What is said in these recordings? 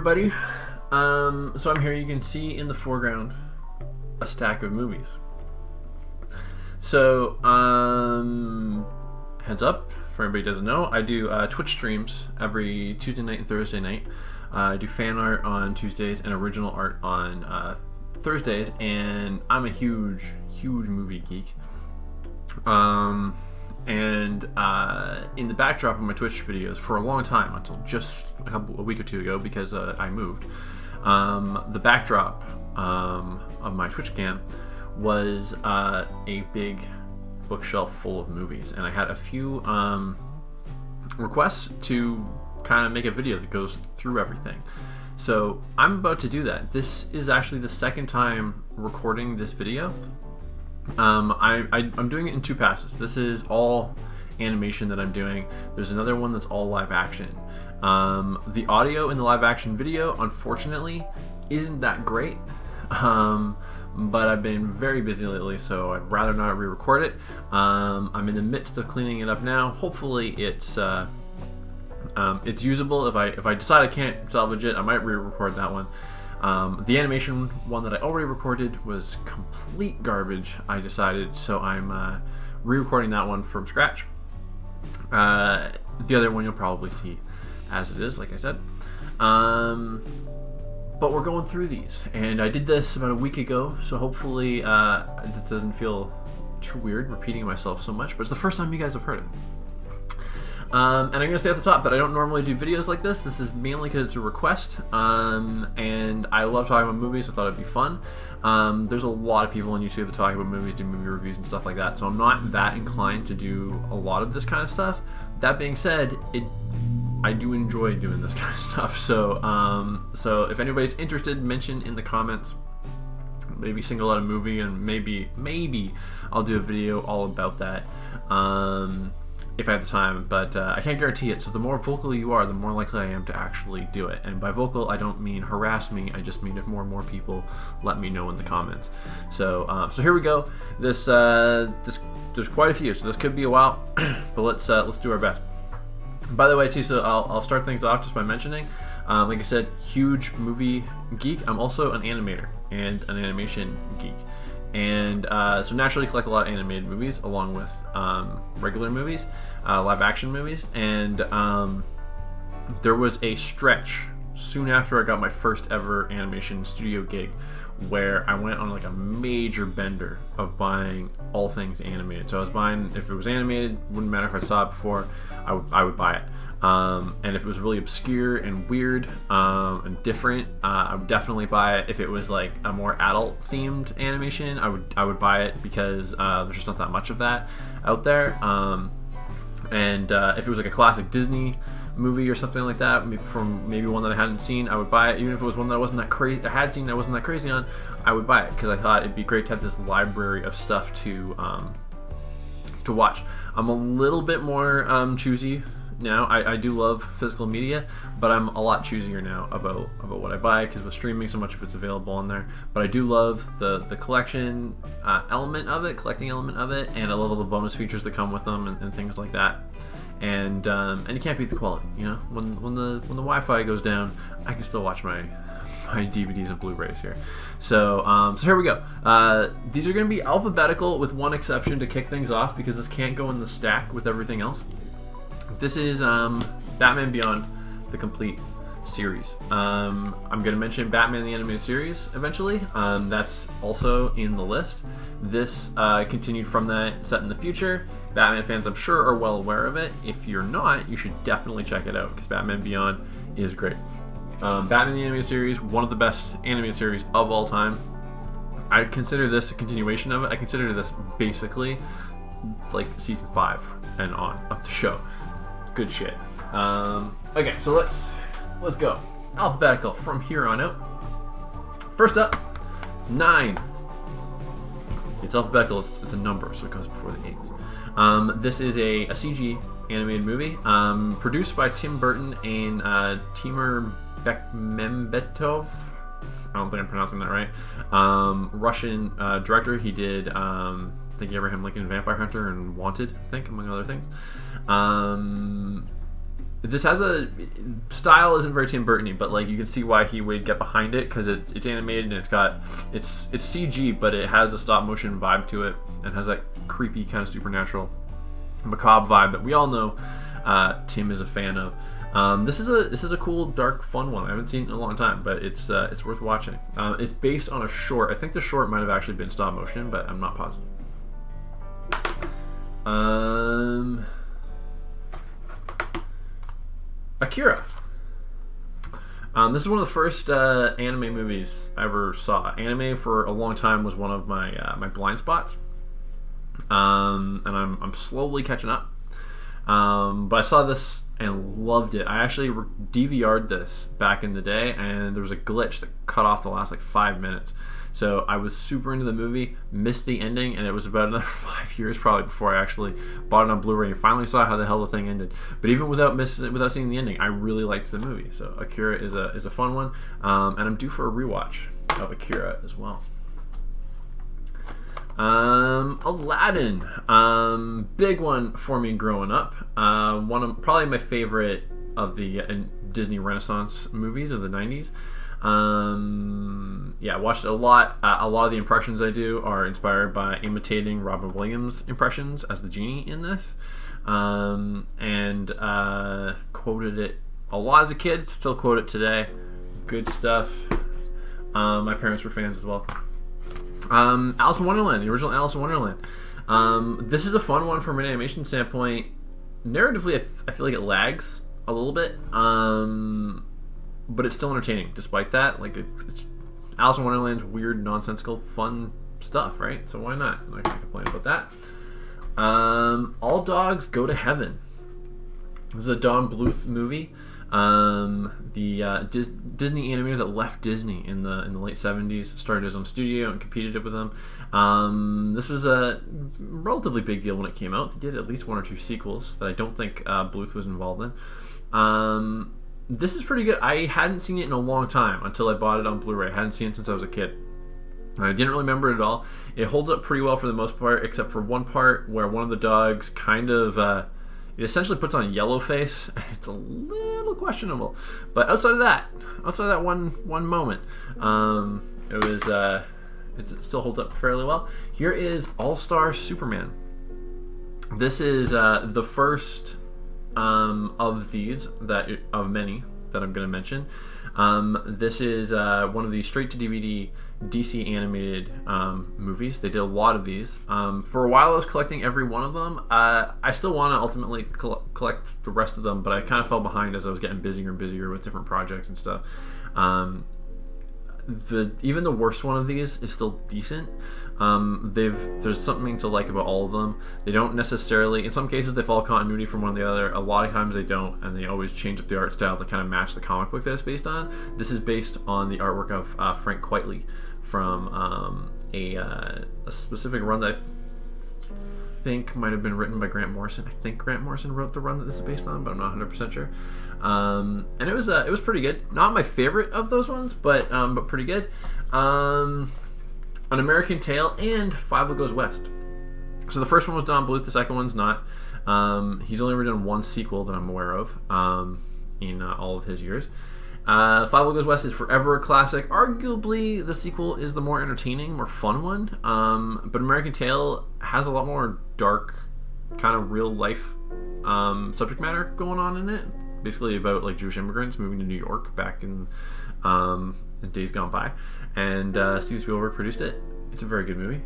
everybody. So I'm here. You can see in the foreground a stack of movies. So, heads up, for everybody who doesn't know, I do Twitch streams every Tuesday night and Thursday night. I do fan art on Tuesdays and original art on Thursdays, and I'm a huge movie geek. And in the backdrop of my Twitch videos for a long time, until just a week or two ago, because I moved, the backdrop of my Twitch cam was a big bookshelf full of movies, and I had a few requests to kind of make a video that goes through everything. So I'm about to do that. This is actually the second time recording this video. I'm doing it in two passes. This is all animation that I'm doing. There's another one that's all live action. The audio in the live action video, unfortunately, isn't that great. But I've been very busy lately, so I'd rather not re-record it. I'm in the midst of cleaning it up now. Hopefully it's usable. If I decide I can't salvage it, I might re-record that one. The animation one that I already recorded was complete garbage, I decided, so I'm re-recording that one from scratch. The other one you'll probably see as it is, like I said. But we're going through these, and I did this about a week ago, so hopefully it doesn't feel too weird repeating myself so much, but it's the first time you guys have heard it. And I'm going to say at the top that I don't normally do videos like this. This is mainly because it's a request, and I love talking about movies. I thought it'd be fun. There's a lot of people on YouTube that talk about movies, do movie reviews and stuff like that, so I'm not that inclined to do a lot of this kind of stuff. That being said, I do enjoy doing this kind of stuff, so if anybody's interested, mention in the comments. Maybe single out a movie, and maybe I'll do a video all about that. If I have the time, but I can't guarantee it. So the more vocal you are, the more likely I am to actually do it. And by vocal, I don't mean harass me. I just mean if more and more people let me know in the comments. So here we go. This there's quite a few, so this could be a while, but let's do our best. By the way, too, so I'll start things off just by mentioning, like I said, huge movie geek. I'm also an animator and an animation geek. And so naturally collect a lot of animated movies along with regular movies, live action movies. And there was a stretch soon after I got my first ever animation studio gig where I went on like a major bender of buying all things animated. So I was buying, if it was animated, wouldn't matter if I saw it before, I would buy it. And if it was really obscure and weird and different, I would definitely buy it. If it was like a more adult themed animation, I would buy it because there's just not that much of that out there. And if it was like a classic Disney movie or something like that, from maybe one that I hadn't seen, I would buy it. Even if it was one that I wasn't that crazy, I had seen that I wasn't that crazy on, I would buy it because I thought it'd be great to have this library of stuff to watch. I'm a little bit more choosy now. I do love physical media, but I'm a lot choosier now about what I buy, because with streaming, so much of it's available on there. But I do love the collection element of it, collecting element of it, and I love all the bonus features that come with them and things like that. And you can't beat the quality, you know. When the Wi-Fi goes down, I can still watch my DVDs and Blu-rays here. So here we go. These are going to be alphabetical with one exception to kick things off, because this can't go in the stack with everything else. This is Batman Beyond, the complete series. I'm going to mention Batman the Animated Series eventually. That's also in the list. This continued from that, set in the future. Batman fans, I'm sure, are well aware of it. If you're not, you should definitely check it out, because Batman Beyond is great. Batman the Animated Series, one of the best animated series of all time. I consider this a continuation of it. I consider this basically like season 5 and on of the show. Good shit. Okay, so let's go. Alphabetical from here on out. First up, 9. It's alphabetical, it's a number, so it goes before the 8s. This is a CG animated movie produced by Tim Burton and Timur Bekmambetov. I don't think I'm pronouncing that right. Russian director. He did I think Abraham Lincoln, Vampire Hunter, and Wanted, I think, among other things. this has a style isn't very Tim Burton-y, but like you can see why he would get behind it because it's animated and it's CG, but it has a stop motion vibe to it and has that creepy kind of supernatural macabre vibe that we all know Tim is a fan of. This is a cool, dark, fun one. I haven't seen it in a long time, but it's worth watching. It's based on a short. I think the short might have actually been stop motion, but I'm not positive. Akira. This is one of the first anime movies I ever saw. Anime for a long time was one of my my blind spots, and I'm slowly catching up. But I saw this and loved it. I actually DVR'd this back in the day, and there was a glitch that cut off the last like 5 minutes. So I was super into the movie, missed the ending, and it was about another 5 years probably before I actually bought it on Blu-ray and finally saw how the hell the thing ended. But even without seeing the ending, I really liked the movie. So Akira is a fun one, and I'm due for a rewatch of Akira as well. Aladdin, big one for me growing up. One of probably my favorite of the Disney Renaissance movies of the 90s. Yeah, I watched it a lot. A lot of the impressions I do are inspired by imitating Robin Williams' impressions as the genie in this, and quoted it a lot as a kid. Still quote it today. Good stuff. My parents were fans as well. Alice in Wonderland, the original Alice in Wonderland. This is a fun one from an animation standpoint. Narratively, I feel like it lags a little bit, but it's still entertaining despite that. Like it's Alice in Wonderland's weird, nonsensical, fun stuff, right? So why not? I'm not gonna complain about that. All Dogs Go to Heaven. This is a Don Bluth movie. The Disney animator that left Disney in the late 70s, started his own studio and competed with them. This was a relatively big deal when it came out. They did at least 1 or 2 sequels that I don't think Bluth was involved in. This is pretty good. I hadn't seen it in a long time until I bought it on Blu-ray. I hadn't seen it since I was a kid. I didn't really remember it at all. It holds up pretty well for the most part, except for one part where one of the dogs kind of it essentially puts on a yellow face. It's a little questionable, but outside of that one moment, it still holds up fairly well. Here is All-Star Superman. This is the first of these of many that I'm going to mention. This is one of the straight-to-DVD DC animated movies. They did a lot of these. For a while I was collecting every one of them. I still want to ultimately collect the rest of them, but I kind of fell behind as I was getting busier and busier with different projects and stuff. Even the worst one of these is still decent. There's something to like about all of them. They don't necessarily, in some cases they follow continuity from one to the other. A lot of times they don't, and they always change up the art style to kind of match the comic book that it's based on. This is based on the artwork of Frank Quitely from a specific run that I think might have been written by Grant Morrison. I think Grant Morrison wrote the run that this is based on, but I'm not 100% sure. And it was pretty good. Not my favorite of those ones, but pretty good. An American Tail and Fievel Goes West. So the first one was Don Bluth, the second one's not. He's only ever done one sequel that I'm aware of in all of his years. Fievel Goes West is forever a classic. Arguably, the sequel is the more entertaining, more fun one. But American Tail has a lot more dark, kind of real life subject matter going on in it. Basically about like Jewish immigrants moving to New York back in days gone by. And Steven Spielberg produced it. It's a very good movie.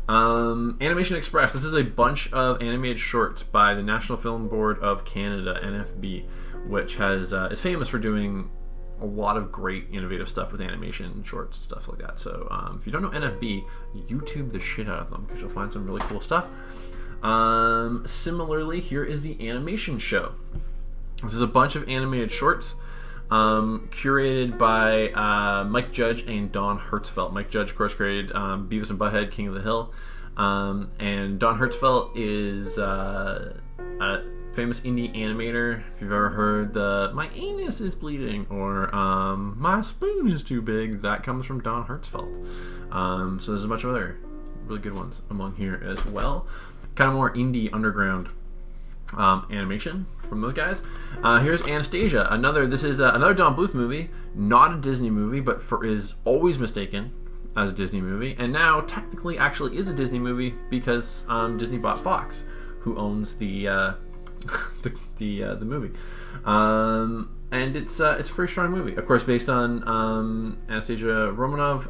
Animation Express. This is a bunch of animated shorts by the National Film Board of Canada, NFB, which is famous for doing a lot of great innovative stuff with animation shorts and stuff like that. So if you don't know NFB, YouTube the shit out of them because you'll find some really cool stuff. Similarly, here is the Animation Show. This is a bunch of animated shorts curated by Mike Judge and Don Hertzfeldt. Mike Judge, of course, created Beavis and Butthead, King of the Hill, and Don Hertzfeldt is a famous indie animator. If you've ever heard the "My anus is bleeding" or "My spoon is too big," that comes from Don Hertzfeldt. So there's a bunch of other really good ones among here as well. Kind of more indie underground animation from those guys. Here's Anastasia. This is another Don Bluth movie, not a Disney movie, but is always mistaken as a Disney movie, and now technically actually is a Disney movie because Disney bought Fox, who owns the the movie. And it's a pretty strong movie. Of course, based on Anastasia Romanov,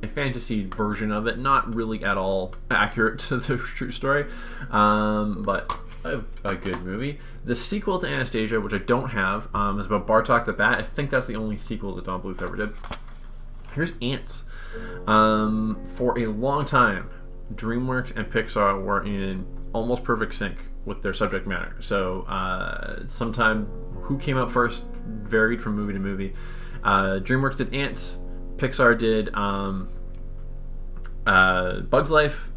a fantasy version of it, not really at all accurate to the true story, but a good movie. The sequel to Anastasia, which I don't have, is about Bartok the Bat. I think that's the only sequel that Don Bluth ever did. Here's Ants. For a long time, DreamWorks and Pixar were in almost perfect sync with their subject matter. So sometime who came out first varied from movie to movie. DreamWorks did Ants, Pixar did Bug's Life.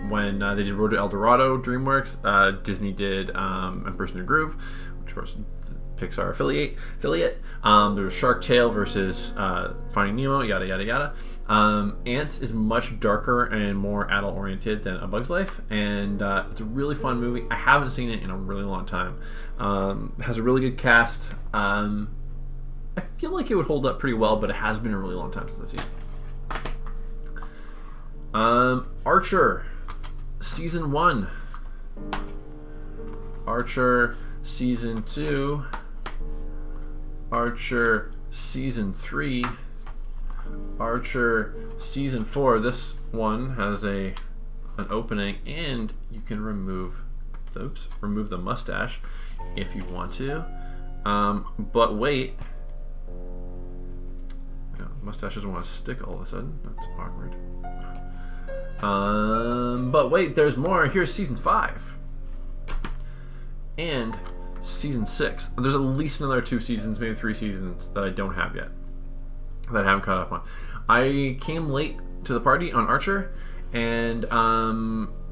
When they did Road to El Dorado, DreamWorks, Disney did Emperor's New Groove, which was Pixar affiliate. There was Shark Tale versus Finding Nemo, yada yada yada. Ants is much darker and more adult oriented than A Bug's Life, and it's a really fun movie. I haven't seen it in a really long time. It has a really good cast. I feel like it would hold up pretty well, but it has been a really long time since I've seen it. Archer, season 1. Archer season 2. Archer season 3. Archer season 4. This one has an opening, and you can remove the mustache if you want to. But wait, mustache doesn't want to stick all of a sudden. That's awkward. But wait, there's more. Here's season 5 and season 6. There's at least another 2 seasons, maybe 3 seasons that I don't have yet, that I haven't caught up on. I came late to the party on Archer and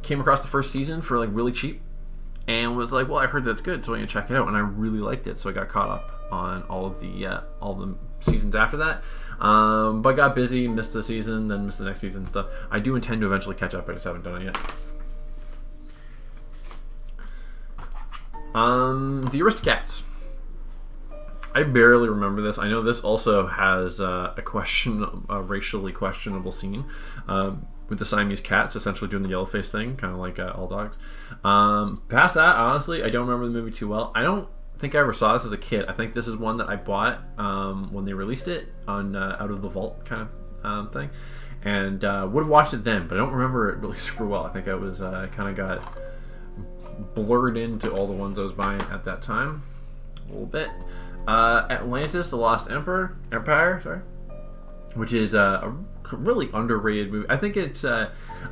came across the first season for like really cheap and was like, well, I heard that's good, so I'm gonna check it out, and I really liked it, so I got caught up on all the seasons after that. But got busy, missed the season, then missed the next season and stuff. I do intend to eventually catch up, I just haven't done it yet. The Aristocats. I barely remember this. I know this also has a racially questionable scene with the Siamese cats essentially doing the yellow face thing, kind of like all dogs. Past that, honestly, I don't remember the movie too well. I don't think I ever saw this as a kid. I think this is one that I bought when they released it on Out of the Vault kind of thing, and would have watched it then, but I don't remember it really super well. I think I was kind of got blurred into all the ones I was buying at that time a little bit. Atlantis, The Lost Empire, which is a really underrated movie. I think it's I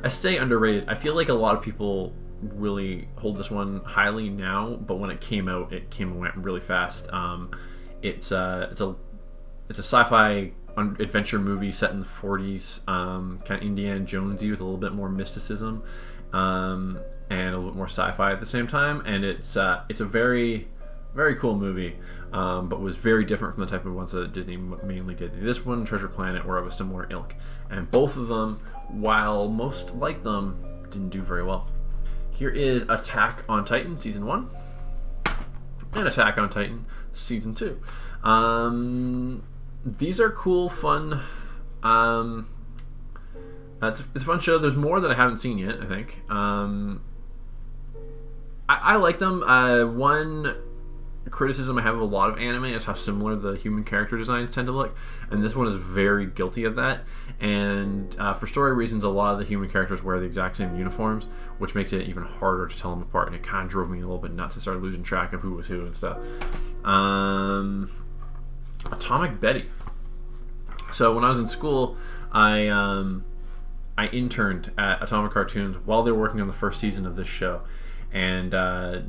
say underrated. I feel like a lot of people really hold this one highly now, but when it came out, it went really fast. It's a sci-fi adventure movie set in the 40s, kind of Indiana Jonesy with a little bit more mysticism, and a little bit more sci-fi at the same time. And it's a very, very cool movie, but was very different from the type of ones that Disney mainly did. This one, Treasure Planet, were of a similar ilk, and both of them, while most like them, didn't do very well. Here is Attack on Titan Season 1 and Attack on Titan Season 2. These are cool, fun. It's a fun show. There's more that I haven't seen yet, I think. I like them. One criticism I have of a lot of anime is how similar the human character designs tend to look, and this one is very guilty of that. And for story reasons, a lot of the human characters wear the exact same uniforms, which makes it even harder to tell them apart, and it kind of drove me a little bit nuts. I started losing track of who was who and stuff. Atomic Betty. So when I was in school, I interned at Atomic Cartoons while they were working on the first season of this show, and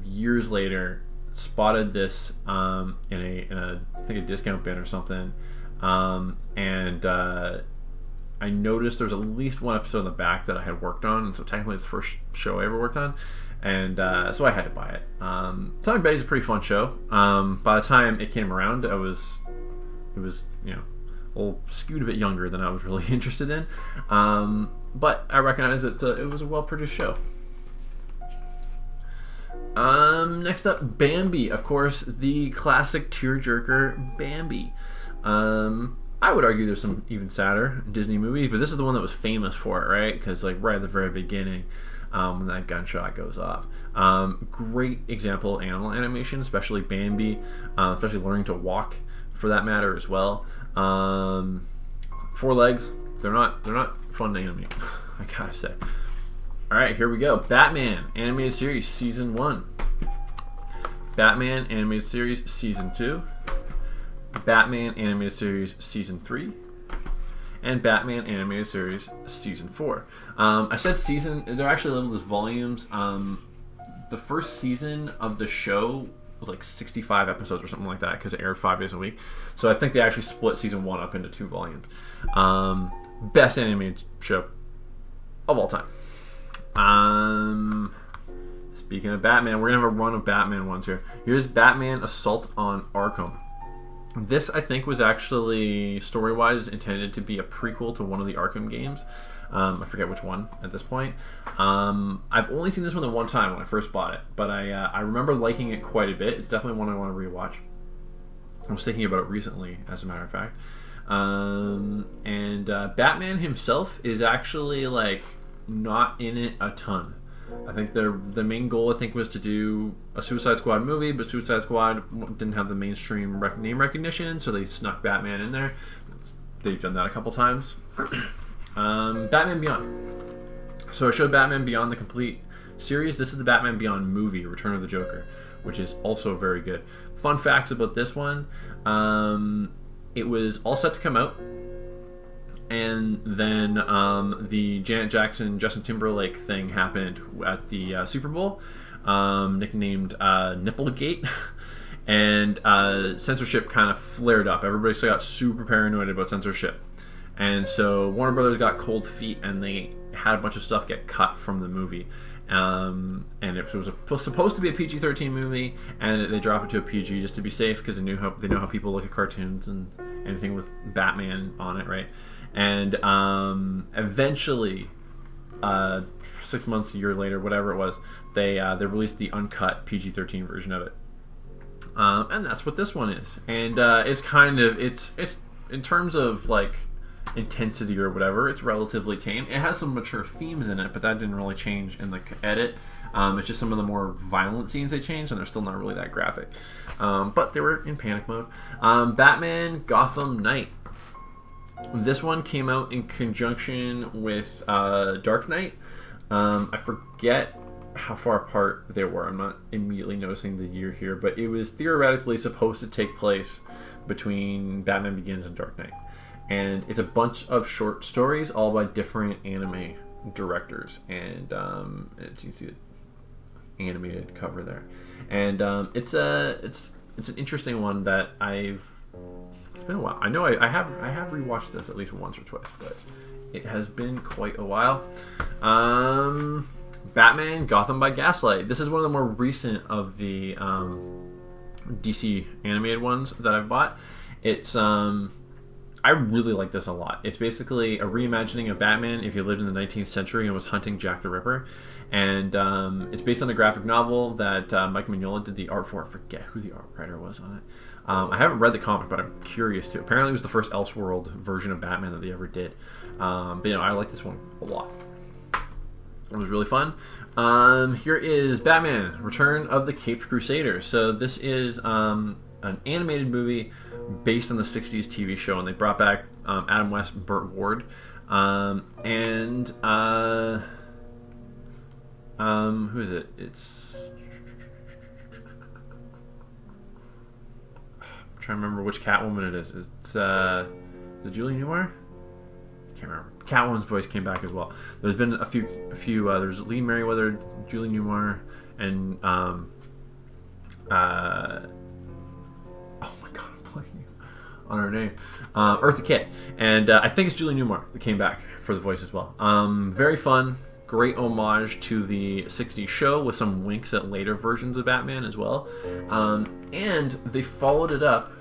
years later spotted this in a I think a discount bin or something, and I noticed there was at least one episode in the back that I had worked on, and so technically it's the first show I ever worked on, and so I had to buy it. Atomic Betty's a pretty fun show. By the time it came around, it was skewed a bit younger than I was really interested in, but I recognize it was a well-produced show. Next up, Bambi. Of course, the classic tearjerker Bambi. I would argue there's some even sadder Disney movies, but this is the one that was famous for it, right? Because like right at the very beginning, when that gunshot goes off. Great example of animal animation, especially Bambi, especially learning to walk for that matter as well. 4 legs, they're not fun to animate, I gotta say. All right, here we go. Batman animated series season 1. Batman animated series season 2. Batman animated series season 3. And Batman animated series season 4. I said season, they're actually labeled as volumes. The first season of the show was like 65 episodes or something like that because it aired 5 days a week. So I think they actually split season 1 up into 2 volumes. Best animated show of all time. Speaking of Batman, we're gonna have a run of Batman ones here. Here's Batman Assault on Arkham. This, I think, was actually, story-wise, intended to be a prequel to one of the Arkham games. I forget which one at this point. I've only seen this one the one time when I first bought it, but I remember liking it quite a bit. It's definitely one I want to rewatch. I was thinking about it recently, as a matter of fact. Batman himself is actually, like, not in it a ton. I think the main goal, I think, was to do a Suicide Squad movie, but Suicide Squad didn't have the mainstream name recognition, so they snuck Batman in there. They've done that a couple times. Batman Beyond. So I showed Batman Beyond the complete series. This is the Batman Beyond movie, Return of the Joker, which is also very good. Fun facts about this one. It was all set to come out, and then the Janet Jackson, Justin Timberlake thing happened at the Super Bowl, nicknamed Nipplegate, and censorship kind of flared up. Everybody got super paranoid about censorship, and so Warner Brothers got cold feet, and they had a bunch of stuff get cut from the movie. And it was supposed to be a PG-13 movie, and they dropped it to a PG just to be safe because they know how people look at cartoons and anything with Batman on it, right? And eventually, 6 months, a year later, whatever it was, they released the uncut PG-13 version of it, and that's what this one is. And it's kind of it's in terms of like intensity or whatever, it's relatively tame. It has some mature themes in it, but that didn't really change in the edit. It's just some of the more violent scenes they changed, and they're still not really that graphic. But they were in panic mode. Batman Gotham Knight. This one came out in conjunction with Dark Knight. I forget how far apart they were. I'm not immediately noticing the year here, but it was theoretically supposed to take place between Batman Begins and Dark Knight. And it's a bunch of short stories, all by different anime directors. And you can see the animated cover there. And it's an interesting one that it's been a while. I know I have rewatched this at least once or twice, but it has been quite a while. Batman Gotham by Gaslight. This is one of the more recent of the DC animated ones that I've bought. It's I really like this a lot. It's basically a reimagining of Batman if he lived in the 19th century and was hunting Jack the Ripper. And it's based on a graphic novel that Mike Mignola did the art for. I forget who the art writer was on it. I haven't read the comic, but I'm curious to. Apparently it was the first Elseworld version of Batman that they ever did. But I like this one a lot. It was really fun. Here is Batman, Return of the Caped Crusader. So this is an animated movie based on the 60s TV show, and they brought back Adam West, Burt Ward, and who is it? It's I'm trying to remember which Catwoman it is. It's is it Julie Newmar? I can't remember. Catwoman's voice came back as well. There's been a few. There's Lee Merriweather, Julie Newmar, and oh my god, I'm blanking on her name. Eartha Kitt, and I think it's Julie Newmar that came back for the voice as well. Very fun, great homage to the 60s show with some winks at later versions of Batman as well. And they followed it up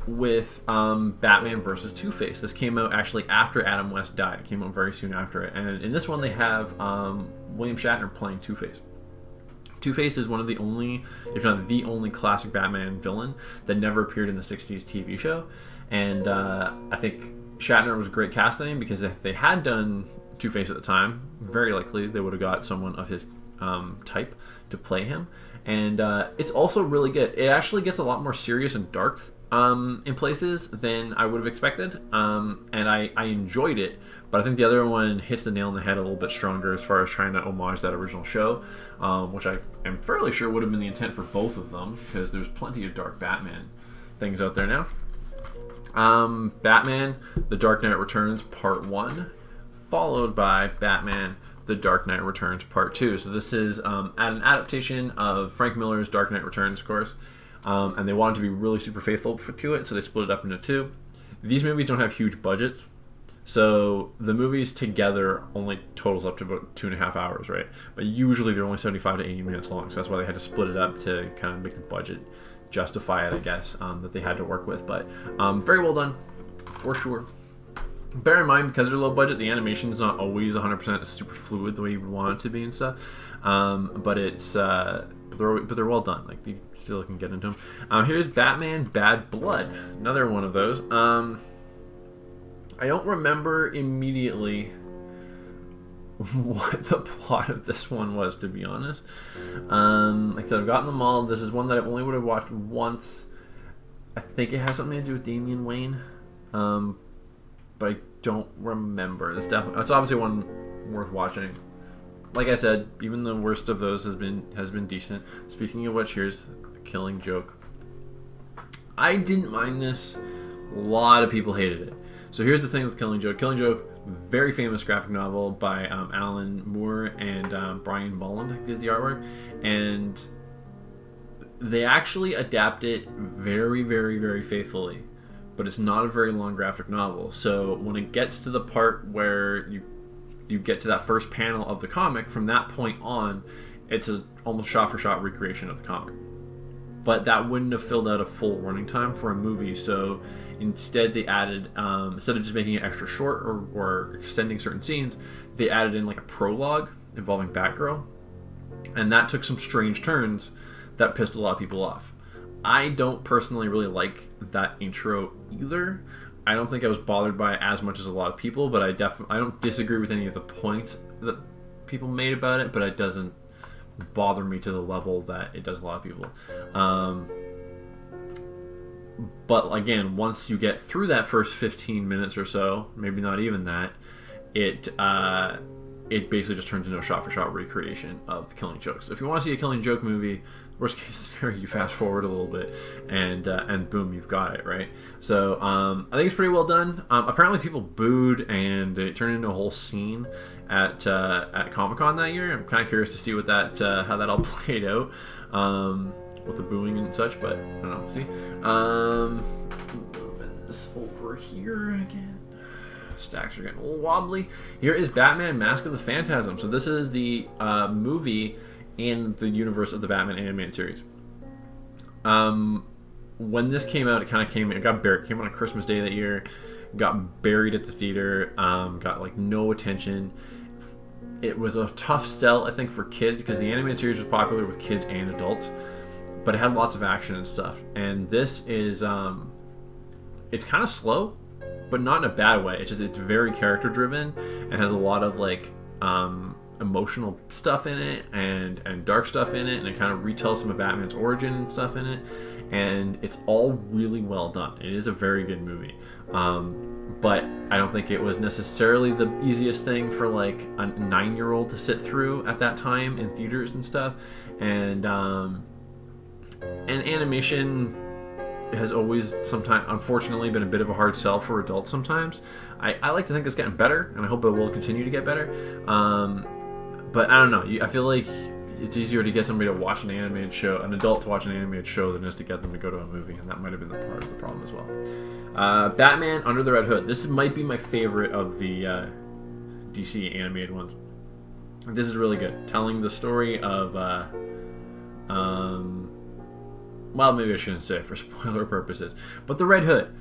with Batman versus Two-Face. This came out actually after Adam West died. It came out very soon after it. And in this one they have William Shatner playing Two-Face. Two-Face is one of the only, if not the only, classic Batman villain that never appeared in the 60s TV show. And I think Shatner was a great casting because if they had done Two-Face at the time, very likely they would have got someone of his type to play him. And it's also really good. It actually gets a lot more serious and dark in places than I would have expected. And I enjoyed it. But I think the other one hits the nail on the head a little bit stronger as far as trying to homage that original show, which I am fairly sure would have been the intent for both of them, because there's plenty of dark Batman things out there now. Batman, The Dark Knight Returns Part 1, followed by Batman, The Dark Knight Returns Part 2. So this is an adaptation of Frank Miller's Dark Knight Returns, of course, and they wanted to be really super faithful to it, so they split it up into two. These movies don't have huge budgets, so the movies together only totals up to about 2.5 hours, right? But usually they're only 75 to 80 minutes long, so that's why they had to split it up to kind of make the budget justify it, I guess, that they had to work with. But very well done, for sure. Bear in mind, because they're low budget, the animation is not always 100% super fluid the way you would want it to be and stuff. But it's but they're well done. Like, you still can get into them. Here's Batman Bad Blood, another one of those. I don't remember immediately what the plot of this one was, to be honest. Like I said, I've gotten them all. This is one that I only would have watched once. I think it has something to do with Damian Wayne, but I don't remember. It's obviously one worth watching. Like I said, even the worst of those has been decent. Speaking of which, here's Killing Joke. I didn't mind this. A lot of people hated it. So here's the thing with Killing Joke. Killing Joke, very famous graphic novel by Alan Moore and Brian Bolland did the artwork, and they actually adapt it very, very, very faithfully. But it's not a very long graphic novel. So when it gets to the part where you get to that first panel of the comic, from that point on, it's a almost shot-for-shot recreation of the comic. But that wouldn't have filled out a full running time for a movie, so instead they added, instead of just making it extra short or extending certain scenes, they added in like a prologue involving Batgirl, and that took some strange turns that pissed a lot of people off. I don't personally really like that intro either. I don't think I was bothered by it as much as a lot of people, but I don't disagree with any of the points that people made about it, but it doesn't bother me to the level that it does a lot of people. But again, once you get through that first 15 minutes or so, maybe not even that, it basically just turns into a shot-for-shot recreation of Killing Joke. So if you want to see a Killing Joke movie, worst case scenario, you fast forward a little bit, and boom, you've got it, right? So I think it's pretty well done. Apparently, people booed, and it turned into a whole scene at Comic-Con that year. I'm kind of curious to see what how that all played out, with the booing and such. But I don't know. We'll see. Moving this over here again. Stacks are getting a little wobbly. Here is Batman: Mask of the Phantasm. So this is the movie in the universe of the Batman animated series. When this came out, it came on Christmas Day that year, got buried at the theater, got like no attention. It was a tough sell, I think, for kids, because the animated series was popular with kids and adults, but it had lots of action and stuff. And this is, it's kind of slow, but not in a bad way. It's very character driven and has a lot of like emotional stuff in it and dark stuff in it, and it kind of retells some of Batman's origin and stuff in it, and it's all really well done. It is a very good movie, but I don't think it was necessarily the easiest thing for like a 9-year-old to sit through at that time in theaters and stuff. And animation has always sometimes, unfortunately, been a bit of a hard sell for adults sometimes. I like to think it's getting better, and I hope it will continue to get better. But I don't know. I feel like it's easier to get somebody to watch an animated show, an adult to watch an animated show, than just to get them to go to a movie, and that might have been part of the problem as well. Batman Under the Red Hood. This might be my favorite of the DC animated ones. This is really good. Telling the story of, well, maybe I shouldn't say it for spoiler purposes, but the Red Hood.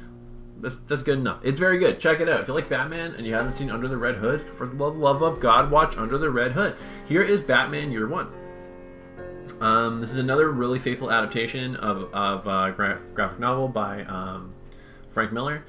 That's good enough. It's very good. Check it out. If you like Batman and you haven't seen Under the Red Hood, for the love of God, watch Under the Red Hood. Here is Batman Year One. This is another really faithful adaptation of a graphic novel by Frank Miller.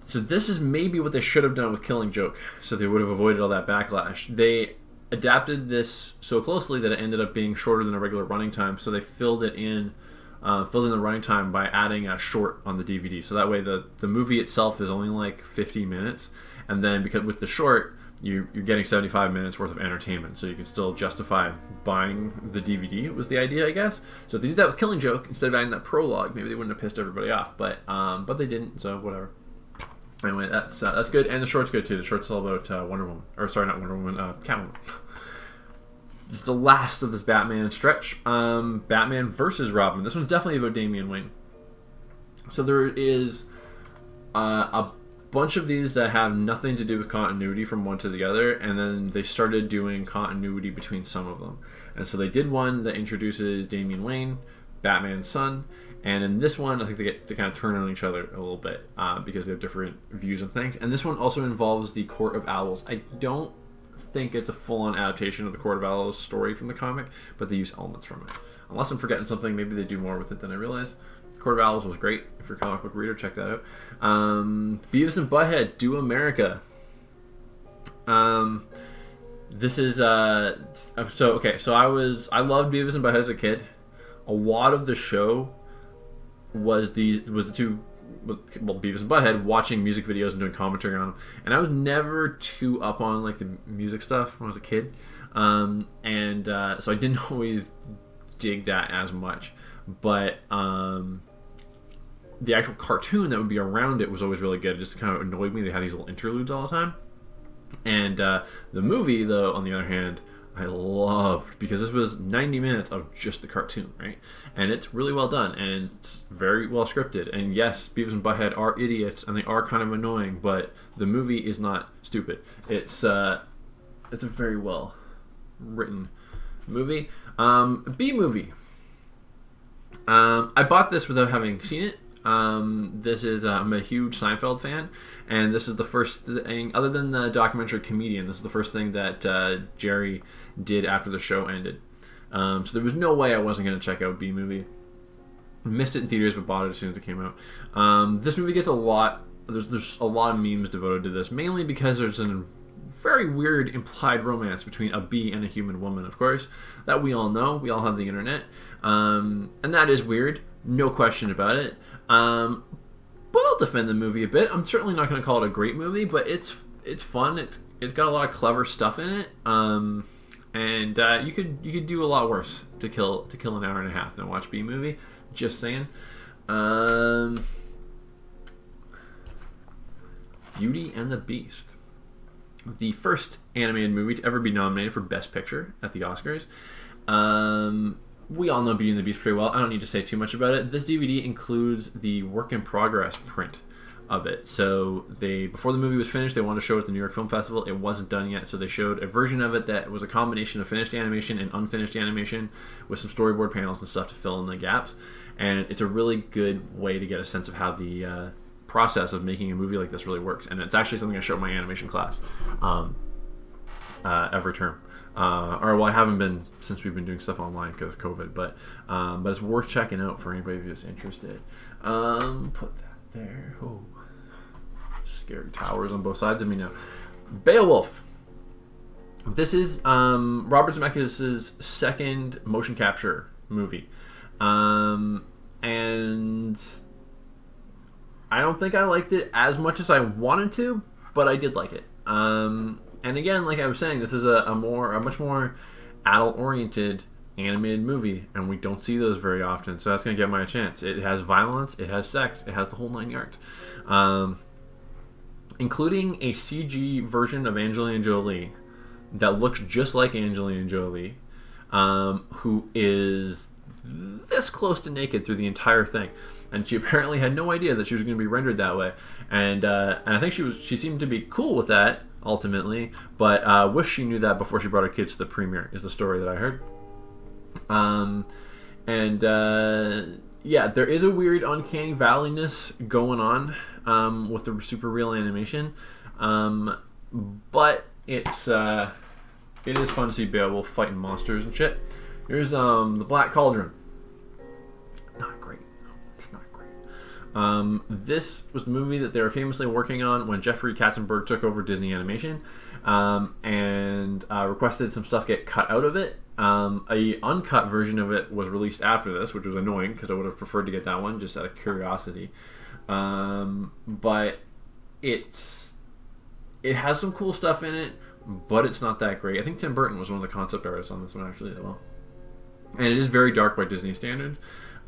So this is maybe what they should have done with Killing Joke, so they would have avoided all that backlash. They adapted this so closely that it ended up being shorter than a regular running time, so they filled in the running time by adding a short on the DVD. So that way the movie itself is only like 50 minutes, and then because with the short, you're getting 75 minutes worth of entertainment, so you can still justify buying the DVD, was the idea, I guess. So if they did that with Killing Joke, instead of adding that prologue, maybe they wouldn't have pissed everybody off, but they didn't, so whatever. Anyway, that's good, and the short's good too. The short's all about Wonder Woman, or sorry, not Wonder Woman, Catwoman. This is the last of this Batman stretch. Batman versus Robin. This one's definitely about Damian Wayne. So there is a bunch of these that have nothing to do with continuity from one to the other, and then they started doing continuity between some of them. And so they did one that introduces Damian Wayne, Batman's son, and in this one, I think they kind of turn on each other a little bit because they have different views on things. And this one also involves the Court of Owls. I don't think it's a full-on adaptation of the Court of Owls story from the comic, but they use elements from it. Unless I'm forgetting something, maybe they do more with it than I realize. Court of Owls was great. If you're a comic book reader, check that out. Beavis and Butthead Do America. This is so I loved Beavis and Butthead as a kid. A lot of the show was the two, Beavis and Butthead watching music videos and doing commentary on them, and I was never too up on like the music stuff when I was a kid, so I didn't always dig that as much, but the actual cartoon that would be around it was always really good. It just kind of annoyed me. They had these little interludes all the time. And the movie, though, on the other hand, I loved, because this was 90 minutes of just the cartoon, right? And it's really well done, and it's very well scripted. And yes, Beavis and Butthead are idiots, and they are kind of annoying, but the movie is not stupid. It's a very well written movie. B-movie. I bought this without having seen it. This is I'm a huge Seinfeld fan, and this is the first thing, other than the documentary Comedian, this is the first thing that Jerry did after the show ended. So there was no way I wasn't going to check out B-Movie. Missed it in theaters, but bought it as soon as it came out. This movie gets a lot. There's a lot of memes devoted to this, mainly because there's a very weird implied romance between a bee and a human woman, of course, that we all know. We all have the internet, and that is weird. No question about it. But I'll defend the movie a bit. I'm certainly not going to call it a great movie, but it's fun. It's got a lot of clever stuff in it. And you could do a lot worse to kill an hour and a half than watch B-Movie. Just saying. Beauty and the Beast, the first animated movie to ever be nominated for Best Picture at the Oscars. We all know Beauty and the Beast pretty well. I don't need to say too much about it. This DVD includes the work in progress print of it. So before the movie was finished, they wanted to show it at the New York Film Festival. It wasn't done yet, so they showed a version of it that was a combination of finished animation and unfinished animation with some storyboard panels and stuff to fill in the gaps. And it's a really good way to get a sense of how the process of making a movie like this really works. And it's actually something I show in my animation class every term. I haven't been since we've been doing stuff online because of COVID, but it's worth checking out for anybody who's interested. Put that there. Oh, scary towers on both sides of me now. Beowulf. This is Robert Zemeckis' second motion capture movie, and I don't think I liked it as much as I wanted to, but I did like it. And again, like I was saying, this is a much more adult-oriented animated movie, and we don't see those very often, so that's going to get my chance. It has violence, it has sex, it has the whole 9 yards. Including a CG version of Angelina Jolie that looks just like Angelina Jolie, who is this close to naked through the entire thing. And she apparently had no idea that she was going to be rendered that way. And I think she seemed to be cool with that, ultimately, but wish she knew that before she brought her kids to the premiere, is the story that I heard. Yeah, there is a weird uncanny valley-ness going on with the super real animation, but it is fun to see Beowulf fighting monsters and shit. Here's The Black Cauldron. Not great. It's not great. This was the movie that they were famously working on when Jeffrey Katzenberg took over Disney Animation, and requested some stuff get cut out of it. A uncut version of it was released after this, which was annoying because I would have preferred to get that one just out of curiosity. But it has some cool stuff in it, but it's not that great. I think Tim Burton was one of the concept artists on this one actually as well. And it is very dark by Disney standards.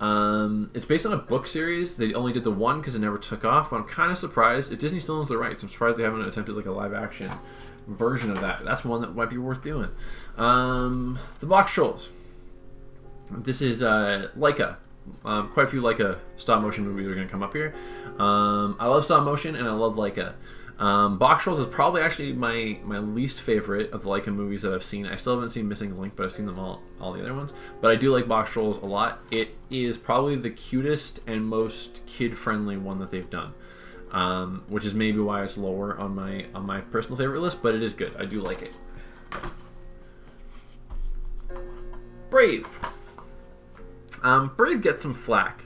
It's based on a book series. They only did the one because it never took off, but I'm kind of surprised. If Disney still owns the rights, I'm surprised they haven't attempted like a live action version of that. That's one that might be worth doing. The Box Trolls. This is Laika. Quite a few Laika stop motion movies are going to come up here. I love stop motion and I love Laika. Box Trolls is probably actually my least favorite of the Laika movies that I've seen. I still haven't seen Missing Link, but I've seen them all the other ones. But I do like Box Trolls a lot. It is probably the cutest and most kid-friendly one that they've done, which is maybe why it's lower on my personal favorite list. But it is good. I do like it. Brave. Brave gets some flack.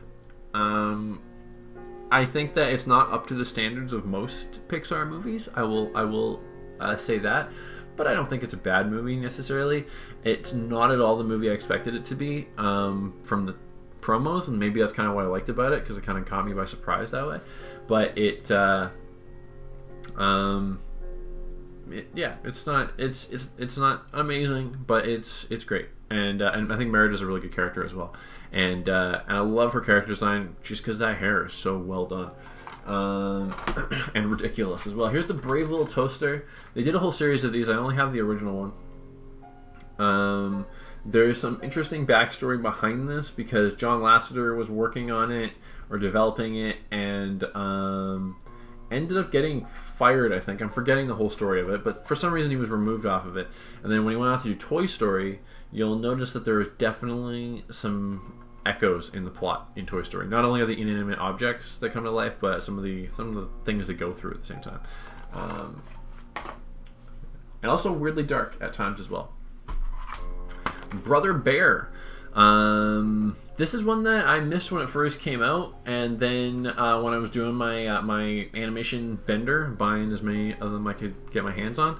I think that it's not up to the standards of most Pixar movies. I will say that, but I don't think it's a bad movie necessarily. It's not at all the movie I expected it to be from the promos, and maybe that's kind of what I liked about it because it kind of caught me by surprise that way. But it's not amazing, but it's great, and I think Merida is a really good character as well. And I love her character design just because that hair is so well done, and ridiculous as well. Here's the Brave Little Toaster. They did a whole series of these. I only have the original one. There's some interesting backstory behind this because John Lasseter was working on it or developing it and ended up getting fired, I think. I'm forgetting the whole story of it, but for some reason he was removed off of it. And then when he went out to do Toy Story, you'll notice that there is definitely some echoes in the plot in Toy Story. Not only are the inanimate objects that come to life, but some of the things that go through at the same time. And also weirdly dark at times as well. Brother Bear. This is one that I missed when it first came out, and then when I was doing my my animation bender, buying as many of them I could get my hands on,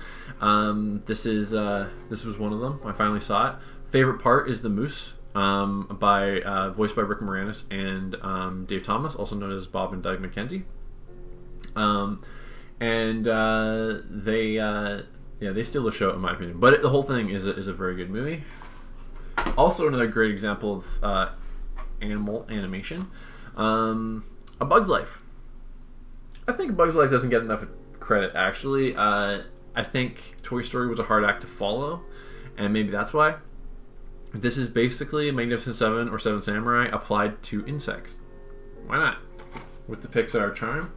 this was one of them. I finally saw it. Favorite part is the moose, voiced by Rick Moranis and Dave Thomas, also known as Bob and Doug McKenzie. They steal the show in my opinion, but the whole thing is a very good movie. Also, another great example of animal animation, A Bug's Life. I think A Bug's Life doesn't get enough credit, actually. I think Toy Story was a hard act to follow, and maybe that's why. This is basically Magnificent Seven or Seven Samurai applied to insects. Why not? With the Pixar charm.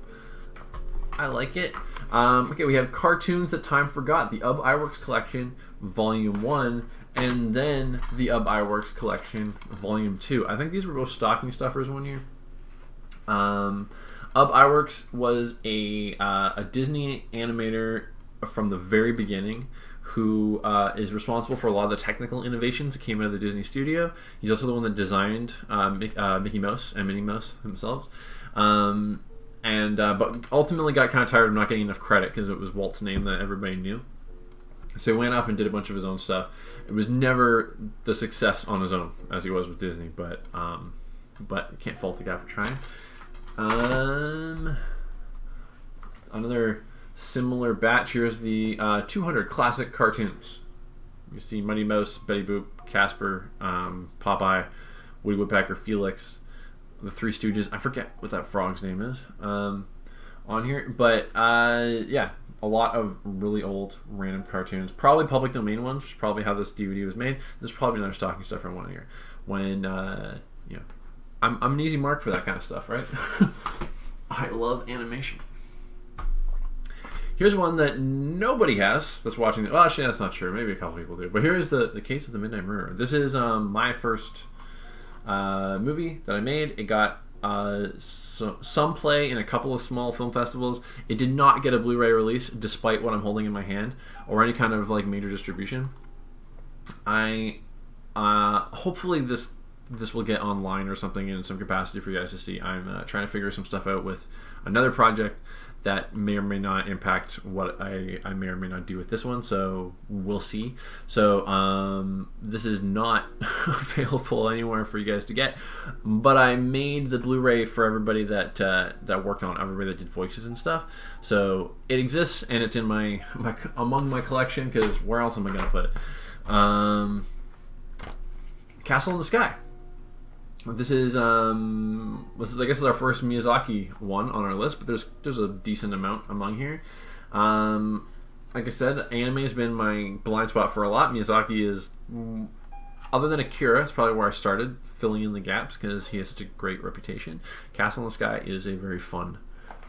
I like it. Okay, we have cartoons that time forgot. The Ub Iwerks Collection, Volume 1, and then the Ub Iwerks Collection, Volume 2. I think these were both stocking stuffers one year. Ub Iwerks was a Disney animator from the very beginning who is responsible for a lot of the technical innovations that came out of the Disney studio. He's also the one that designed Mickey Mouse and Minnie Mouse themselves. But ultimately got kind of tired of not getting enough credit because it was Walt's name that everybody knew. So he went off and did a bunch of his own stuff. It was never the success on his own as he was with Disney, but you can't fault the guy for trying. Another similar batch here is the 200 classic cartoons. You see Mighty Mouse, Betty Boop, Casper, Popeye, Woody Woodpecker, Felix, the Three Stooges. I forget what that frog's name is on here, but a lot of really old random cartoons, probably public domain ones, which is probably how this DVD was made. There's probably another stocking stuffer one here. When I'm an easy mark for that kind of stuff, right? I love animation. Here's one that nobody has that's watching. Well, actually, that's not true. Maybe a couple people do. But here is the Case of the Midnight Murderer. This is my first movie that I made. It got some play in a couple of small film festivals. It did not get a Blu-ray release, despite what I'm holding in my hand, or any kind of like major distribution. I hopefully this will get online or something in some capacity for you guys to see. I'm trying to figure some stuff out with another project that may or may not impact what I may or may not do with this one, so we'll see. So this is not available anywhere for you guys to get, but I made the Blu-ray for everybody that worked on, everybody that did voices and stuff. So it exists and it's in my among my collection, because where else am I gonna put it? Castle in the Sky. This is I guess is our first Miyazaki one on our list, but there's a decent amount among here. Like I said, anime has been my blind spot for a lot. Miyazaki is, other than Akira, it's probably where I started filling in the gaps because he has such a great reputation. Castle in the Sky is a very fun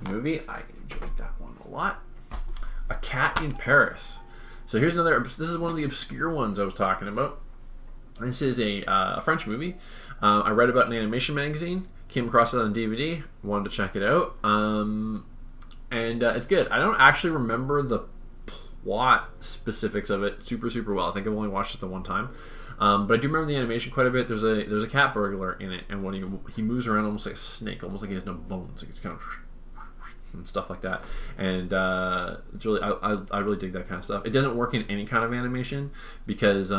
movie. I enjoyed that one a lot. A Cat in Paris. So here's another. This is one of the obscure ones I was talking about. This is a French movie. I read about it in an animation magazine, came across it on DVD, wanted to check it out, and it's good. I don't actually remember the plot specifics of it super well. I think I've only watched it the one time, but I do remember the animation quite a bit. There's a cat burglar in it, and when he moves around almost like a snake, almost like he has no bones, like it's kind of and stuff like that. And it's really I really dig that kind of stuff. It doesn't work in any kind of animation because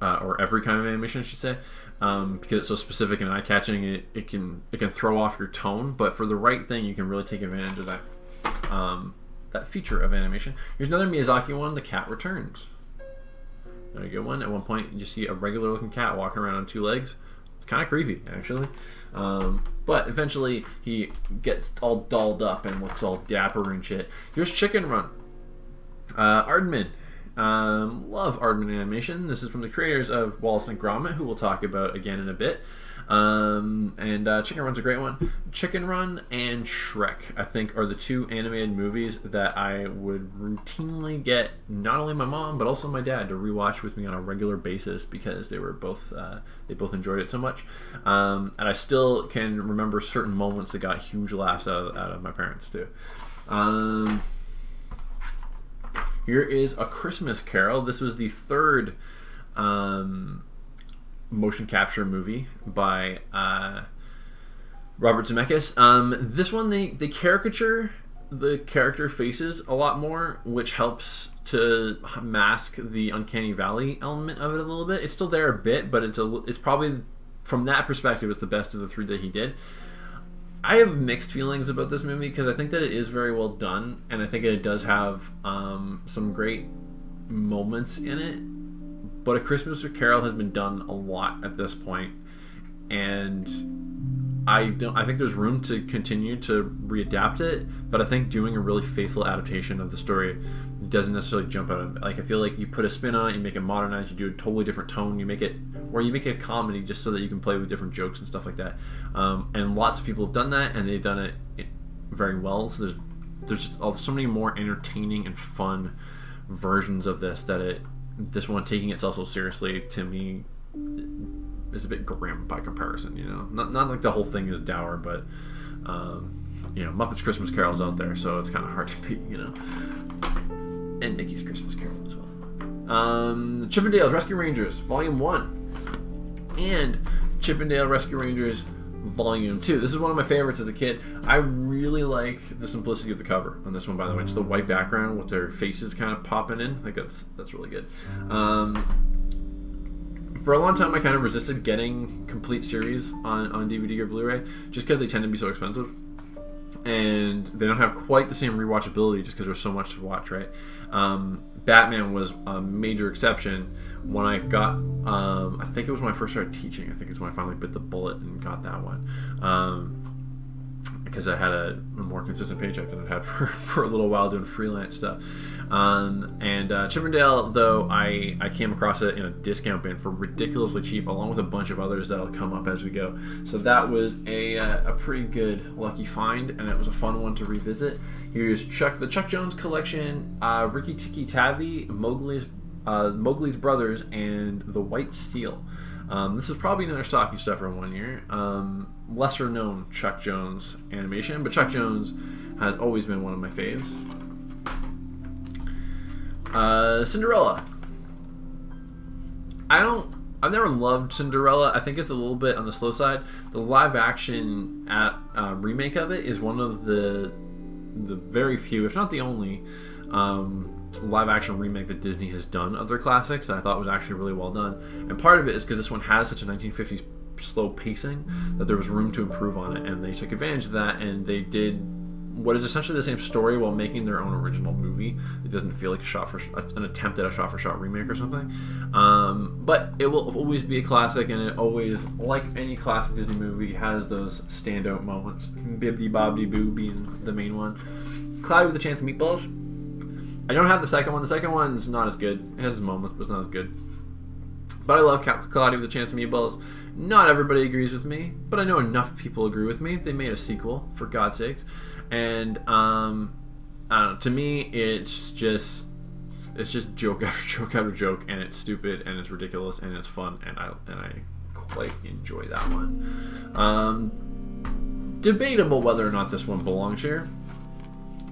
or every kind of animation, I should say, because it's so specific and eye-catching. It can throw off your tone, but for the right thing, you can really take advantage of that feature of animation. Here's another Miyazaki one, The Cat Returns. Very good one. At one point, you see a regular-looking cat walking around on two legs. It's kind of creepy, actually. But eventually, he gets all dolled up and looks all dapper and shit. Here's Chicken Run. Aardman. Love Aardman animation. This is from the creators of Wallace and Gromit, who we'll talk about again in a bit. Chicken Run's a great one. Chicken Run and Shrek, I think, are the two animated movies that I would routinely get not only my mom but also my dad to rewatch with me on a regular basis because they both enjoyed it so much. And I still can remember certain moments that got huge laughs out of my parents too. Here is A Christmas Carol. This was the third motion capture movie by Robert Zemeckis. This one, they caricature the character faces a lot more, which helps to mask the uncanny valley element of it a little bit. It's still there a bit, but it's probably, from that perspective, it's the best of the three that he did. I have mixed feelings about this movie because I think that it is very well done, and I think it does have some great moments in it. But A Christmas Carol has been done a lot at this point, and I think there's room to continue to readapt it. But I think doing a really faithful adaptation of the story doesn't necessarily jump out of it. Like, I feel like you put a spin on it, you make it modernized, you do a totally different tone, you make it a comedy just so that you can play with different jokes and stuff like that. And lots of people have done that, and they've done it very well. So there's just so many more entertaining and fun versions of this this one taking itself so seriously, to me, is a bit grim by comparison. You know, not like the whole thing is dour, but Muppets Christmas Carol's out there, so it's kind of hard to beat. You know. And Mickey's Christmas Carol as well. Chip 'n Dale's Rescue Rangers Volume 1 and Chip 'n Dale Rescue Rangers Volume 2. This is one of my favorites as a kid. I really like the simplicity of the cover on this one, by the way. Just the white background with their faces kind of popping in. I think that's really good. For a long time, I kind of resisted getting complete series on DVD or Blu-ray just because they tend to be so expensive. And they don't have quite the same rewatchability just because there's so much to watch, right? Batman was a major exception. When I got, I think it was when I first started teaching. I think it's when I finally bit the bullet and got that one. Because I had a more consistent paycheck than I'd had for a little while doing freelance stuff. Chip 'n Dale, though, I came across it in a discount bin for ridiculously cheap, along with a bunch of others that'll come up as we go. So that was a pretty good lucky find, and it was a fun one to revisit. Here's the Chuck Jones collection, Rikki Tikki Tavi, Mowgli's Brothers, and The White Seal. This is probably another stocky stuff from one year. Lesser known Chuck Jones animation, but Chuck Jones has always been one of my faves. Cinderella. I've never loved Cinderella. I think it's a little bit on the slow side. The live action remake of it is one of the very few, if not the only, live action remake that Disney has done of their classics that I thought was actually really well done. And part of it is because this one has such a 1950s slow pacing that there was room to improve on it, and they took advantage of that, and they did what is essentially the same story while making their own original movie. It doesn't feel like an attempt at a shot-for-shot remake or something. But it will always be a classic, and it always, like any classic Disney movie, has those standout moments. Bibbidi Bobbidi Boo being the main one. Cloudy with a Chance of Meatballs. I don't have the second one. The second one's not as good. It has its moments, but it's not as good. But I love Cloudy with a Chance of Meatballs. Not everybody agrees with me, but I know enough people agree with me. They made a sequel, for God's sakes. And I don't know, to me, it's just joke after joke after joke, and it's stupid, and it's ridiculous, and it's fun, and I quite enjoy that one. Debatable whether or not this one belongs here.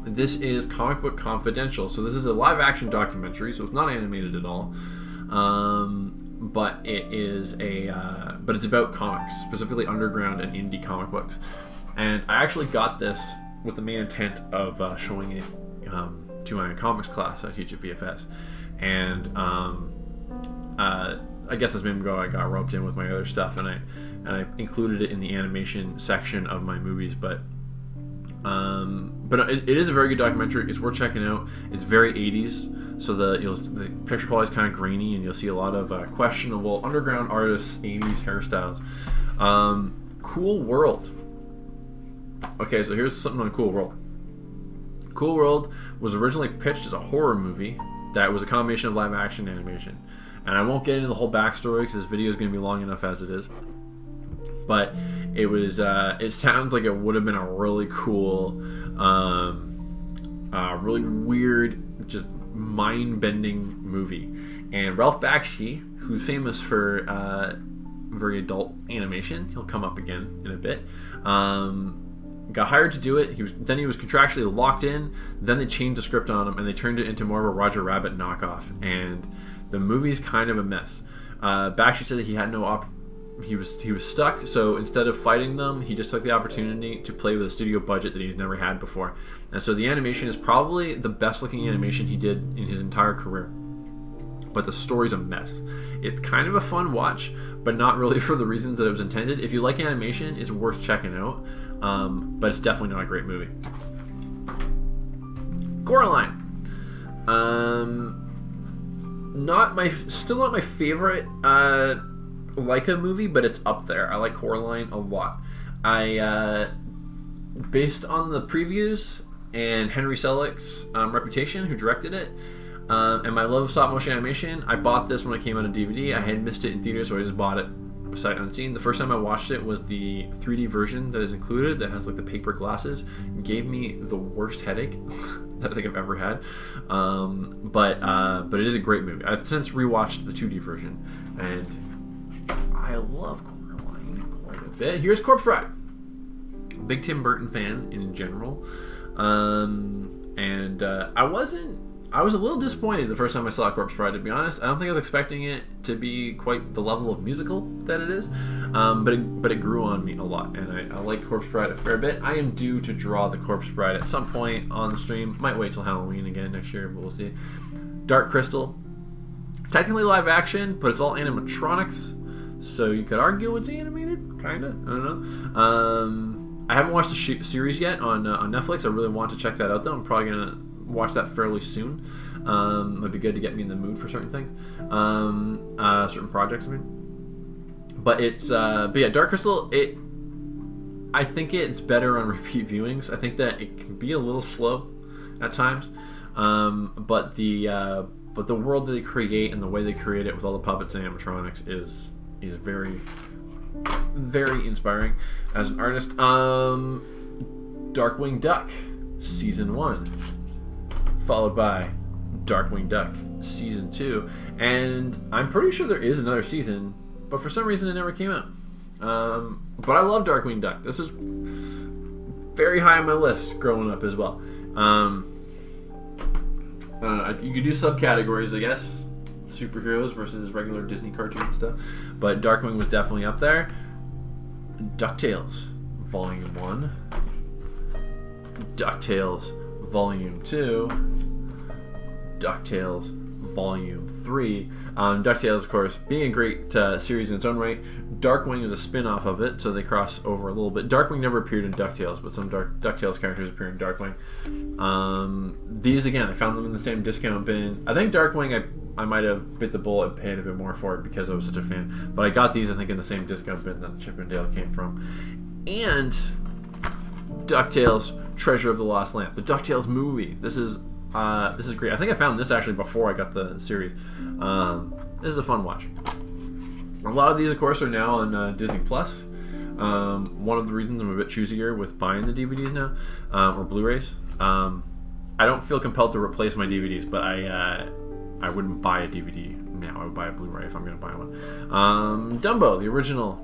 This is Comic Book Confidential. So this is a live action documentary, so it's not animated at all. But it's about comics, specifically underground and indie comic books. And I actually got this with the main intent of showing it to my comics class I teach at VFS. And I guess this made me go, I got roped in with my other stuff, and I included it in the animation section of my movies. But it is a very good documentary. It's worth checking out. It's very 80s, so the picture quality is kind of grainy, and you'll see a lot of questionable underground artists' 80s hairstyles. Cool World. Okay, so here's something on Cool World. Cool World was originally pitched as a horror movie that was a combination of live action and animation. And I won't get into the whole backstory because this video is going to be long enough as it is. But it was, it sounds like it would have been a really cool, really weird, just mind-bending movie. And Ralph Bakshi, who's famous for very adult animation, he'll come up again in a bit, got hired to do it. He was contractually locked in. Then they changed the script on him, and they turned it into more of a Roger Rabbit knockoff. And the movie's kind of a mess. Bakshi said that he had he was stuck. So instead of fighting them, he just took the opportunity to play with a studio budget that he's never had before. And so the animation is probably the best looking animation he did in his entire career. But the story's a mess. It's kind of a fun watch, but not really for the reasons that it was intended. If you like animation, it's worth checking out, but it's definitely not a great movie. Coraline. Still not my favorite Laika movie, but it's up there. I like Coraline a lot. Based on the previews and Henry Selick's reputation, who directed it, and my love of stop motion animation, I bought this when it came out on DVD. I had missed it in theaters, so I just bought it sight unseen. The first time I watched it was the 3D version that is included, that has like the paper glasses. It gave me the worst headache that I think I've ever had. But it is a great movie. I've since rewatched the 2D version, and I love Coraline quite a bit. Here's Corpse Bride. Big Tim Burton fan in general, and I was a little disappointed the first time I saw Corpse Bride, to be honest. I don't think I was expecting it to be quite the level of musical that it is, but it grew on me a lot, and I like Corpse Bride a fair bit. I am due to draw the Corpse Bride at some point on the stream. Might wait till Halloween again next year, but we'll see. Dark Crystal. Technically live action, but it's all animatronics, so you could argue it's animated, kind of. I don't know. I haven't watched the series yet on Netflix. I really want to check that out, though. I'm probably going to watch that fairly soon. It'd be good to get me in the mood for certain things, certain projects. I mean, but yeah, Dark Crystal. I think it's better on repeat viewings. I think that it can be a little slow at times, but the world that they create and the way they create it with all the puppets and animatronics is very, very inspiring as an artist. Darkwing Duck Season 1, followed by Darkwing Duck Season 2, and I'm pretty sure there is another season, but for some reason it never came out. But I love Darkwing Duck. This is very high on my list growing up as well. You could do subcategories, I guess. superheroes versus regular Disney cartoon stuff. But Darkwing was definitely up there. DuckTales, Volume 1. DuckTales, Volume 2. DuckTales, Volume 3. DuckTales, of course, being a great series in its own right. Darkwing is a spin-off of it, so they cross over a little bit. Darkwing never appeared in DuckTales, but some DuckTales characters appear in Darkwing. These, again, I found them in the same discount bin. I think Darkwing, I might have bit the bullet and paid a bit more for it because I was such a fan. But I got these, I think, in the same discount bin that Chip and Dale came from. And DuckTales, Treasure of the Lost Lamp. The DuckTales movie. This is great. I think I found this actually before I got the series. This is a fun watch. A lot of these, of course, are now on Disney Plus. One of the reasons I'm a bit choosier with buying the DVDs now, or Blu-rays. I don't feel compelled to replace my DVDs, but I wouldn't buy a DVD now. I would buy a Blu-ray if I'm going to buy one. Dumbo, the original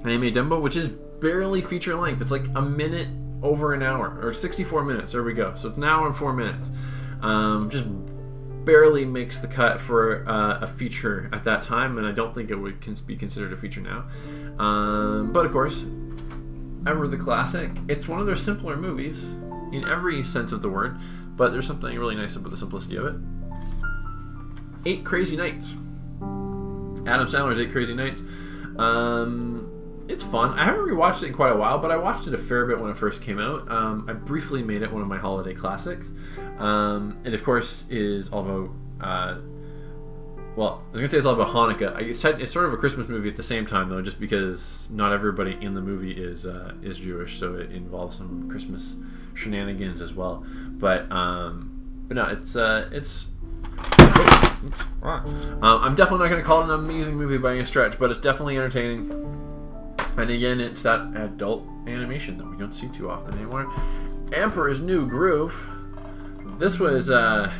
anime Dumbo, which is barely feature length. It's like a minute over an hour, or 64 minutes. There we go. So it's an hour and 4 minutes. Just barely makes the cut for a feature at that time, and I don't think it would be considered a feature now. But of course, ever the classic. It's one of their simpler movies in every sense of the word, but there's something really nice about the simplicity of it. 8 Crazy Nights. Adam Sandler's 8 Crazy Nights. It's fun. I haven't rewatched it in quite a while, but I watched it a fair bit when it first came out. I briefly made it one of my holiday classics. It, of course, is all about... well, I was going to say it's all about Hanukkah. It's sort of a Christmas movie at the same time, though, just because not everybody in the movie is Jewish, so it involves some Christmas shenanigans as well. But no, it's I'm definitely not going to call it an amazing movie by any stretch, but it's definitely entertaining. And again, it's that adult animation that we don't see too often anymore. Emperor's New Groove. This was, I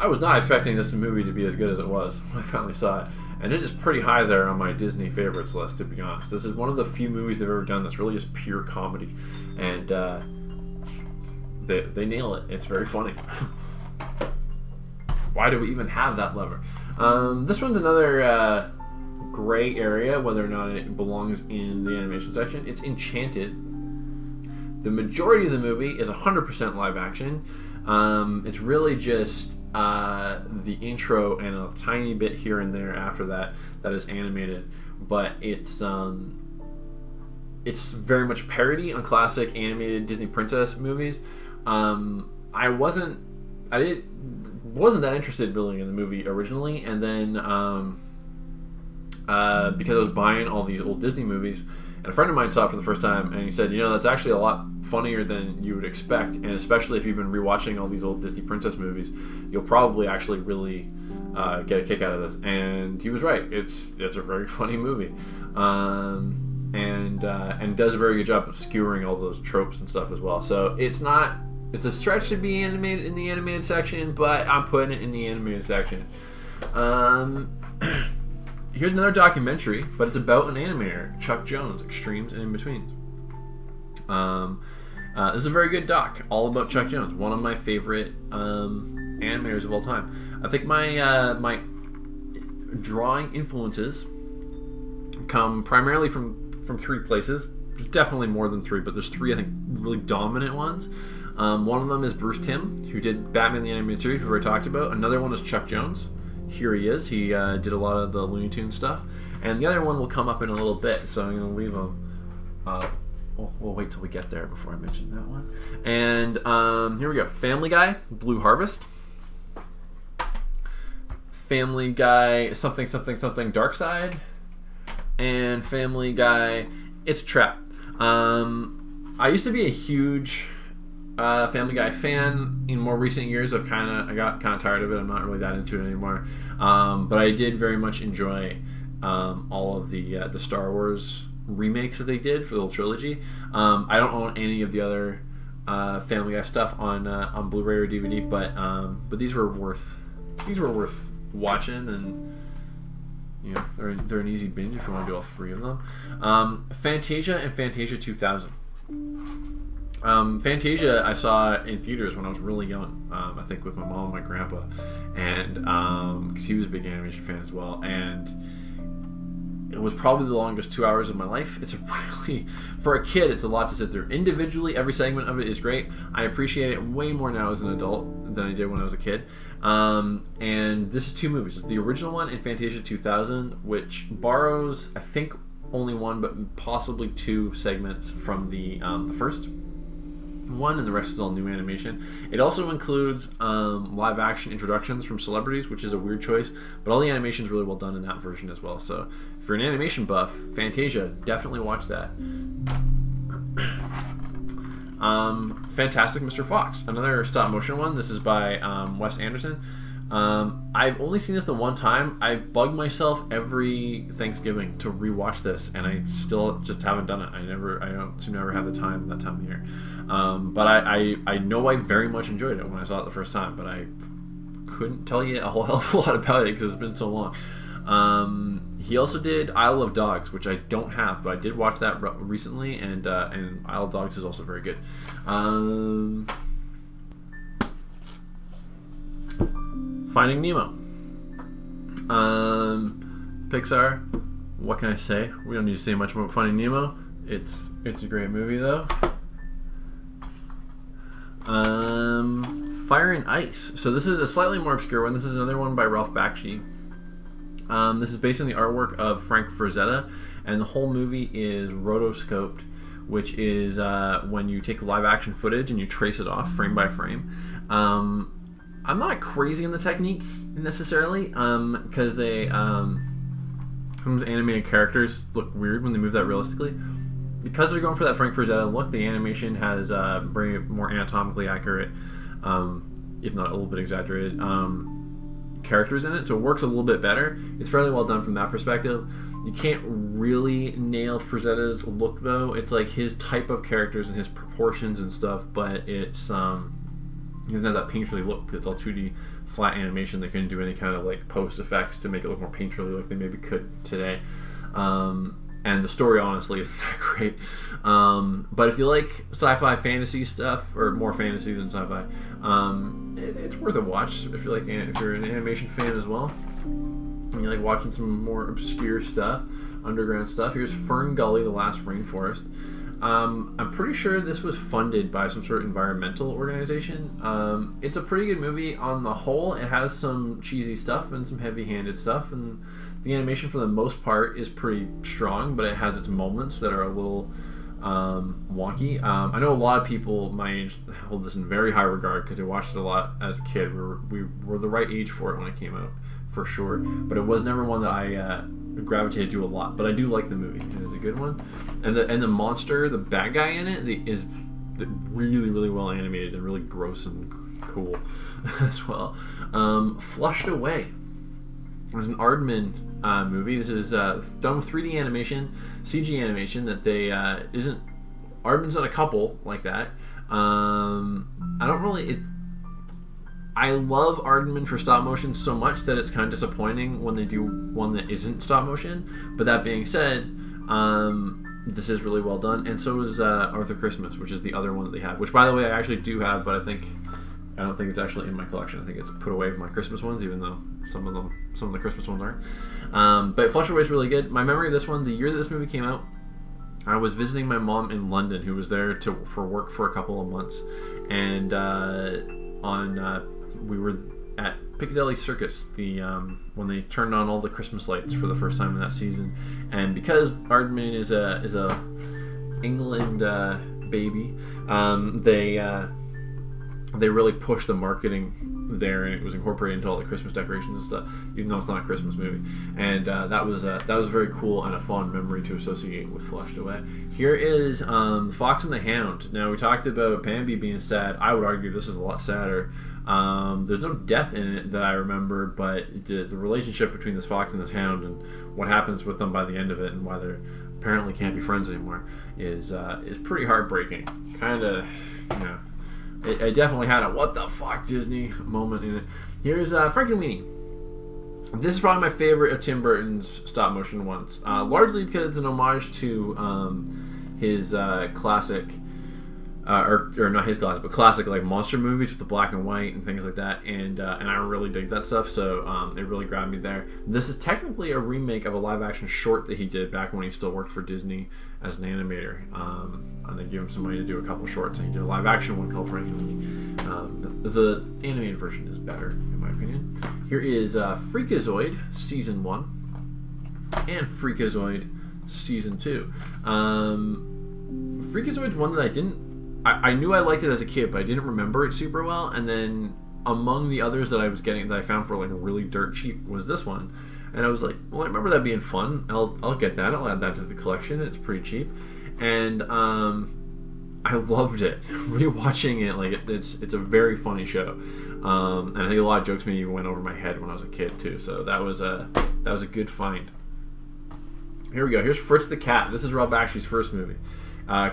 was not expecting this movie to be as good as it was when I finally saw it. And it is pretty high there on my Disney favorites list, to be honest. This is one of the few movies they've ever done that's really just pure comedy. And they nail it. It's very funny. Why do we even have that lever? This one's another... gray area, whether or not it belongs in the animation section. It's Enchanted. The majority of the movie is 100% live action. It's really just the intro and a tiny bit here and there after that is animated, but it's very much parody on classic animated Disney princess movies. I wasn't that interested really in the movie originally, and then because I was buying all these old Disney movies, and a friend of mine saw it for the first time, and he said, that's actually a lot funnier than you would expect, and especially if you've been rewatching all these old Disney princess movies, you'll probably actually really get a kick out of this. And he was right. It's a very funny movie, and does a very good job of skewering all those tropes and stuff as well. So it's a stretch to be animated in the animated section, but I'm putting it in the animated section. Here's another documentary, but it's about an animator, Chuck Jones, Extremes and In-Betweens. This is a very good doc, all about Chuck Jones, one of my favorite animators of all time. I think my my drawing influences come primarily from 3 places. There's definitely more than 3, but there's 3, I think, really dominant ones. One of them is Bruce Timm, who did Batman the Animated Series, which we already talked about. Another one is Chuck Jones. Here he is. He did a lot of the Looney Tunes stuff. And the other one will come up in a little bit, so I'm going to leave him. We'll wait till we get there before I mention that one. And here we go. Family Guy, Blue Harvest. Family Guy, something, something, something, Dark Side. And Family Guy, It's a Trap. I used to be a huge Family Guy fan. In more recent years, I got kind of tired of it. I'm not really that into it anymore. But I did very much enjoy all of the Star Wars remakes that they did for the whole trilogy. I don't own any of the other Family Guy stuff on Blu-ray or DVD, but these were worth watching, and they're an easy binge if you want to do all 3 of them. Fantasia and Fantasia 2000. Fantasia I saw in theaters when I was really young. I think with my mom and my grandpa, and because he was a big animation fan as well, and it was probably the longest 2 hours of my life. It's a really, for a kid, it's a lot to sit through. Individually, every segment of it is great. I appreciate it way more now as an adult than I did when I was a kid. And this is two movies. It's the original one and Fantasia 2000, which borrows, I think, only one but possibly two segments from the first one, and the rest is all new animation. It also includes live action introductions from celebrities, which is a weird choice, but all the animation is really well done in that version as well. So if you're an animation buff, Fantasia, definitely watch that. Fantastic Mr. Fox, another stop motion one. This is by Wes Anderson. I've only seen this the one time. I bug myself every Thanksgiving to rewatch this, and I still just haven't done it. I don't seem to ever have the time that time of year. But I know I very much enjoyed it when I saw it the first time, but I couldn't tell you a whole hell of a lot about it because it's been so long. He also did Isle of Dogs, which I don't have, but I did watch that recently, and Isle of Dogs is also very good. Finding Nemo. Pixar. What can I say? We don't need to say much about Finding Nemo. It's a great movie though. Fire and Ice. So this is a slightly more obscure one. This is another one by Ralph Bakshi. This is based on the artwork of Frank Frazetta, and the whole movie is rotoscoped, which is when you take live action footage and you trace it off frame by frame. I'm not crazy in the technique necessarily, because they some animated characters look weird when they move that realistically. Because they're going for that Frank Frazetta look, the animation has very more anatomically accurate, if not a little bit exaggerated, characters in it, so it works a little bit better. It's fairly well done from that perspective. You can't really nail Frazetta's look though. It's like his type of characters and his proportions and stuff, but it's he doesn't have that painterly look because it's all 2D flat animation. They couldn't do any kind of like post effects to make it look more painterly like they maybe could today. And the story honestly isn't that great. But if you like sci-fi fantasy stuff, or more fantasy than sci-fi, it's worth a watch if you're an animation fan as well. And you like watching some more obscure stuff, underground stuff. Here's Fern Gully, The Last Rainforest. I'm pretty sure this was funded by some sort of environmental organization. It's a pretty good movie on the whole. It has some cheesy stuff and some heavy-handed stuff, and the animation for the most part is pretty strong, but it has its moments that are a little wonky. I know a lot of people my age hold this in very high regard because they watched it a lot as a kid. We were the right age for it when it came out, for sure, but it was never one that I gravitated to a lot. But I do like the movie. It is a good one, and the monster, the bad guy in it, is really, really well animated and really gross and cool as well. Flushed Away. There's an Aardman movie. This is done with 3D animation, CG animation that they isn't. Aardman's done a couple like that. I love Aardman for stop motion so much that it's kind of disappointing when they do one that isn't stop motion. But that being said, this is really well done, and so is Arthur Christmas, which is the other one that they have. Which, by the way, I actually do have, but I don't think it's actually in my collection. I think it's put away with my Christmas ones, even though some of the Christmas ones aren't. But Flushed Away is really good. My memory of this one, the year that this movie came out, I was visiting my mom in London, who was there for work for a couple of months, and we were at Piccadilly Circus when they turned on all the Christmas lights for the first time in that season. And because Aardman is a England baby, they really pushed the marketing there, and it was incorporated into all the Christmas decorations and stuff, even though it's not a Christmas movie. And that was very cool and a fond memory to associate with Flushed Away. Here is Fox and the Hound. Now, we talked about Bambi being sad. I would argue this is a lot sadder. There's no death in it that I remember, but the relationship between this fox and this hound and what happens with them by the end of it, and why they apparently can't be friends anymore, is pretty heartbreaking. Kind of, it definitely had a "what the fuck" Disney moment in it. Here's Frankenweenie. This is probably my favorite of Tim Burton's stop motion ones, largely because it's an homage to his classic or not his classic, but classic like monster movies with the black and white and things like that, and I really dig that stuff. So it really grabbed me there. This is technically a remake of a live action short that he did back when he still worked for Disney as an animator, and they gave him some money to do a couple shorts, and he did a live action one called Frankenweenie. The animated version is better in my opinion. Here is Freakazoid Season 1 and Freakazoid Season 2. Freakazoid's one that I knew I liked it as a kid, but I didn't remember it super well. And then among the others that I was getting, that I found for like really dirt cheap, was this one. And I was like, well, I remember that being fun. I'll get that. I'll add that to the collection. It's pretty cheap. And I loved it. Rewatching it, like it's a very funny show. And I think a lot of jokes maybe even went over my head when I was a kid too. So that was a good find. Here we go. Here's Fritz the Cat. This is Ralph Bakshi's first movie.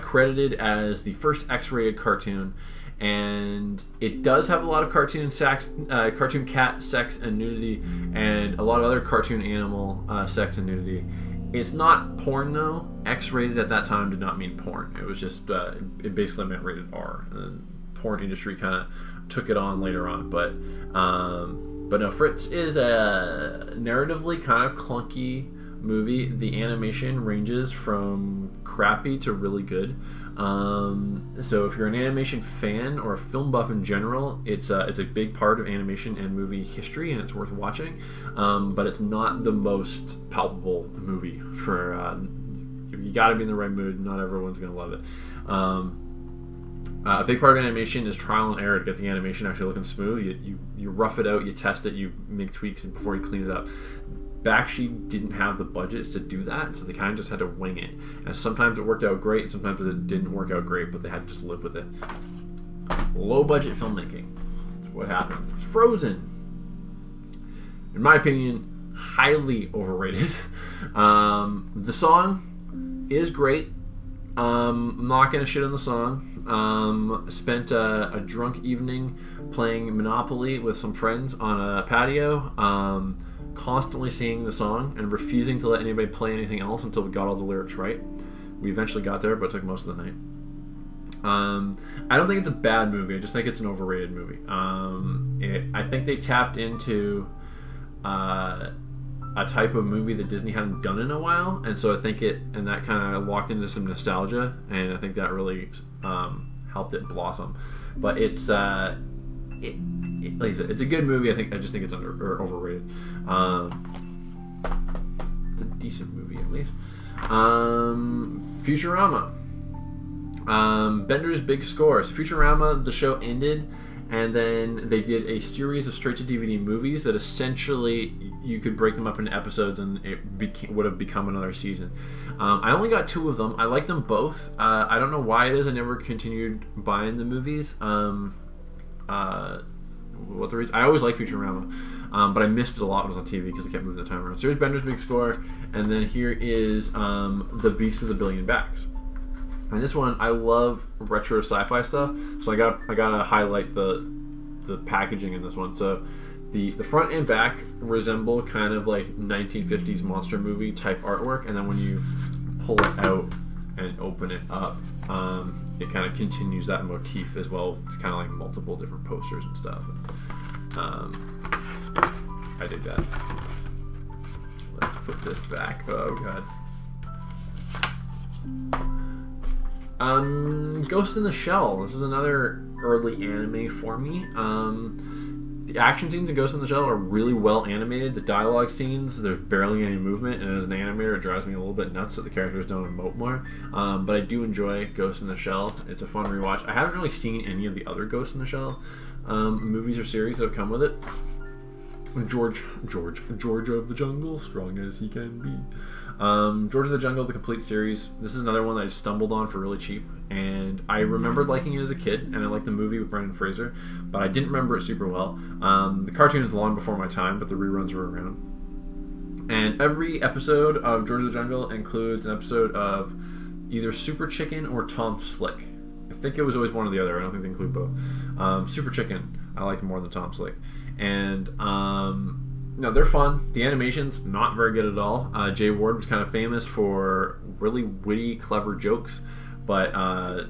Credited as the first X-rated cartoon, and it does have a lot of cartoon cat sex and nudity, and a lot of other cartoon animal sex and nudity. It's not porn though. X-rated at that time did not mean porn. It was just it basically meant rated R. And the porn industry kind of took it on later on, but no. Fritz is a narratively kind of clunky movie. The animation ranges from crappy to really good. So if you're an animation fan or a film buff in general, it's a big part of animation and movie history, and it's worth watching. But it's not the most palpable movie for. You got to be in the right mood. Not everyone's gonna love it. A big part of animation is trial and error to get the animation actually looking smooth. You rough it out, you test it, you make tweaks before you clean it up. Bakshi didn't have the budgets to do that, so they kind of just had to wing it. And sometimes it worked out great, and sometimes it didn't work out great, but they had to just live with it. Low budget filmmaking. That's what happens. Frozen. In my opinion, highly overrated. The song is great. I'm not going to shit on the song. Spent a drunk evening playing Monopoly with some friends on a patio. Constantly singing the song and refusing to let anybody play anything else until we got all the lyrics right. We eventually got there, but it took most of the night. I don't think it's a bad movie. I just think it's an overrated movie. I think they tapped into a type of movie that Disney hadn't done in a while, and so I think that kind of locked into some nostalgia, and I think that really helped it blossom. But it's like I said, it's a good movie. I just think it's overrated. It's a decent movie at least. Futurama. Bender's Big Score. So Futurama, the show ended, and then they did a series of straight-to-DVD movies that essentially you could break them up into episodes, and it would have become another season. I only got 2 of them. I like them both. I don't know why it is I never continued buying the movies. What the reason? I always liked Futurama, but I missed it a lot when it was on TV because I kept moving the time around. So here's Bender's Big Score, and then here is The Beast with a Billion Backs. And this one, I love retro sci-fi stuff, so I gotta highlight the packaging in this one. So the front and back resemble kind of like 1950s monster movie type artwork, and then when you pull it out and open it up, it kind of continues that motif as well. It's kind of like multiple different posters and stuff. I dig that. Let's put this back. Oh god. Ghost in the Shell. This is another early anime for me. The action scenes in Ghost in the Shell are really well animated. The dialogue scenes, there's barely any movement, and as an animator, it drives me a little bit nuts that the characters don't emote more. But I do enjoy Ghost in the Shell. It's a fun rewatch. I haven't really seen any of the other Ghost in the Shell movies or series that have come with it. George of the Jungle, strong as he can be. George of the Jungle, the complete series. This is another one that I stumbled on for really cheap, and I remembered liking it as a kid, and I liked the movie with Brendan Fraser, but I didn't remember it super well. The cartoon is long before my time, but the reruns were around. And every episode of George of the Jungle includes an episode of either Super Chicken or Tom Slick. I think it was always one or the other. I don't think they include both. Super Chicken, I liked more than Tom Slick. And no, they're fun. The animation's not very good at all. Jay Ward was kind of famous for really witty, clever jokes, but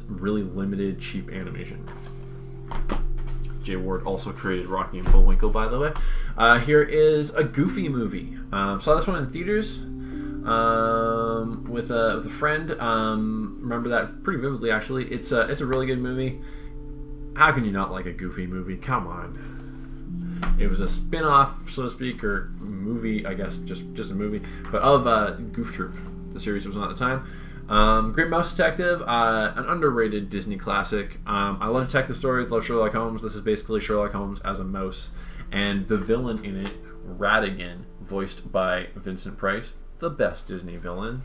really limited, cheap animation. Jay Ward also created Rocky and Bullwinkle, by the way. Here is a Goofy movie. Saw this one in theaters with a friend. Remember that pretty vividly, actually. It's a really good movie. How can you not like a Goofy movie? Come on. It was a spin-off, so to speak, or movie, I guess, just a movie, but of Goof Troop. The series was on at the time. Great Mouse Detective, an underrated Disney classic. I love detective stories, love Sherlock Holmes. This is basically Sherlock Holmes as a mouse. And the villain in it, Ratigan, voiced by Vincent Price, the best Disney villain,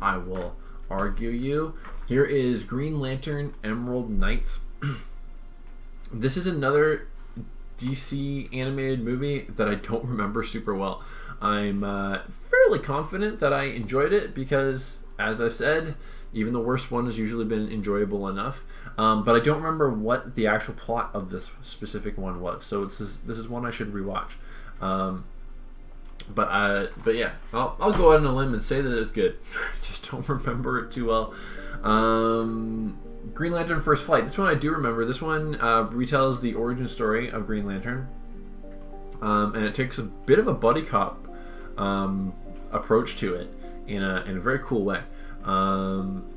I will argue you. Here is Green Lantern Emerald Knights. This is another DC animated movie that I don't remember super well. I'm fairly confident that I enjoyed it because, as I've said, even the worst one has usually been enjoyable enough. But I don't remember what the actual plot of this specific one was. So this is one I should rewatch. But yeah, I'll go out on a limb and say that it's good. I just don't remember it too well. Green Lantern First Flight. This one I do remember. This one retells the origin story of Green Lantern. And it takes a bit of a buddy cop approach to it in a very cool way.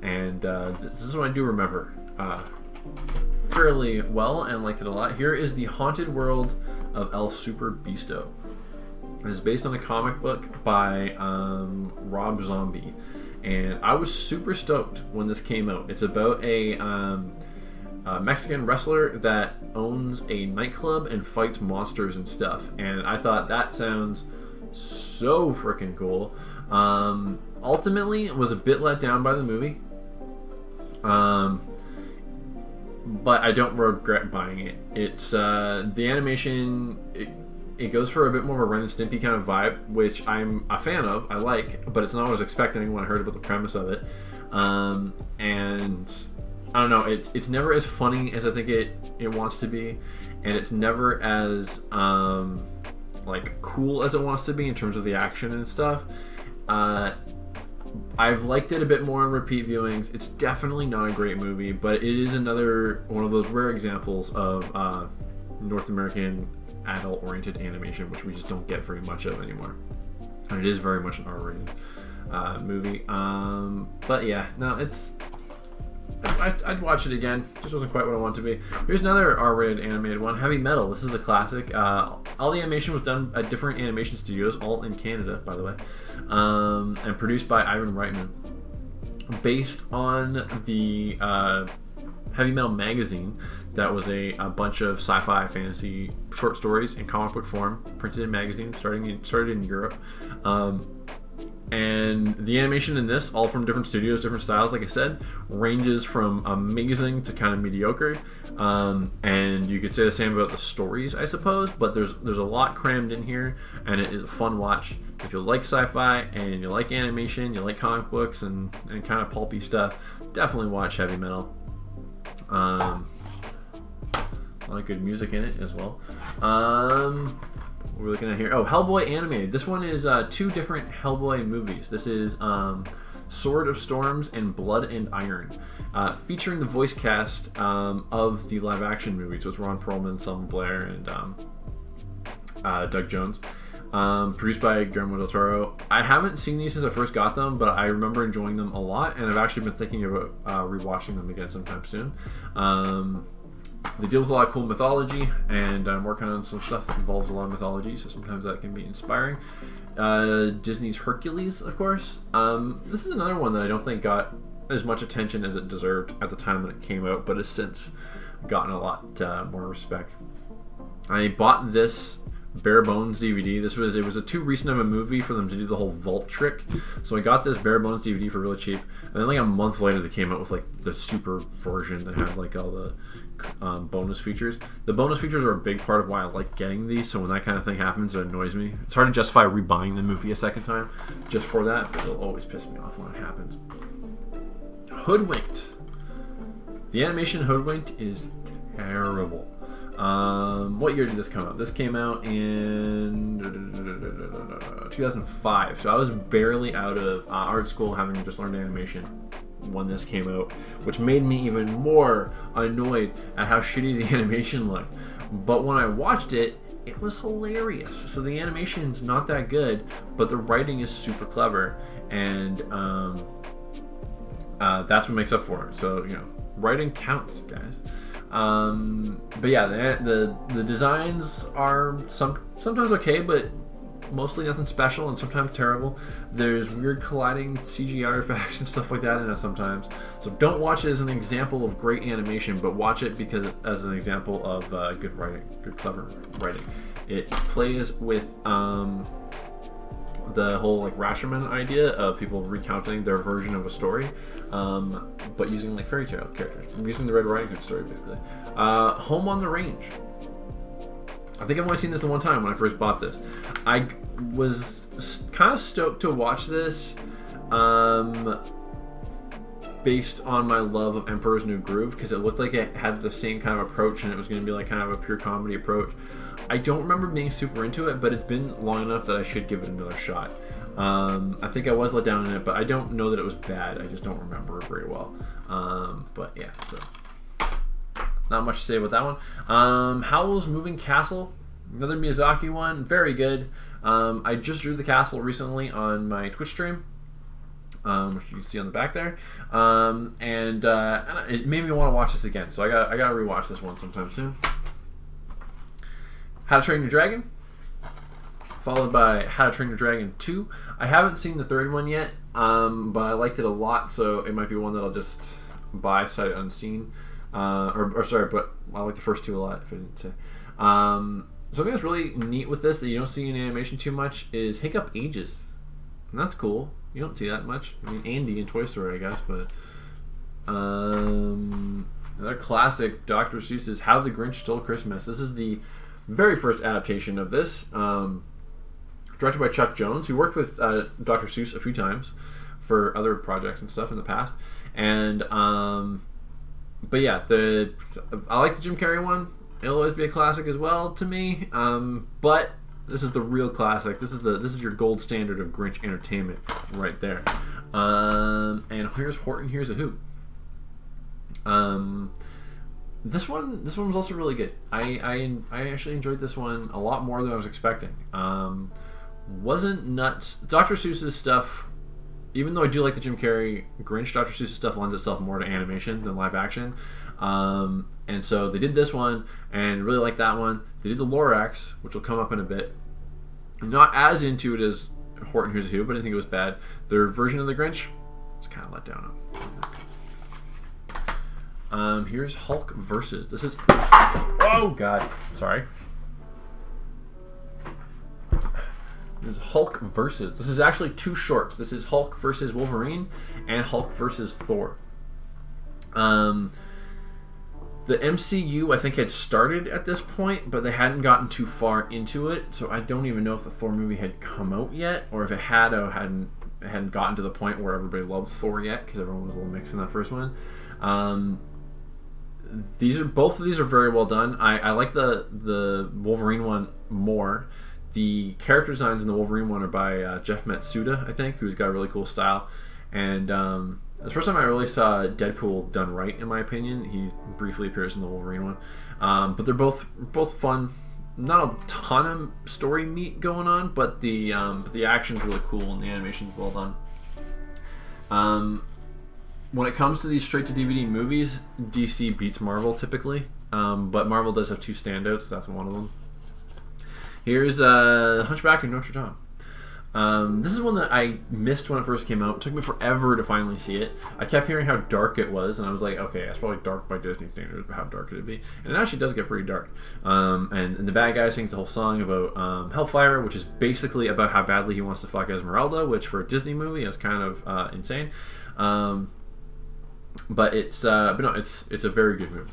This is one I do remember fairly well and liked it a lot. Here is The Haunted World of El Super Beasto. This is based on a comic book by Rob Zombie. And I was super stoked when this came out. It's about a Mexican wrestler that owns a nightclub and fights monsters and stuff. And I thought that sounds so freaking cool. Ultimately, it was a bit let down by the movie. But I don't regret buying it. It's the animation. It goes for a bit more of a Ren and Stimpy kind of vibe, which I'm a fan of. I like, but it's not what I was expecting when I heard about the premise of it. And I don't know. It's never as funny as I think it wants to be, and it's never as like cool as it wants to be in terms of the action and stuff. I've liked it a bit more on repeat viewings. It's definitely not a great movie, but it is another one of those rare examples of North American adult-oriented animation, which we just don't get very much of anymore. And it is very much an R-rated movie. But yeah, no, I'd watch it again. Just wasn't quite what I wanted to be. Here's another R-rated animated one, Heavy Metal. This is a classic. All the animation was done at different animation studios, all in Canada, by the way, and produced by Ivan Reitman. Based on the Heavy Metal magazine, that was a bunch of sci-fi fantasy short stories in comic book form, printed in magazines, started in Europe. And the animation in this, all from different studios, different styles, like I said, ranges from amazing to kind of mediocre. And you could say the same about the stories, I suppose, but there's a lot crammed in here, and it is a fun watch. If you like sci-fi and you like animation, you like comic books and kind of pulpy stuff, definitely watch Heavy Metal. A lot of good music in it as well. What we're looking at here. Oh, Hellboy animated. This one is two different Hellboy movies. This is Sword of Storms and Blood and Iron, featuring the voice cast of the live action movie. So it's Ron Perlman, Selma Blair, and Doug Jones. Produced by Guillermo del Toro. I haven't seen these since I first got them, but I remember enjoying them a lot, and I've actually been thinking about rewatching them again sometime soon. They deal with a lot of cool mythology, and I'm working on some stuff that involves a lot of mythology, so sometimes that can be inspiring. Disney's Hercules, of course. This is another one that I don't think got as much attention as it deserved at the time when it came out, but has since gotten a lot more respect. I bought this bare bones DVD. It was too recent of a movie for them to do the whole vault trick, so I got this bare bones DVD for really cheap, and then like a month later they came out with like the super version that had like all the bonus features. The bonus features are a big part of why I like getting these, so when that kind of thing happens, it annoys me. It's hard to justify rebuying the movie a second time just for that, but it'll always piss me off when it happens. Hoodwinked. The animation Hoodwinked is terrible. What year did this come out? This came out in 2005, so I was barely out of art school, having just learned animation when this came out, which made me even more annoyed at how shitty the animation looked. But when I watched it, it was hilarious. So the animation's not that good, but the writing is super clever, and that's what makes up for it. So, writing counts, guys. But yeah, the designs are sometimes okay, but mostly nothing special, and sometimes terrible. There's weird colliding CG artifacts and stuff like that in it sometimes. So don't watch it as an example of great animation, but watch it as an example of good writing, good clever writing. It plays with the whole like Rashomon idea of people recounting their version of a story, but using like fairy tale characters. I'm using the Red Riding Hood story basically. Home on the Range. I think I've only seen this the one time when I first bought this. I was kind of stoked to watch this based on my love of Emperor's New Groove, because it looked like it had the same kind of approach, and it was going to be like kind of a pure comedy approach. I don't remember being super into it, but it's been long enough that I should give it another shot. I think I was let down in it, but I don't know that it was bad. I just don't remember it very well. But yeah, so not much to say about that one. Howl's Moving Castle, another Miyazaki one, very good. I just drew the castle recently on my Twitch stream, which you can see on the back there, and it made me want to watch this again. So I gotta rewatch this one sometime soon. How to Train Your Dragon, followed by How to Train Your Dragon 2. I haven't seen the third one yet, but I liked it a lot, so it might be one that I'll just buy sight unseen. But I like the first two a lot, if I didn't say. Something that's really neat with this that you don't see in animation too much is Hiccup ages. And that's cool. You don't see that much. I mean, Andy in Toy Story, I guess, but another classic, Dr. Seuss's How the Grinch Stole Christmas. This is the very first adaptation of this, directed by Chuck Jones, who worked with Dr. Seuss a few times for other projects and stuff in the past. And but yeah, I like the Jim Carrey one. It'll always be a classic as well to me. But this is the real classic. This is your gold standard of Grinch entertainment right there. And here's Horton Hears a Who. This one was also really good. I actually enjoyed this one a lot more than I was expecting. Wasn't nuts. Dr. Seuss's stuff, even though I do like the Jim Carrey Grinch, Dr. Seuss's stuff lends itself more to animation than live action. And so they did this one and really liked that one. They did the Lorax, which will come up in a bit. I'm not as into it as Horton Hears a Who, but I didn't think it was bad. Their version of the Grinch was kind of let down on. Here's Hulk versus. This is. Oh God, sorry. This is Hulk versus. This is actually two shorts. This is Hulk versus Wolverine and Hulk versus Thor. The MCU, I think, had started at this point, but they hadn't gotten too far into it, so I don't even know if the Thor movie had come out yet, or if it had or hadn't gotten to the point where everybody loved Thor yet, because everyone was a little mixed in that first one. Both of these are very well done. I like the Wolverine one more. The character designs in the Wolverine one are by Jeff Matsuda, I think, who's got a really cool style. And the first time I really saw Deadpool done right, in my opinion. He briefly appears in the Wolverine one. But they're both fun. Not a ton of story meat going on, but the action's really cool and the animation's well done. When it comes to these straight-to-DVD movies, DC beats Marvel typically, but Marvel does have two standouts, so that's one of them. Here's Hunchback of Notre Dame. This is one that I missed when it first came out. It took me forever to finally see it. I kept hearing how dark it was, and I was like, okay, that's probably dark by Disney standards, but how dark could it be? And it actually does get pretty dark. And the bad guy sings the whole song about Hellfire, which is basically about how badly he wants to fuck Esmeralda, which for a Disney movie is kind of insane. But it's a very good movie.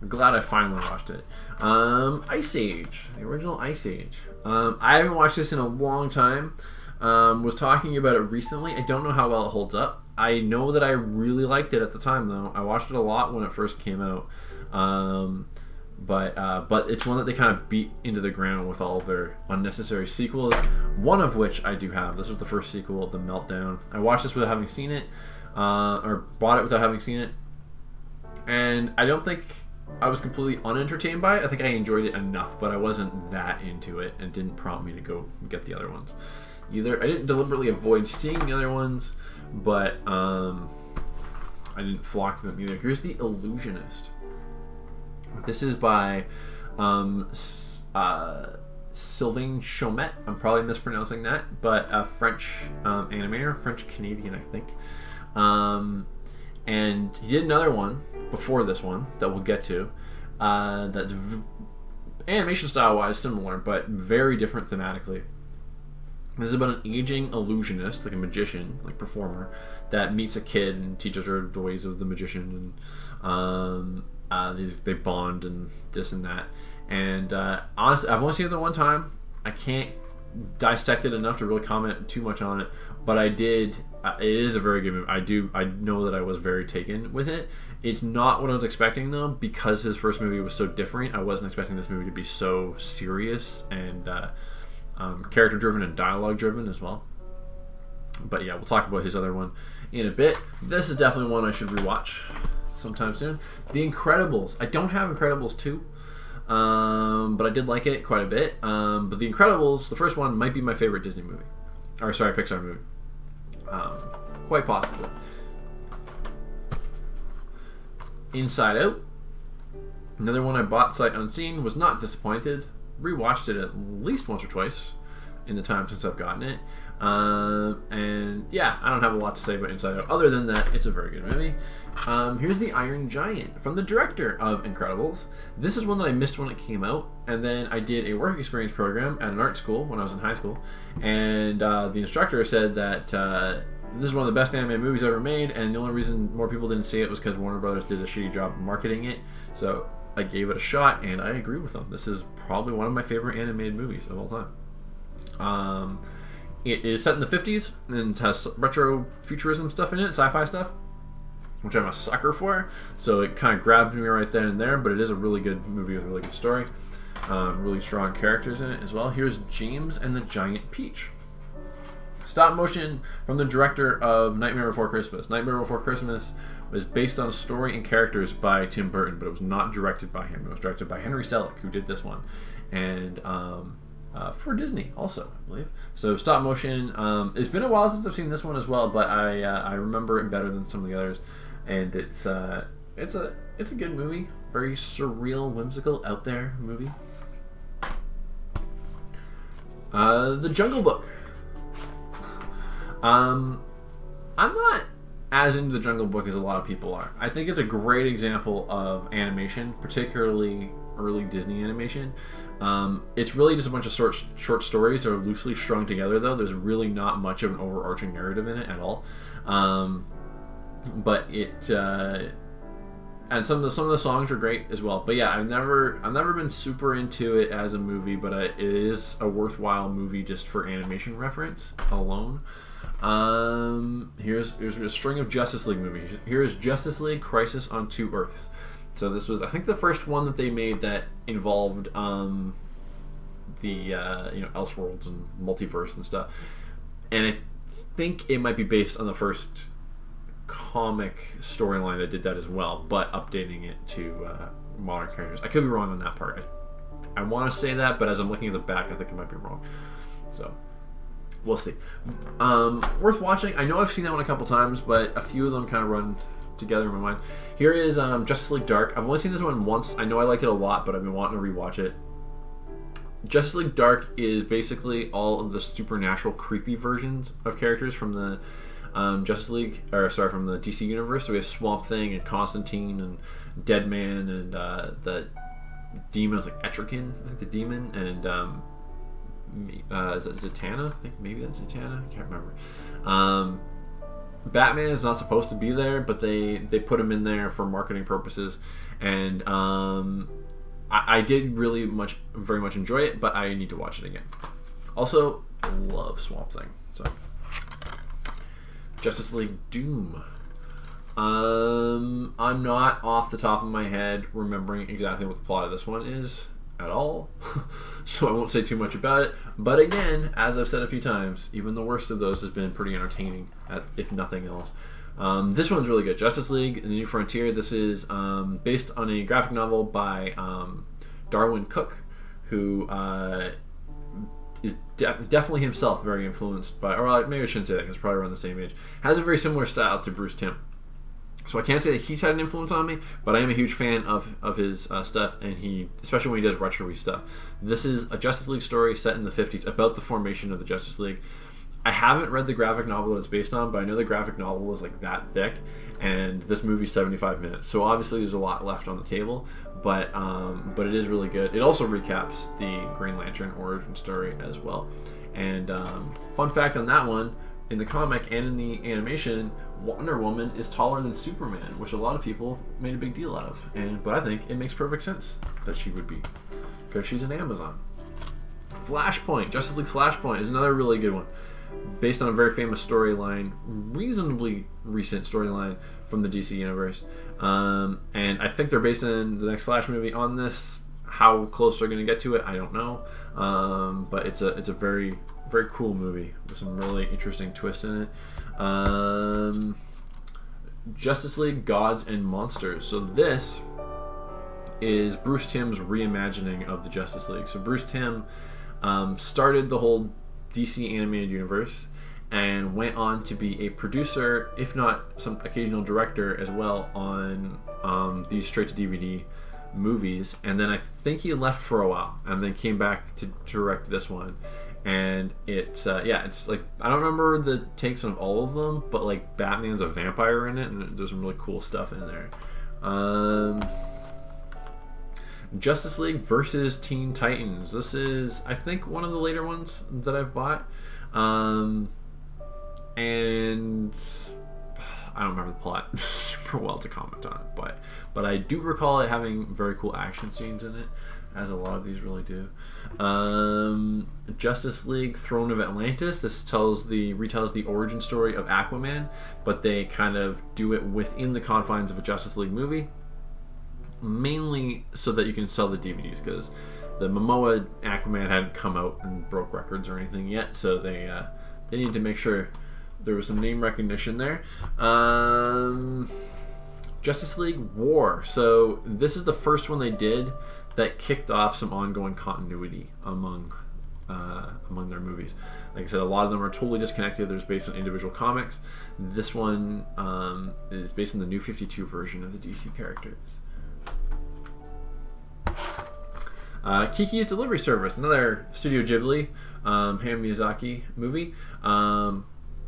I'm glad I finally watched it. Ice Age, the original Ice Age. I haven't watched this in a long time. Was talking about it recently. I don't know how well it holds up. I know that I really liked it at the time, though. I watched it a lot when it first came out. But it's one that they kind of beat into the ground with all of their unnecessary sequels. One of which I do have. This was the first sequel, The Meltdown. I watched this without having seen it. or bought it without having seen it. And I don't think I was completely unentertained by it. I think I enjoyed it enough, but I wasn't that into it and didn't prompt me to go get the other ones either. I didn't deliberately avoid seeing the other ones, but I didn't flock to them either. Here's The Illusionist. This is by Sylvain Chomet. I'm probably mispronouncing that, but a French animator, French-Canadian, I think. And he did another one before this one that we'll get to. That's animation style-wise similar, but very different thematically. This is about an aging illusionist, like a magician, like performer, that meets a kid and teaches her the ways of the magician, and they bond and this and that. And honestly, I've only seen it the one time. I can't dissect it enough to really comment too much on it, but I did. It is a very good movie. I know that I was very taken with it. It's not what I was expecting though, because his first movie was so different. I wasn't expecting this movie to be so serious and character driven and dialogue driven as well. But yeah, we'll talk about his other one in a bit. This is definitely one I should rewatch sometime soon. The Incredibles. I don't have Incredibles 2. But I did like it quite a bit. But The Incredibles, the first one, might be my favorite Disney movie. Or sorry, Pixar movie. Quite possibly. Inside Out. Another one I bought sight unseen. Was not disappointed. Rewatched it at least once or twice in the time since I've gotten it. And yeah, I don't have a lot to say about Inside Out other than that it's a very good movie. Here's The Iron Giant from the director of Incredibles. This is one that I missed when it came out, and then I did a work experience program at an art school when I was in high school, and the instructor said that this is one of the best animated movies ever made, and the only reason more people didn't see it was because Warner Brothers did a shitty job marketing it. So I gave it a shot, and I agree with them. This is probably one of my favorite animated movies of all time. It is set in the 50s and has retro futurism stuff in it, sci-fi stuff, which I'm a sucker for. So it kind of grabbed me right then and there, but it is a really good movie with a really good story. Really strong characters in it as well. Here's James and the Giant Peach. Stop motion from the director of Nightmare Before Christmas. Nightmare Before Christmas was based on a story and characters by Tim Burton, but it was not directed by him. It was directed by Henry Selick, who did this one. And for Disney also, I believe. So stop motion. It's been a while since I've seen this one as well, but I remember it better than some of the others. And it's a good movie. Very surreal, whimsical, out there movie. The Jungle Book. I'm not as into The Jungle Book as a lot of people are. I think it's a great example of animation, particularly early Disney animation. It's really just a bunch of short stories that are loosely strung together, though. There's really not much of an overarching narrative in it at all. But it and some of the songs are great as well. But yeah, I've never been super into it as a movie, but it is a worthwhile movie just for animation reference alone. Here's a string of Justice League movies. Here's Justice League Crisis on Two Earths. So this was, I think, the first one that they made that involved the Elseworlds and multiverse and stuff. And I think it might be based on the first comic storyline that did that as well, but updating it to modern characters. I could be wrong on that part. I want to say that, but as I'm looking at the back, I think it might be wrong. So we'll see. Worth watching. I know I've seen that one a couple times, but a few of them kind of run together in my mind. Here is Justice League Dark. I've only seen this one once. I know I liked it a lot, but I've been wanting to rewatch it. Justice League Dark is basically all of the supernatural, creepy versions of characters from the from the DC universe. So we have Swamp Thing and Constantine and Deadman and the demons like Etrigan, I think the demon, and is that Zatanna? I think maybe that's Zatanna. I can't remember. Batman is not supposed to be there, but they put him in there for marketing purposes, and I did very much enjoy it, but I need to watch it again. Also, love Swamp Thing. So, Justice League Doom. I'm not off the top of my head remembering exactly what the plot of this one is at all, so I won't say too much about it. But again, as I've said a few times, even the worst of those has been pretty entertaining, if nothing else. This one's really good. Justice League: The New Frontier. This is based on a graphic novel by Darwin Cook, who is definitely himself very influenced by, or maybe I shouldn't say that because we're probably around the same age. Has a very similar style to Bruce Timm. So I can't say that he's had an influence on me, but I am a huge fan of his stuff, and he, especially when he does retro-y stuff. This is a Justice League story set in the 50s about the formation of the Justice League. I haven't read the graphic novel that it's based on, but I know the graphic novel is like that thick, and this movie's 75 minutes. So obviously there's a lot left on the table, but it is really good. It also recaps the Green Lantern origin story as well. And fun fact on that one, in the comic and in the animation, Wonder Woman is taller than Superman, which a lot of people made a big deal out of. But I think it makes perfect sense that she would be, because she's an Amazon. Flashpoint, Justice League Flashpoint is another really good one, based on a very famous storyline, reasonably recent storyline from the DC universe. And I think they're based in the next Flash movie on this. How close they're going to get to it, I don't know. But it's a very, very cool movie with some really interesting twists in it. Justice League: Gods and Monsters. So this is Bruce Timm's reimagining of the Justice League. So Bruce Timm started the whole DC animated universe and went on to be a producer, if not some occasional director as well, on these straight to DVD movies. And then I think he left for a while and then came back to direct this one. And it's like, I don't remember the takes on all of them, but like Batman's a vampire in it, and there's some really cool stuff in there. Justice League versus Teen Titans. This is, I think, one of the later ones that I've bought. And I don't remember the plot super well to comment on it, but I do recall it having very cool action scenes in it, as a lot of these really do. Justice League: Throne of Atlantis. This retells the origin story of Aquaman, but they kind of do it within the confines of a Justice League movie, mainly so that you can sell the DVDs, because the Momoa Aquaman hadn't come out and broke records or anything yet, so they need to make sure there was some name recognition there. Justice League War. So this is the first one they did that kicked off some ongoing continuity among their movies. Like I said, a lot of them are totally disconnected. They're based on individual comics. This one is based on the New 52 version of the DC characters. Kiki's Delivery Service, another Studio Ghibli, Hayao Miyazaki movie.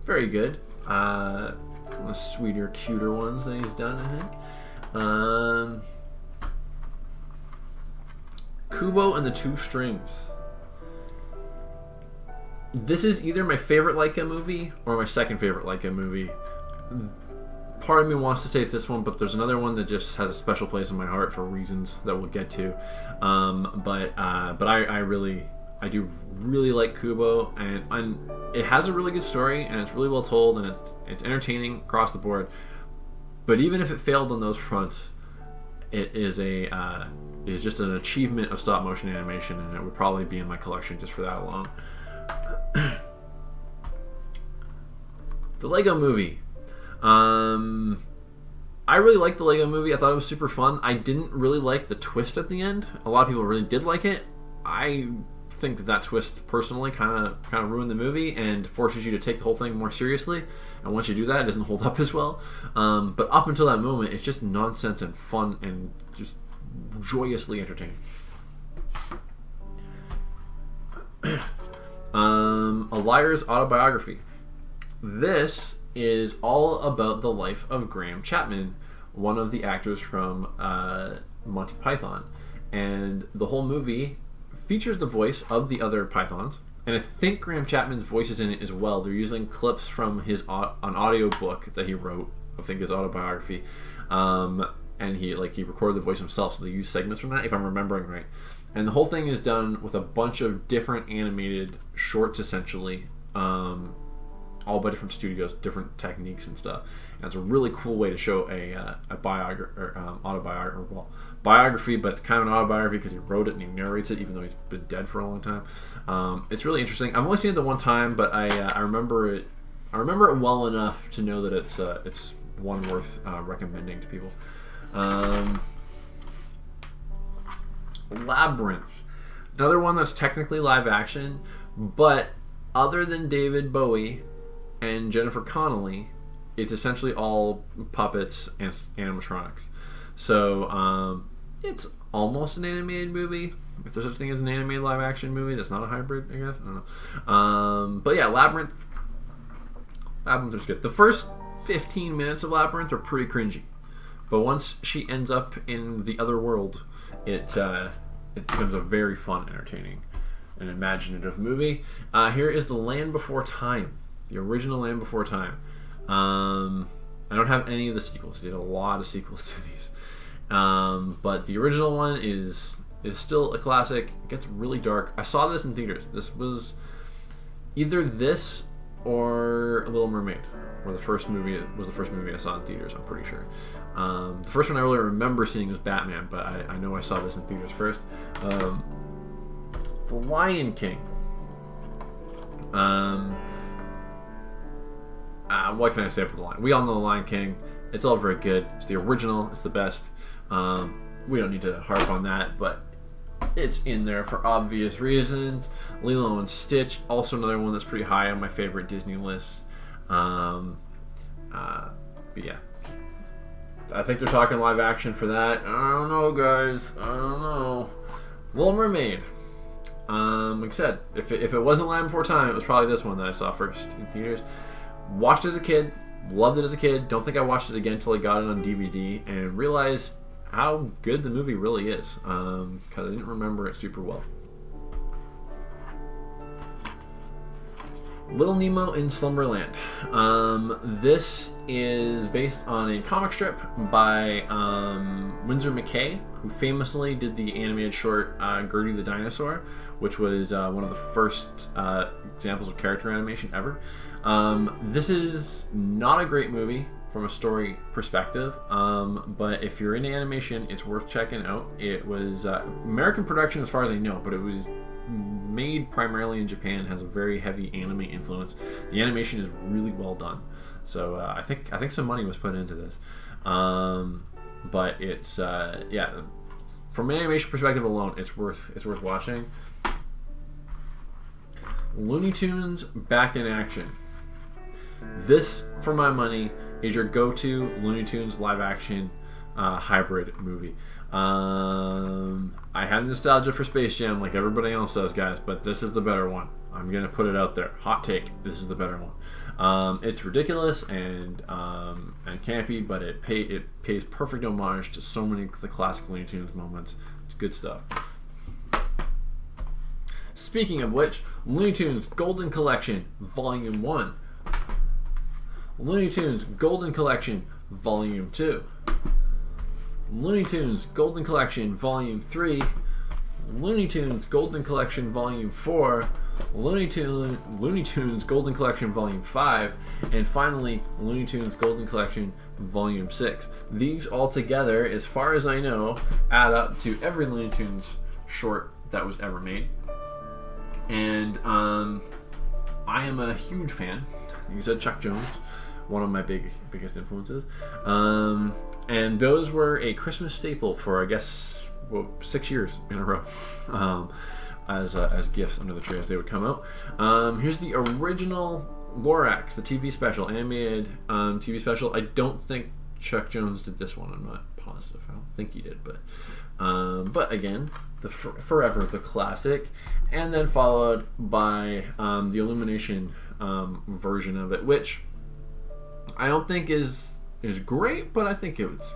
Very good. One of the sweeter, cuter ones that he's done, I think. Kubo and the Two Strings. This is either my favorite Laika movie or my second favorite Laika movie. Part of me wants to say it's this one, but there's another one that just has a special place in my heart for reasons that we'll get to. But I do really like Kubo, and it has a really good story, and it's really well told, and it's entertaining across the board. But even if it failed on those fronts, it is just an achievement of stop motion animation, and it would probably be in my collection just for that alone. The Lego Movie. I really liked the Lego Movie. I thought it was super fun. I didn't really like the twist at the end. A lot of people really did like it. I think that twist personally kind of ruined the movie and forces you to take the whole thing more seriously. And once you do that, it doesn't hold up as well. But up until that moment, it's just nonsense and fun and just joyously entertaining. A Liar's Autobiography. This is all about the life of Graham Chapman, one of the actors from Monty Python. And the whole movie features the voice of the other Pythons, and I think Graham Chapman's voice is in it as well. They're using clips from an audio book that he wrote, I think his autobiography, and he recorded the voice himself, so they use segments from that, if I'm remembering right. And the whole thing is done with a bunch of different animated shorts, essentially, all by different studios, different techniques and stuff. And it's a really cool way to show a biography, but it's kind of an autobiography because he wrote it and he narrates it, even though he's been dead for a long time. It's really interesting. I've only seen it the one time, but I remember it well enough to know that it's one worth recommending to people. Labyrinth, another one that's technically live action, but other than David Bowie and Jennifer Connelly, it's essentially all puppets and animatronics. So it's almost an animated movie, if there's such a thing as an animated live action movie that's not a hybrid, I guess. I don't know. But yeah, Labyrinth is good. The first 15 minutes of Labyrinth are pretty cringy, but once she ends up in the other world, it becomes a very fun, entertaining, and imaginative movie. Here is The Land Before Time, the original Land Before Time. I don't have any of the sequels. I did a lot of sequels to these, but the original one is still a classic. It gets really dark. I saw this in theaters. This was either this or Little Mermaid, where the first movie I saw in theaters, I'm pretty sure. The first one I really remember seeing was Batman, but I know I saw this in theaters first. The Lion King. What can I say about The Lion? We all know The Lion King. It's all very good. It's the original. It's the best. We don't need to harp on that, but it's in there for obvious reasons. Lilo and Stitch, also another one that's pretty high on my favorite Disney list. But yeah, I think they're talking live action for that. I don't know, guys. I don't know. Little Mermaid. Like I said, if it wasn't Land Before Time, it was probably this one that I saw first in theaters. Watched it as a kid, loved it as a kid. Don't think I watched it again until I got it on DVD and realized how good the movie really is, because I didn't remember it super well. Little Nemo in Slumberland. This is based on a comic strip by Winsor McKay, who famously did the animated short Gertie the Dinosaur, which was one of the first examples of character animation ever. This is not a great movie from a story perspective, but if you're into animation, it's worth checking out. It was American production as far as I know, but it was made primarily in Japan, has a very heavy anime influence. The animation is really well done, so I think some money was put into this, but it's yeah, from an animation perspective alone, it's worth watching. Looney Tunes Back in Action. This, for my money, is your go-to Looney Tunes live-action hybrid movie. I have nostalgia for Space Jam like everybody else does, guys, but this is the better one. I'm going to put it out there. Hot take. This is the better one. It's ridiculous and campy, but it pays perfect homage to so many of the classic Looney Tunes moments. It's good stuff. Speaking of which, Looney Tunes Golden Collection Volume 1. Looney Tunes Golden Collection Volume 2. Looney Tunes Golden Collection Volume 3. Looney Tunes Golden Collection Volume 4. Looney Tunes Golden Collection Volume 5. And finally, Looney Tunes Golden Collection Volume 6. These all together, as far as I know, add up to every Looney Tunes short that was ever made. And I am a huge fan. Like you said, Chuck Jones, one of my biggest influences. And those were a Christmas staple for, I guess, 6 years in a row, as gifts under the tree as they would come out. Here's the original Lorax, the TV special, animated TV special. I don't think Chuck Jones did this one. I'm not positive. I don't think he did, but again, forever the classic, and then followed by the Illumination version of it, which I don't think is great, but I think it's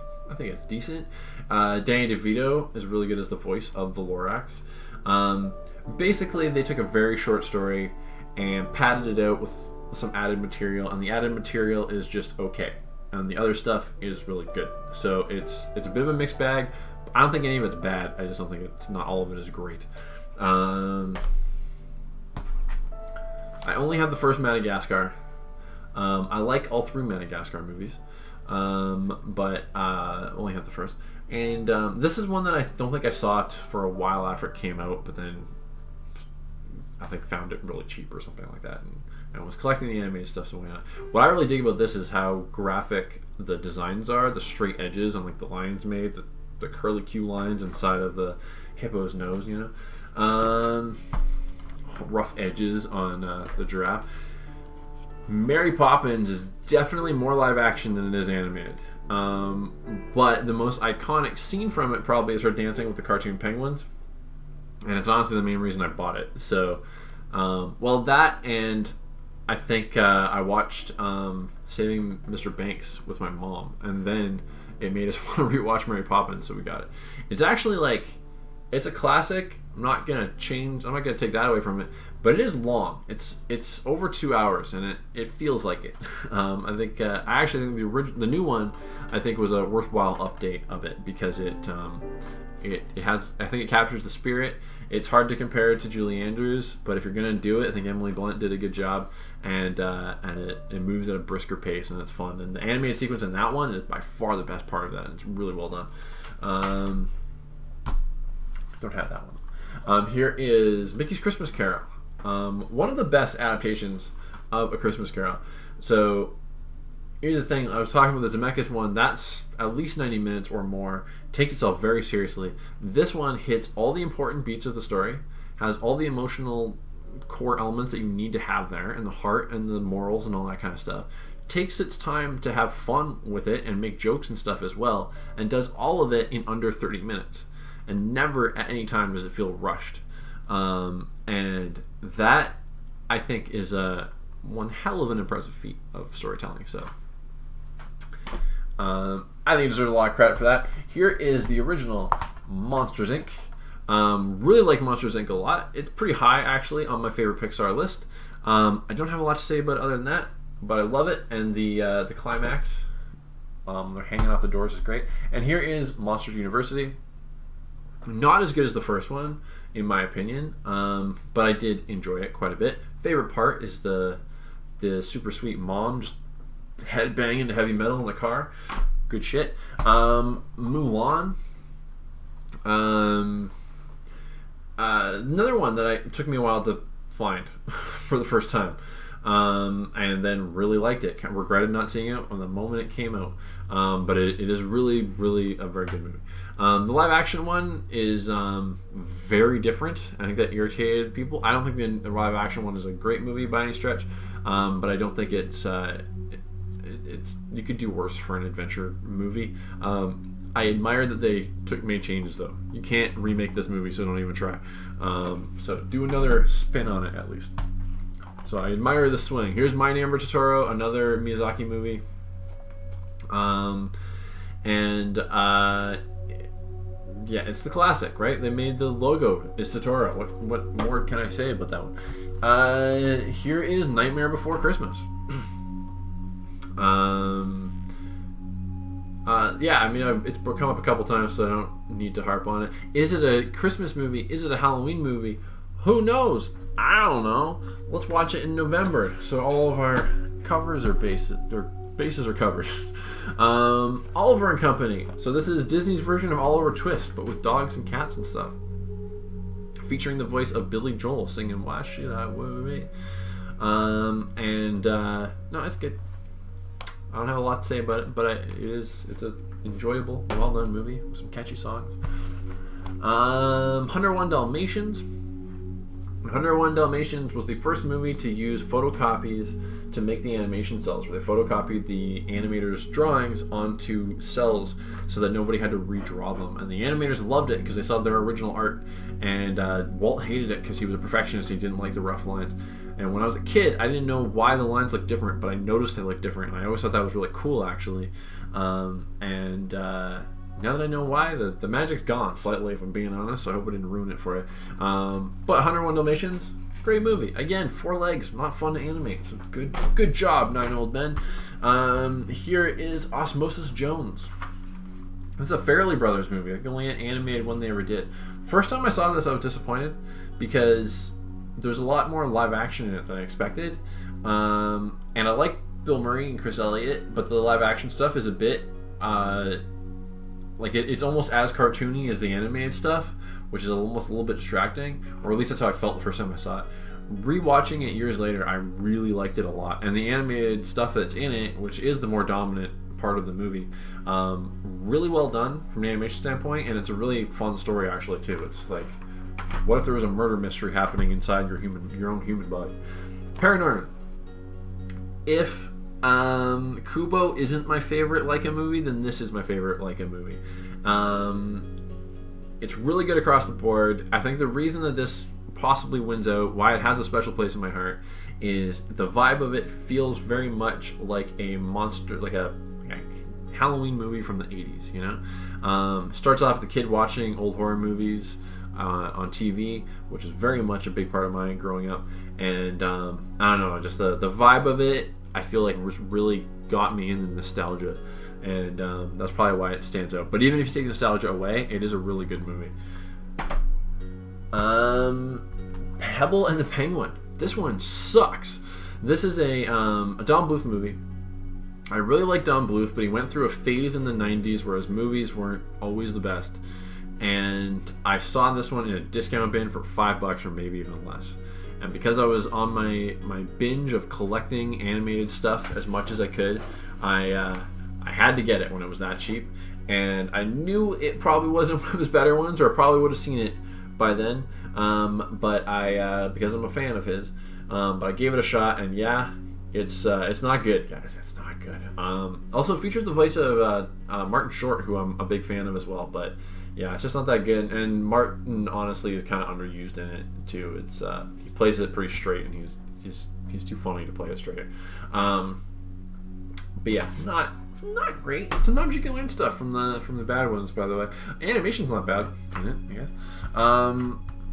decent. Danny DeVito is really good as the voice of the Lorax. Basically, they took a very short story and padded it out with some added material, and the added material is just okay, and the other stuff is really good. So it's a bit of a mixed bag. I don't think any of it's bad. I just don't think not all of it is great. I only have the first Madagascar. I like all three Madagascar movies, but only have the first. And this is one that I don't think I saw it for a while after it came out, but then I think found it really cheap or something like that, and was collecting the animated stuff. So why not? What I really dig about this is how graphic the designs are, the straight edges on like the lines made, the curly Q lines inside of the hippo's nose, rough edges on the giraffe. Mary Poppins is definitely more live action than it is animated. But the most iconic scene from it probably is her dancing with the cartoon penguins. And it's honestly the main reason I bought it. So, that, and I think I watched Saving Mr. Banks with my mom. And then it made us want to rewatch Mary Poppins, so we got it. It's actually it's a classic. I'm not gonna take that away from it, but it is long. It's over 2 hours, and it feels like it. I think I actually think the new one I think was a worthwhile update of it because it has, I think it captures the spirit. It's hard to compare it to Julie Andrews, but if you're gonna do it, I think Emily Blunt did a good job, and it moves at a brisker pace, and it's fun. And the animated sequence in that one is by far the best part of that. It's really well done. Don't have that one. Here is Mickey's Christmas Carol. One of the best adaptations of A Christmas Carol. So here's the thing. I was talking about the Zemeckis one. That's at least 90 minutes or more. Takes itself very seriously. This one hits all the important beats of the story. Has all the emotional core elements that you need to have there. And the heart and the morals and all that kind of stuff. Takes its time to have fun with it and make jokes and stuff as well. And does all of it in under 30 minutes. And never at any time does it feel rushed. And that, I think, is one hell of an impressive feat of storytelling. So I think it deserves a lot of credit for that. Here is the original Monsters, Inc. Really like Monsters, Inc. a lot. It's pretty high, actually, on my favorite Pixar list. I don't have a lot to say about it other than that, but I love it. And the climax, they're hanging off the doors, is great. And here is Monsters University. Not as good as the first one, in my opinion, but I did enjoy it quite a bit. Favorite part is the super sweet mom just headbanging to heavy metal in the car. Good shit. Mulan. Another one that took me a while to find for the first time, and then really liked it. Regretted not seeing it on the moment it came out, but it is really, really a very good movie. The live action one is very different. I think that irritated people. I don't think the live action one is a great movie by any stretch, but I don't think it's you could do worse for an adventure movie. I admire that they made changes though. You can't remake this movie, so don't even try. So do another spin on it at least. So I admire the swing. Here's My Neighbor Totoro, another Miyazaki movie. Yeah, it's the classic, right? They made the logo. It's Totoro. What more can I say about that one? Here is Nightmare Before Christmas. Yeah, I mean, it's come up a couple times, so I don't need to harp on it. Is it a Christmas movie? Is it a Halloween movie? Who knows? I don't know. Let's watch it in November, so all of our bases are covered. Oliver and Company. So this is Disney's version of Oliver Twist, but with dogs and cats and stuff. Featuring the voice of Billy Joel singing "Why Should I Worry?" No, it's good. I don't have a lot to say about it, but it's an enjoyable, well done movie with some catchy songs. 101 Dalmatians. 101 Dalmatians was the first movie to use photocopies to make the animation cells, where they photocopied the animators' drawings onto cells so that nobody had to redraw them. And the animators loved it because they saw their original art, and Walt hated it because he was a perfectionist. He didn't like the rough lines. And when I was a kid, I didn't know why the lines looked different, but I noticed they looked different, and I always thought that was really cool, actually. Now that I know why, the magic's gone slightly, if I'm being honest, so I hope I didn't ruin it for you. But 101 Dalmatians, great movie. Again, 4 legs, not fun to animate. So good job, 9 old men. Here is Osmosis Jones. This is a Farrelly Brothers movie. Like the only animated one they ever did. First time I saw this, I was disappointed because there's a lot more live action in it than I expected. And I like Bill Murray and Chris Elliott, but the live action stuff is a bit it's almost as cartoony as the animated stuff, which is almost a little bit distracting, or at least that's how I felt the first time I saw it. Rewatching it years later, I really liked it a lot, and the animated stuff that's in it, which is the more dominant part of the movie, really well done from an animation standpoint, and it's a really fun story actually too. It's like, what if there was a murder mystery happening inside your own human body? Paranorman. If Kubo isn't my favorite Laika movie, then this is my favorite Laika movie. It's really good across the board. I think the reason that this possibly wins out, why it has a special place in my heart, is the vibe of it feels very much like a monster, like a Halloween movie from the 80s, you know? Starts off the kid watching old horror movies on TV, which is very much a big part of mine growing up. And I don't know, just the vibe of it, I feel like really got me in the nostalgia. And that's probably why it stands out. But even if you take nostalgia away, it is a really good movie. Pebble and the Penguin. This one sucks. This is a Don Bluth movie. I really like Don Bluth, but he went through a phase in the 90s where his movies weren't always the best. And I saw this one in a discount bin for $5 or maybe even less. And because I was on my binge of collecting animated stuff as much as I could, I had to get it when it was that cheap. And I knew it probably wasn't one of his better ones, or I probably would have seen it by then, but I because I'm a fan of his, but I gave it a shot, and yeah, it's not good, guys. It's not good. Also, it features the voice of Martin Short, who I'm a big fan of as well, but yeah, it's just not that good. And Martin honestly is kind of underused in it too. It's he plays it pretty straight, and he's too funny to play it straight. But yeah, not great. Sometimes you can learn stuff from the bad ones, by the way. Animation's not bad in it, I guess.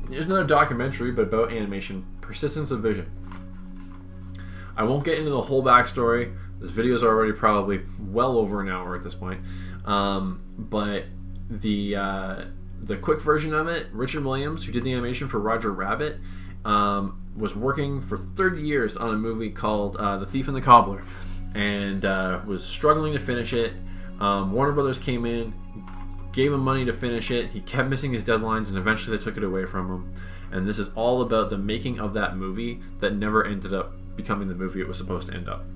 There's another documentary, but about animation, Persistence of Vision. I won't get into the whole backstory. This video is already probably well over an hour at this point. But the quick version of it, Richard Williams, who did the animation for Roger Rabbit, was working for 30 years on a movie called The Thief and the Cobbler, and was struggling to finish it. Warner Brothers came in, gave him money to finish it. He kept missing his deadlines, and eventually they took it away from him. And this is all about the making of that movie that never ended up becoming the movie it was supposed to end up.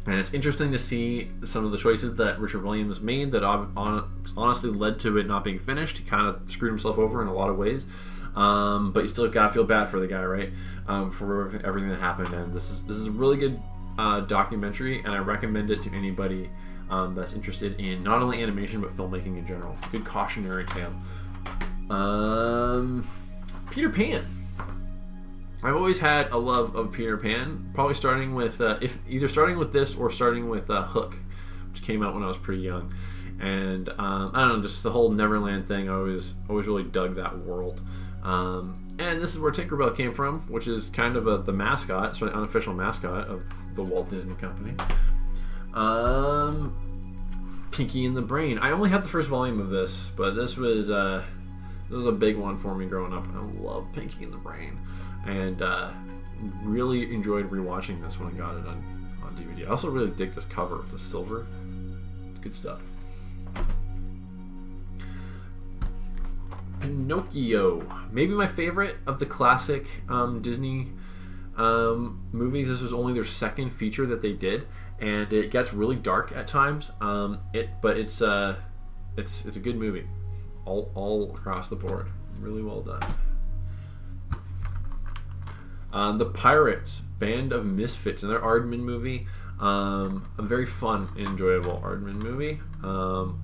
And it's interesting to see some of the choices that Richard Williams made that honestly led to it not being finished. He kind of screwed himself over in a lot of ways. But you still gotta feel bad for the guy, right? For everything that happened. And this is a really good documentary, and I recommend it to anybody that's interested in not only animation but filmmaking in general. Good cautionary tale. Peter Pan. I've always had a love of Peter Pan, probably starting with starting with this or starting with Hook, which came out when I was pretty young. And I don't know, just the whole Neverland thing, I always really dug that world. And this is where Tinkerbell came from, which is kind of the mascot, so the unofficial mascot of the Walt Disney Company. Pinky and the Brain. I only had the first volume of this, but this was a big one for me growing up. I love Pinky and the Brain, and really enjoyed rewatching this when I got it on DVD. I also really dig this cover, the silver. It's good stuff. Pinocchio, maybe my favorite of the classic Disney movies. This was only their second feature that they did, and it gets really dark at times. But it's a good movie, all across the board. Really well done. The Pirates, Band of Misfits, another Aardman movie. A very fun and enjoyable Aardman movie.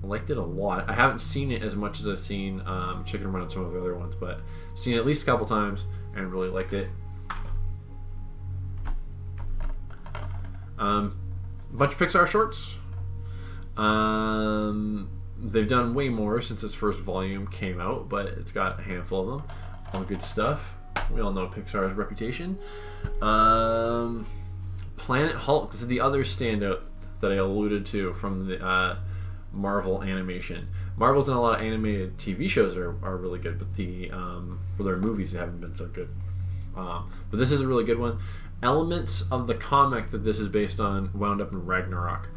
Liked it a lot. I haven't seen it as much as I've seen Chicken Run and some of the other ones, but seen it at least a couple times and really liked it. Bunch of Pixar shorts. They've done way more since its first volume came out, but it's got a handful of them. All good stuff. We all know Pixar's reputation. Planet Hulk. This is the other standout that I alluded to from the Marvel animation. Marvel's done a lot of animated TV shows that are really good, but for their movies they haven't been so good. But this is a really good one. Elements of the comic that this is based on wound up in Ragnarok.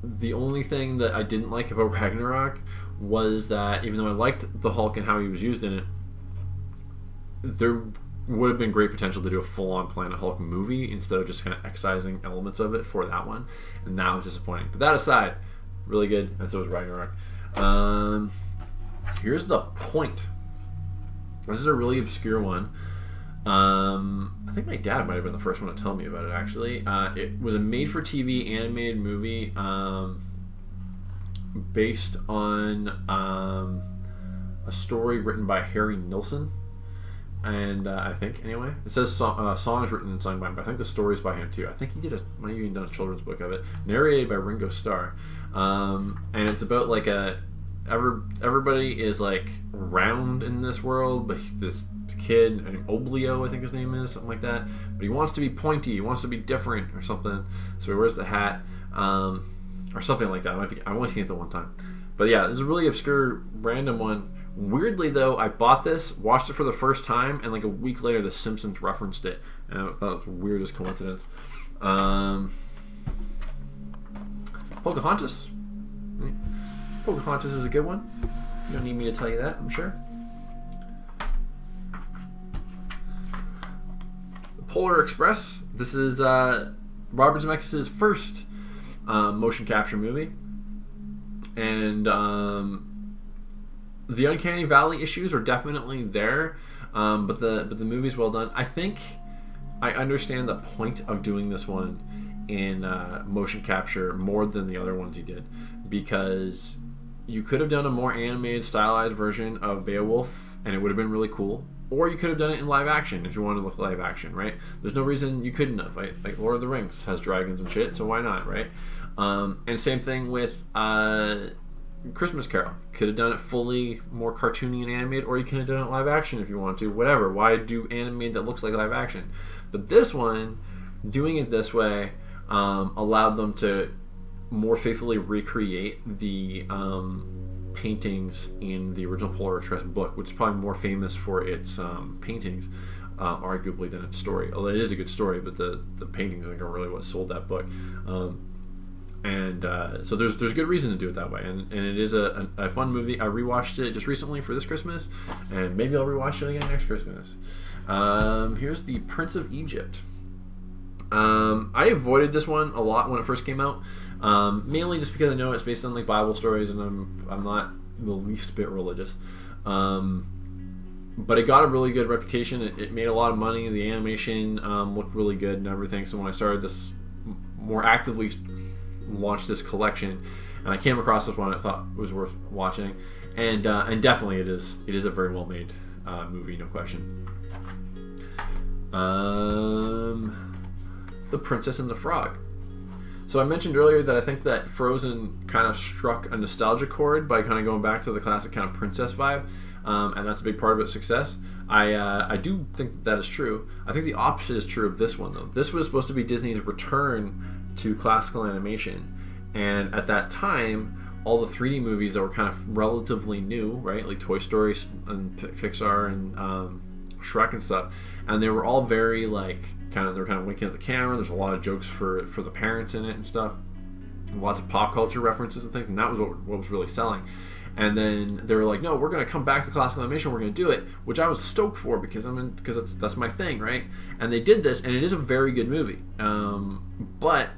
The only thing that I didn't like about Ragnarok was that even though I liked the Hulk and how he was used in it, there would have been great potential to do a full-on Planet Hulk movie instead of just kind of excising elements of it for that one, and that was disappointing. But that aside, really good, and so was Ragnarok. Here's The Point. This is a really obscure one. I think my dad might have been the first one to tell me about it, actually. It was a made-for-TV animated movie based on a story written by Harry Nilsson. And I think, anyway, it says songs written and sung by him, but I think the story's by him too. I think he might have even done a children's book of it, narrated by Ringo Starr. And it's about like everybody is like round in this world, but this kid, Oblio, I think his name is, something like that. But he wants to be pointy, he wants to be different or something. So he wears the hat, or something like that. I've only seen it the one time. But yeah, this is a really obscure, random one. Weirdly though, I bought this, watched it for the first time, and like a week later, The Simpsons referenced it, and I thought it was the weirdest coincidence. Pocahontas. Pocahontas is a good one. You don't need me to tell you that, I'm sure. The Polar Express. This is Robert Zemeckis' first motion capture movie, and the Uncanny Valley issues are definitely there, but the movie's well done. I think I understand the point of doing this one in motion capture more than the other ones he did, because you could have done a more animated, stylized version of Beowulf, and it would have been really cool. Or you could have done it in live action if you wanted to look live action, right? There's no reason you couldn't have, right? Like Lord of the Rings has dragons and shit, so why not, right? And same thing with Christmas Carol. Could have done it fully more cartoony and animated, or you could have done it live action if you want to. Whatever. Why do animated that looks like live action? But this one, doing it this way, allowed them to more faithfully recreate the paintings in the original Polar Express book, which is probably more famous for its paintings, arguably, than its story. Although it is a good story, but the paintings, I think, are really what sold that book. So there's good reason to do it that way, and it is a fun movie. I rewatched it just recently for this Christmas, and maybe I'll rewatch it again next Christmas. Here's The Prince of Egypt. I avoided this one a lot when it first came out, mainly just because I know it's based on like Bible stories, and I'm not the least bit religious. But it got a really good reputation. It made a lot of money. The animation looked really good and everything. So when I started this more actively launched this collection, and I came across this one, I thought it was worth watching, and definitely it is a very well made movie, no question. The Princess and the Frog. So I mentioned earlier that I think that Frozen kind of struck a nostalgia chord by kind of going back to the classic kind of princess vibe, and that's a big part of its success. I do think that is true. I think the opposite is true of this one, though. This was supposed to be Disney's return to classical animation, and at that time, all the 3D movies that were kind of relatively new, right, like Toy Story and Pixar and Shrek and stuff, and they were all very like they're kind of winking at the camera. There's a lot of jokes for the parents in it and stuff, lots of pop culture references and things, and that was what was really selling. And then they were like, no, we're going to come back to classical animation, we're going to do it, which I was stoked for because that's my thing, right? And they did this, and it is a very good movie, but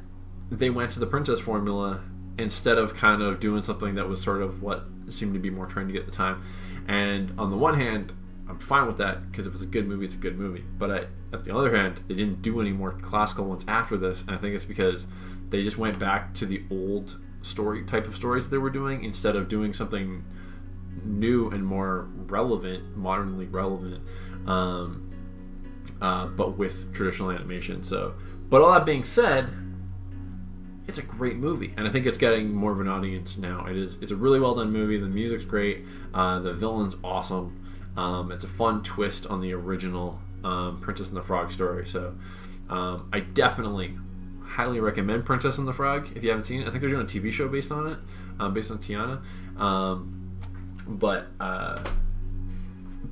they went to the princess formula instead of kind of doing something that was sort of what seemed to be more trendy at the time. And on the one hand, I'm fine with that, because if it's a good movie, it's a good movie. But at the other hand, they didn't do any more classical ones after this, and I think it's because they just went back to the old type of stories that they were doing, instead of doing something new and more relevant, modernly relevant, but with traditional animation. So, but all that being said, it's a great movie, and I think it's getting more of an audience now. It's a really well done movie. The music's great. The villain's awesome. It's a fun twist on the original Princess and the Frog story. So I definitely highly recommend Princess and the Frog if you haven't seen it. I think they're doing a TV show based on it, based on Tiana. But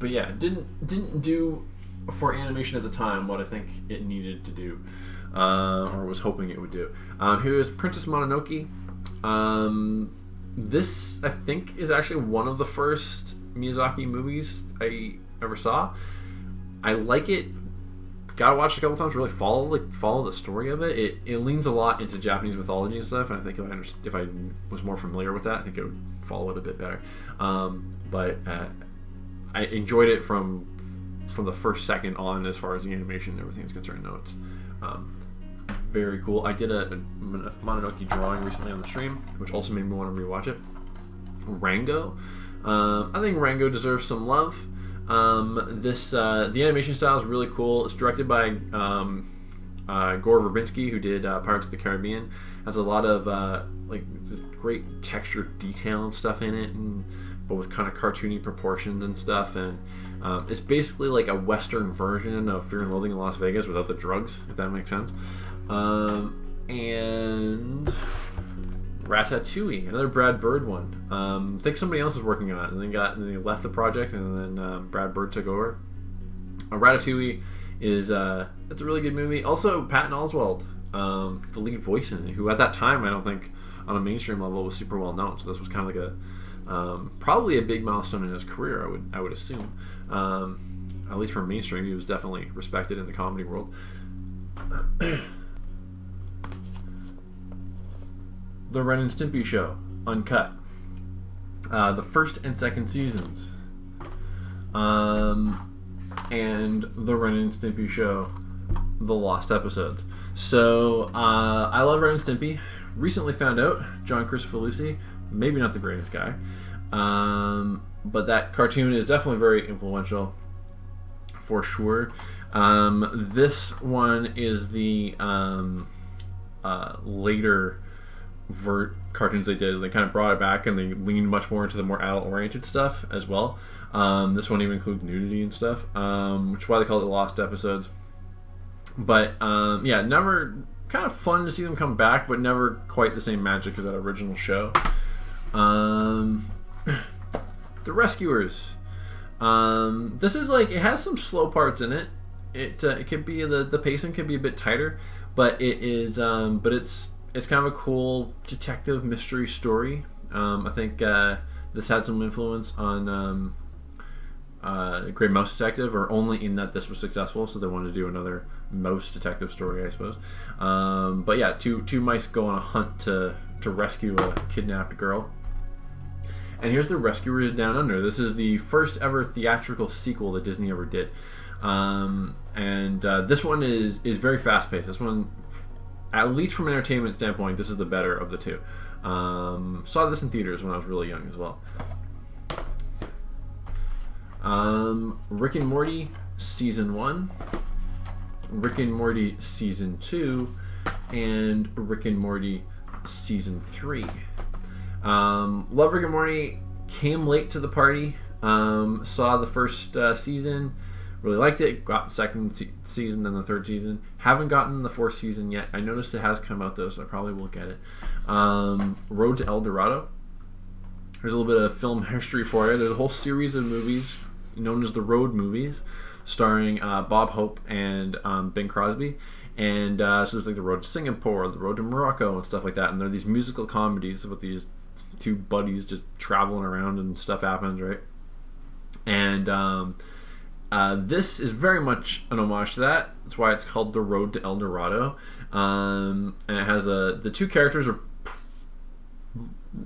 yeah, didn't do for animation at the time what I think it needed to do, or was hoping it would do. Here's Princess Mononoke. This, I think, is actually one of the first Miyazaki movies I ever saw. I like it. Gotta watch it a couple times. Really follow the story of it. It leans a lot into Japanese mythology and stuff. And I think if I was more familiar with that, I think it would follow it a bit better. But I enjoyed it from the first second on, as far as the animation and everything is concerned. Though it's very cool. I did a Mononoke drawing recently on the stream, which also made me want to rewatch it. Rango. I think Rango deserves some love. The animation style is really cool. It's directed by Gore Verbinski, who did Pirates of the Caribbean. Has a lot of this great texture detail and stuff in it, but with kind of cartoony proportions and stuff. And it's basically like a Western version of Fear and Loathing in Las Vegas without the drugs, if that makes sense. And Ratatouille, another Brad Bird one. I think somebody else was working on it, and then they left the project, and then Brad Bird took over. Ratatouille is it's a really good movie. Also, Patton Oswalt, the lead voice in it, who at that time I don't think on a mainstream level was super well known. So this was kind of like probably a big milestone in his career. I would assume, at least for mainstream, he was definitely respected in the comedy world. The Ren and Stimpy Show, uncut. The first and second seasons. And The Ren and Stimpy Show, the lost episodes. So, I love Ren and Stimpy. Recently found out John Kricfalusi, maybe not the greatest guy, but that cartoon is definitely very influential, for sure. This one is the later cartoons they did. They kind of brought it back, and they leaned much more into the more adult-oriented stuff as well. This one even includes nudity and stuff, which is why they call it Lost Episodes. But yeah, never kind of fun to see them come back, but never quite the same magic as that original show. The Rescuers. This is like, it has some slow parts in it. It could be the pacing could be a bit tighter, but it is it's kind of a cool detective mystery story. I think this had some influence on Great Mouse Detective, or only in that this was successful, so they wanted to do another mouse detective story, I suppose. But yeah, two mice go on a hunt to rescue a kidnapped girl. And here's The Rescuers Down Under. This is the first ever theatrical sequel that Disney ever did. This one is very fast-paced. This one, at least from an entertainment standpoint, this is the better of the two. Saw this in theaters when I was really young as well. Rick and Morty Season 1, Rick and Morty Season 2, and Rick and Morty Season 3. Love Rick and Morty, came late to the party, saw the first season, really liked it, got the second season, then the third season. Haven't gotten the fourth season yet. I noticed it has come out though, so I probably will get it. Road to El Dorado. There's a little bit of film history for you. There's a whole series of movies known as the Road movies, starring Bob Hope and Bing Crosby. And so there's like the Road to Singapore, the Road to Morocco, and stuff like that. And they're these musical comedies about these two buddies just traveling around and stuff happens, right? And this is very much an homage to that. That's why it's called The Road to El Dorado. And it has the two characters are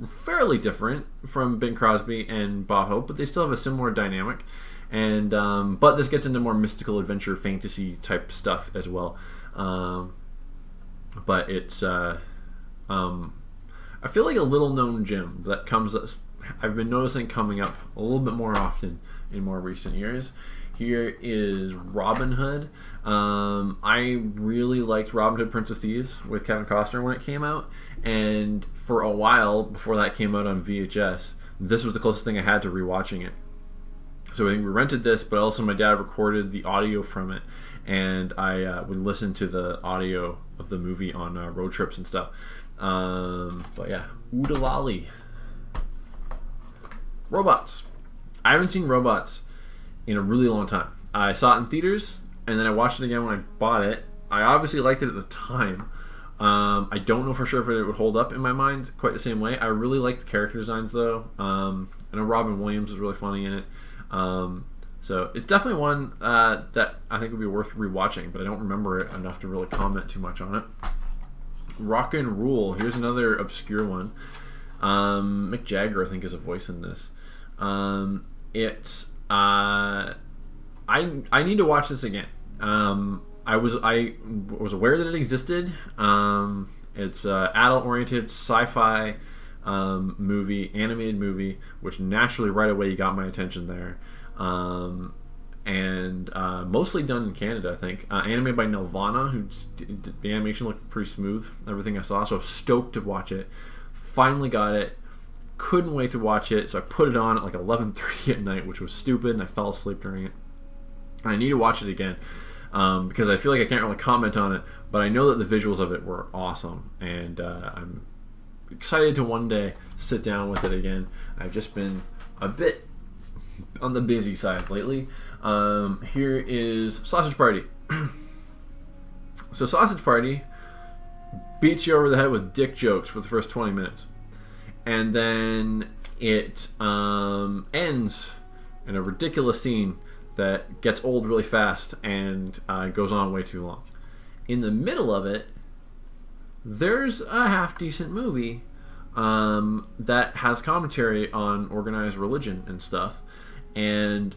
fairly different from Bing Crosby and Bob Hope, but they still have a similar dynamic. And but this gets into more mystical adventure fantasy type stuff as well. But it's I feel like a little known gem that I've been noticing coming up a little bit more often in more recent years. Here is Robin Hood. I really liked Robin Hood, Prince of Thieves with Kevin Costner when it came out, and for a while before that came out on VHS, this was the closest thing I had to rewatching it. So I think we rented this, but also my dad recorded the audio from it, and I would listen to the audio of the movie on road trips and stuff. But yeah, Oodalali. Robots. I haven't seen Robots in a really long time. I saw it in theaters, and then I watched it again when I bought it. I obviously liked it at the time. I don't know for sure if it would hold up in my mind quite the same way. I really liked the character designs, though. I know Robin Williams is really funny in it. So it's definitely one that I think would be worth rewatching, but I don't remember it enough to really comment too much on it. Rock and Rule. Here's another obscure one. Mick Jagger, I think, is a voice in this. It's I need to watch this again. I was aware that it existed. It's an adult-oriented sci-fi movie, animated movie, which naturally right away got my attention there. And mostly done in Canada, I think. Animated by Nelvana, the animation looked pretty smooth, everything I saw, so I was stoked to watch it. Finally got it. Couldn't wait to watch it, so I put it on at like 11:30 at night, which was stupid, and I fell asleep during it. And I need to watch it again, because I feel like I can't really comment on it, but I know that the visuals of it were awesome, and I'm excited to one day sit down with it again. I've just been a bit on the busy side lately. Here is Sausage Party. So Sausage Party beats you over the head with dick jokes for the first 20 minutes. And then it ends in a ridiculous scene that gets old really fast and goes on way too long. In the middle of it, there's a half-decent movie that has commentary on organized religion and stuff. And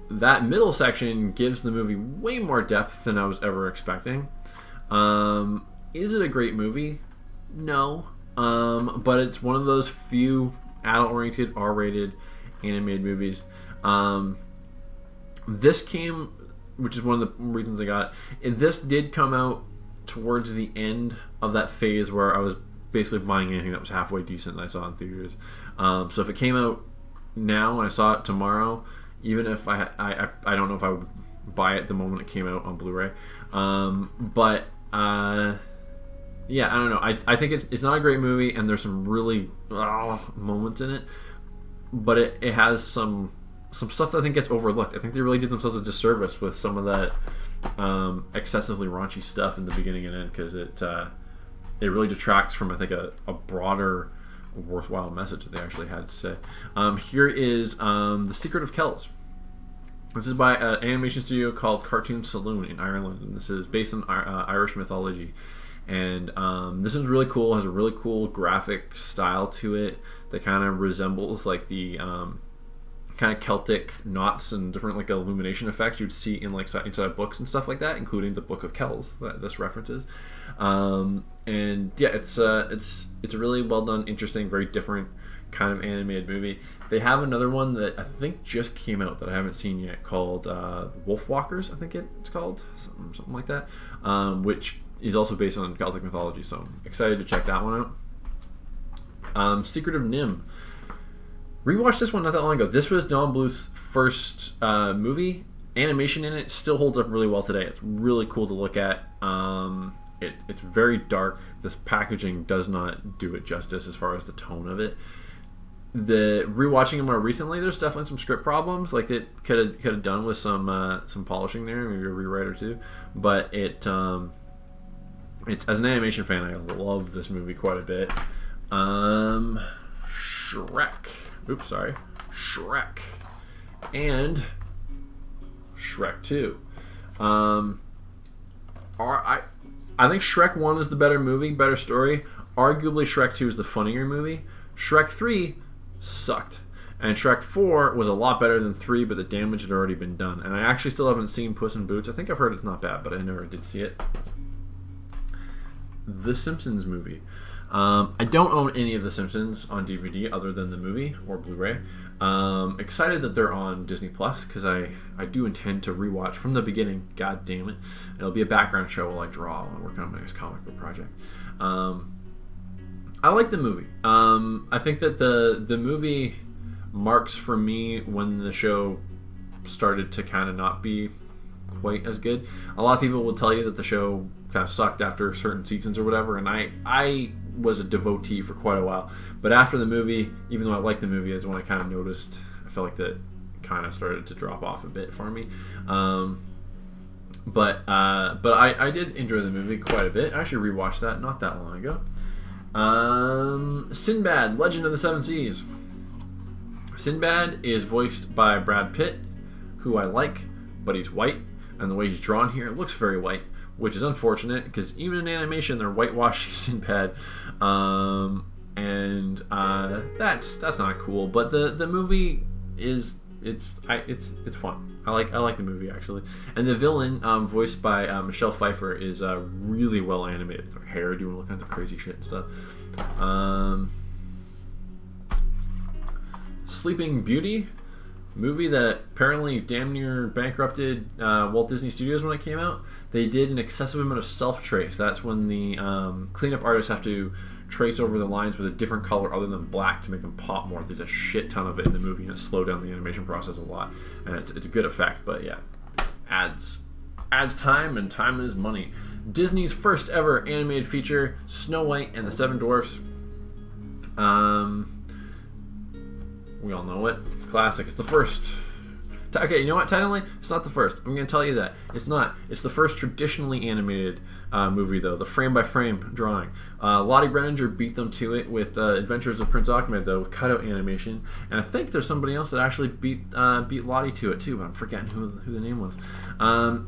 that middle section gives the movie way more depth than I was ever expecting. Is it a great movie? No. But it's one of those few adult-oriented, R-rated animated movies. This came, which is one of the reasons I got it. This did come out towards the end of that phase where I was basically buying anything that was halfway decent that I saw in theaters. So if it came out now and I saw it tomorrow, even if I don't know if I would buy it the moment it came out on Blu-ray. Yeah, I don't know. I think it's not a great movie, and there's some really moments in it, but it has some stuff that I think gets overlooked. I think they really did themselves a disservice with some of that excessively raunchy stuff in the beginning and end, because it really detracts from, I think, a broader, worthwhile message that they actually had to say. Here is The Secret of Kells. This is by an animation studio called Cartoon Saloon in Ireland, and this is based on Irish mythology. And this one's really cool. It has a really cool graphic style to it that kind of resembles like the kind of Celtic knots and different like illumination effects you'd see in like inside books and stuff like that, including the Book of Kells that this references. And yeah, it's a really well done, interesting, very different kind of animated movie. They have another one that I think just came out that I haven't seen yet called Wolfwalkers, I think it's called, something like that, which is also based on Celtic mythology, so I'm excited to check that one out. Secret of Nim. Rewatched this one not that long ago. This was Don Bluth's first movie. Animation in it still holds up really well today. It's really cool to look at. It's very dark. This packaging does not do it justice as far as the tone of it. The rewatching it more recently, there's definitely some script problems. Like it could have done with some polishing there, maybe a rewrite or two. But it's as an animation fan, I love this movie quite a bit. Shrek. Oops, sorry. Shrek. And Shrek 2. I think Shrek 1 is the better movie, better story. Arguably, Shrek 2 is the funnier movie. Shrek 3 sucked. And Shrek 4 was a lot better than 3, but the damage had already been done. And I actually still haven't seen Puss in Boots. I think I've heard it's not bad, but I never did see it. The Simpsons movie. I don't own any of The Simpsons on DVD other than the movie or Blu-ray. Excited that they're on Disney Plus because I do intend to rewatch from the beginning. God damn it! It'll be a background show while I draw and work on my next comic book project. I like the movie. I think that the movie marks for me when the show started to kind of not be quite as good. A lot of people will tell you that the show kind of sucked after certain seasons or whatever, and I was a devotee for quite a while. But after the movie, even though I liked the movie, is when I kind of noticed, I felt like that kind of started to drop off a bit for me. But I did enjoy the movie quite a bit. I actually rewatched that not that long ago. Sinbad, Legend of the Seven Seas. Sinbad is voiced by Brad Pitt, who I like, but he's white, and the way he's drawn here looks very white, which is unfortunate because even in animation they're whitewashed Sinbad, and that's not cool. But the movie is it's fun. I like the movie actually, and the villain, voiced by Michelle Pfeiffer, is really well animated. With her hair doing all kinds of crazy shit and stuff. Sleeping Beauty, movie that apparently damn near bankrupted Walt Disney Studios when it came out. They did an excessive amount of self-trace. That's when the cleanup artists have to trace over the lines with a different color other than black to make them pop more. There's a shit ton of it in the movie, and it slowed down the animation process a lot. And it's a good effect, but yeah, adds time, and time is money. Disney's first ever animated feature, Snow White and the Seven Dwarfs. We all know it. It's classic. It's the first. Okay, you know what? Technically, it's not the first. I'm going to tell you that. It's not. It's the first traditionally animated movie, though. The frame-by-frame drawing. Lottie Renninger beat them to it with Adventures of Prince Ahmed, though, with cutout animation. And I think there's somebody else that actually beat Lottie to it, too, but I'm forgetting who the name was.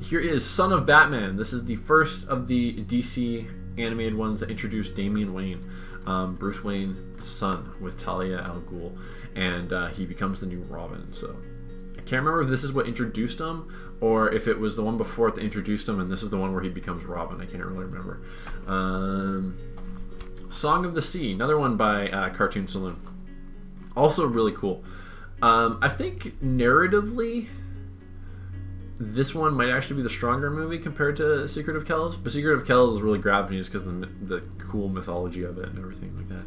Here is Son of Batman. This is the first of the DC animated ones that introduced Damian Wayne, Bruce Wayne's son, with Talia al Ghul. And he becomes the new Robin, so... I can't remember if this is what introduced him or if it was the one before it that introduced him and this is the one where he becomes Robin. I can't really remember. Song of the Sea, another one by Cartoon Saloon. Also really cool. I think narratively this one might actually be the stronger movie compared to Secret of Kells, but Secret of Kells is really grabbed me just because of the cool mythology of it and everything like that.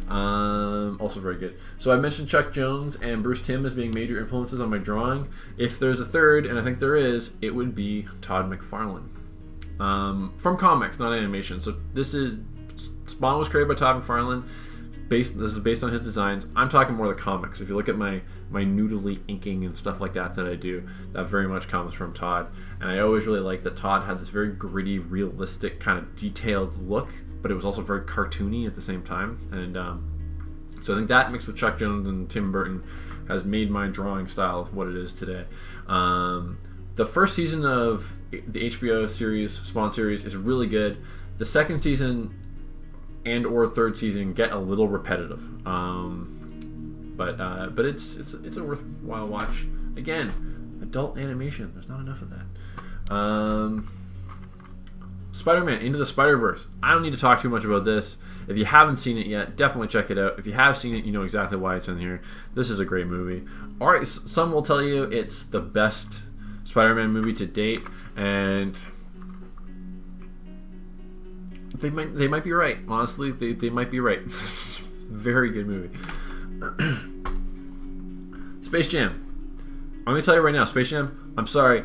Also very good. So I mentioned Chuck Jones and Bruce Timm as being major influences on my drawing. If there's a third, and I think there is, it would be Todd McFarlane. From comics, not animation. So this is... Spawn was created by Todd McFarlane. This is based on his designs. I'm talking more the comics. If you look at my noodly inking and stuff like that I do, that very much comes from Todd. And I always really liked that Todd had this very gritty, realistic, kind of detailed look, but it was also very cartoony at the same time. And so I think that mixed with Chuck Jones and Tim Burton has made my drawing style what it is today. The first season of the HBO series, Spawn series, is really good. The second season and or third season get a little repetitive, but it's a worthwhile watch. Again, adult animation. There's not enough of that. Spider-Man Into the Spider-Verse. I don't need to talk too much about this. If you haven't seen it yet, definitely check it out. If you have seen it, you know exactly why it's in here. This is a great movie. All right, some will tell you it's the best Spider-Man movie to date, and they might be right. Honestly, they might be right. Very good movie. Space Jam. I'm going to tell you right now, Space Jam, I'm sorry.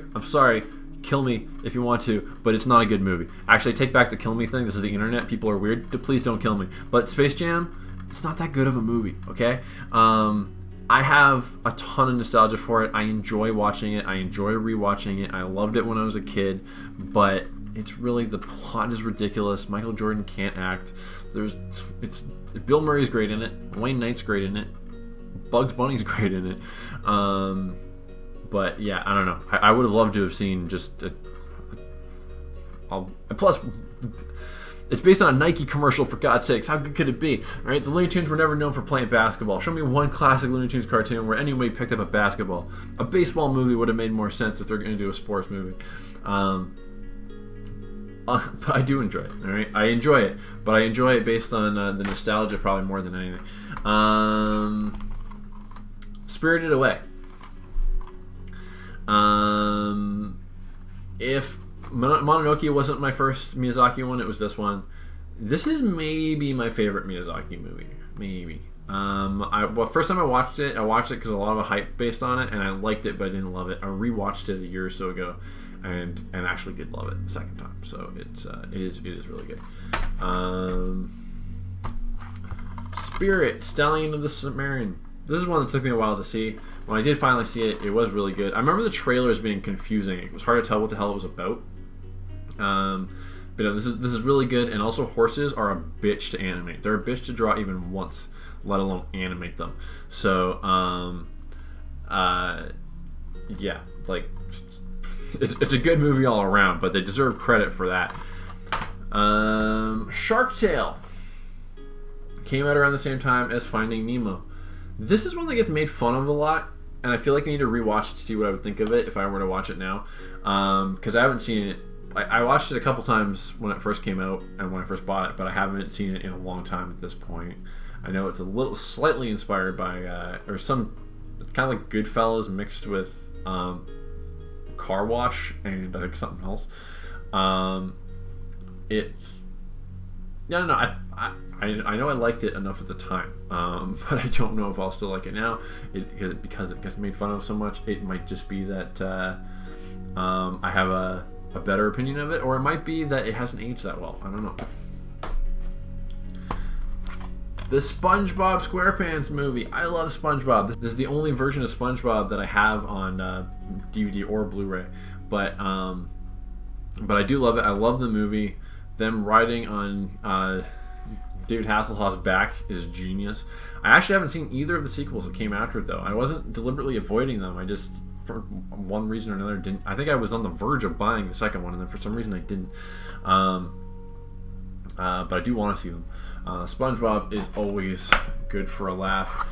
Kill me if you want to, but it's not a good movie. Actually, take back the kill me thing. This is the internet. People are weird. Please don't kill me. But Space Jam, it's not that good of a movie, okay? I have a ton of nostalgia for it. I enjoy watching it. I enjoy rewatching it. I loved it when I was a kid, but it's really, the plot is ridiculous. Michael Jordan can't act. Bill Murray's great in it. Wayne Knight's great in it. Bugs Bunny's great in it. But yeah, I don't know. I would have loved to have seen just plus, it's based on a Nike commercial, for God's sakes. How good could it be? Right? The Looney Tunes were never known for playing basketball. Show me one classic Looney Tunes cartoon where anybody picked up a basketball. A baseball movie would have made more sense if they're going to do a sports movie. But I do enjoy it. All right, I enjoy it, but I enjoy it based on the nostalgia probably more than anything. Spirited Away. If Mononoke wasn't my first Miyazaki one, it was this one. This is maybe my favorite Miyazaki movie. Maybe. First time I watched it because a lot of hype based on it, and I liked it, but I didn't love it. I rewatched it a year or so ago, and actually did love it the second time. So it is really good. Spirit, Stallion of the Cimarron. This is one that took me a while to see. When I did finally see it, it was really good. I remember the trailers being confusing. It was hard to tell what the hell it was about. But this is really good. And also, horses are a bitch to animate. They're a bitch to draw even once, let alone animate them. So, yeah, like, it's a good movie all around, but they deserve credit for that. Shark Tale came out around the same time as Finding Nemo. This is one that gets made fun of a lot, and I feel like I need to rewatch it to see what I would think of it if I were to watch it now, because I haven't seen it. I watched it a couple times when it first came out and when I first bought it, but I haven't seen it in a long time at this point. I know it's a little slightly inspired by or some kind of like Goodfellas mixed with Car Wash and I think something else. It's I don't know. I know I liked it enough at the time, but I don't know if I'll still like it now. Because it gets made fun of so much. It might just be that I have a better opinion of it, or it might be that it hasn't aged that well. I don't know. The SpongeBob SquarePants movie. I love SpongeBob. This is the only version of SpongeBob that I have on DVD or Blu-ray, but I do love it. I love the movie. Them riding on David Hasselhoff's back is genius. I actually haven't seen either of the sequels that came after it, though. I wasn't deliberately avoiding them. I just, for one reason or another, didn't. I think I was on the verge of buying the second one, and then for some reason I didn't. But I do want to see them. SpongeBob is always good for a laugh.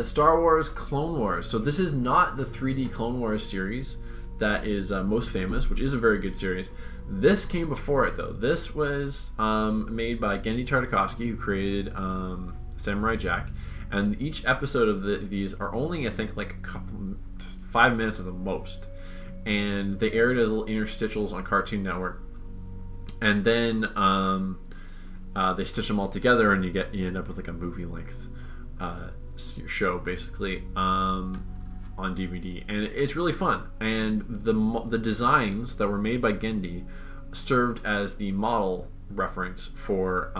Star Wars Clone Wars. So this is not the 3D Clone Wars series that is most famous, which is a very good series. This came before it, though. This was made by Genndy Tartakovsky, who created Samurai Jack, and each episode of these are only, I think, like 5 minutes at the most, and they aired as little interstitials on Cartoon Network, and then they stitch them all together, and you end up with like a movie length show, basically, on DVD, and it's really fun. And the designs that were made by Genndy served as the model reference for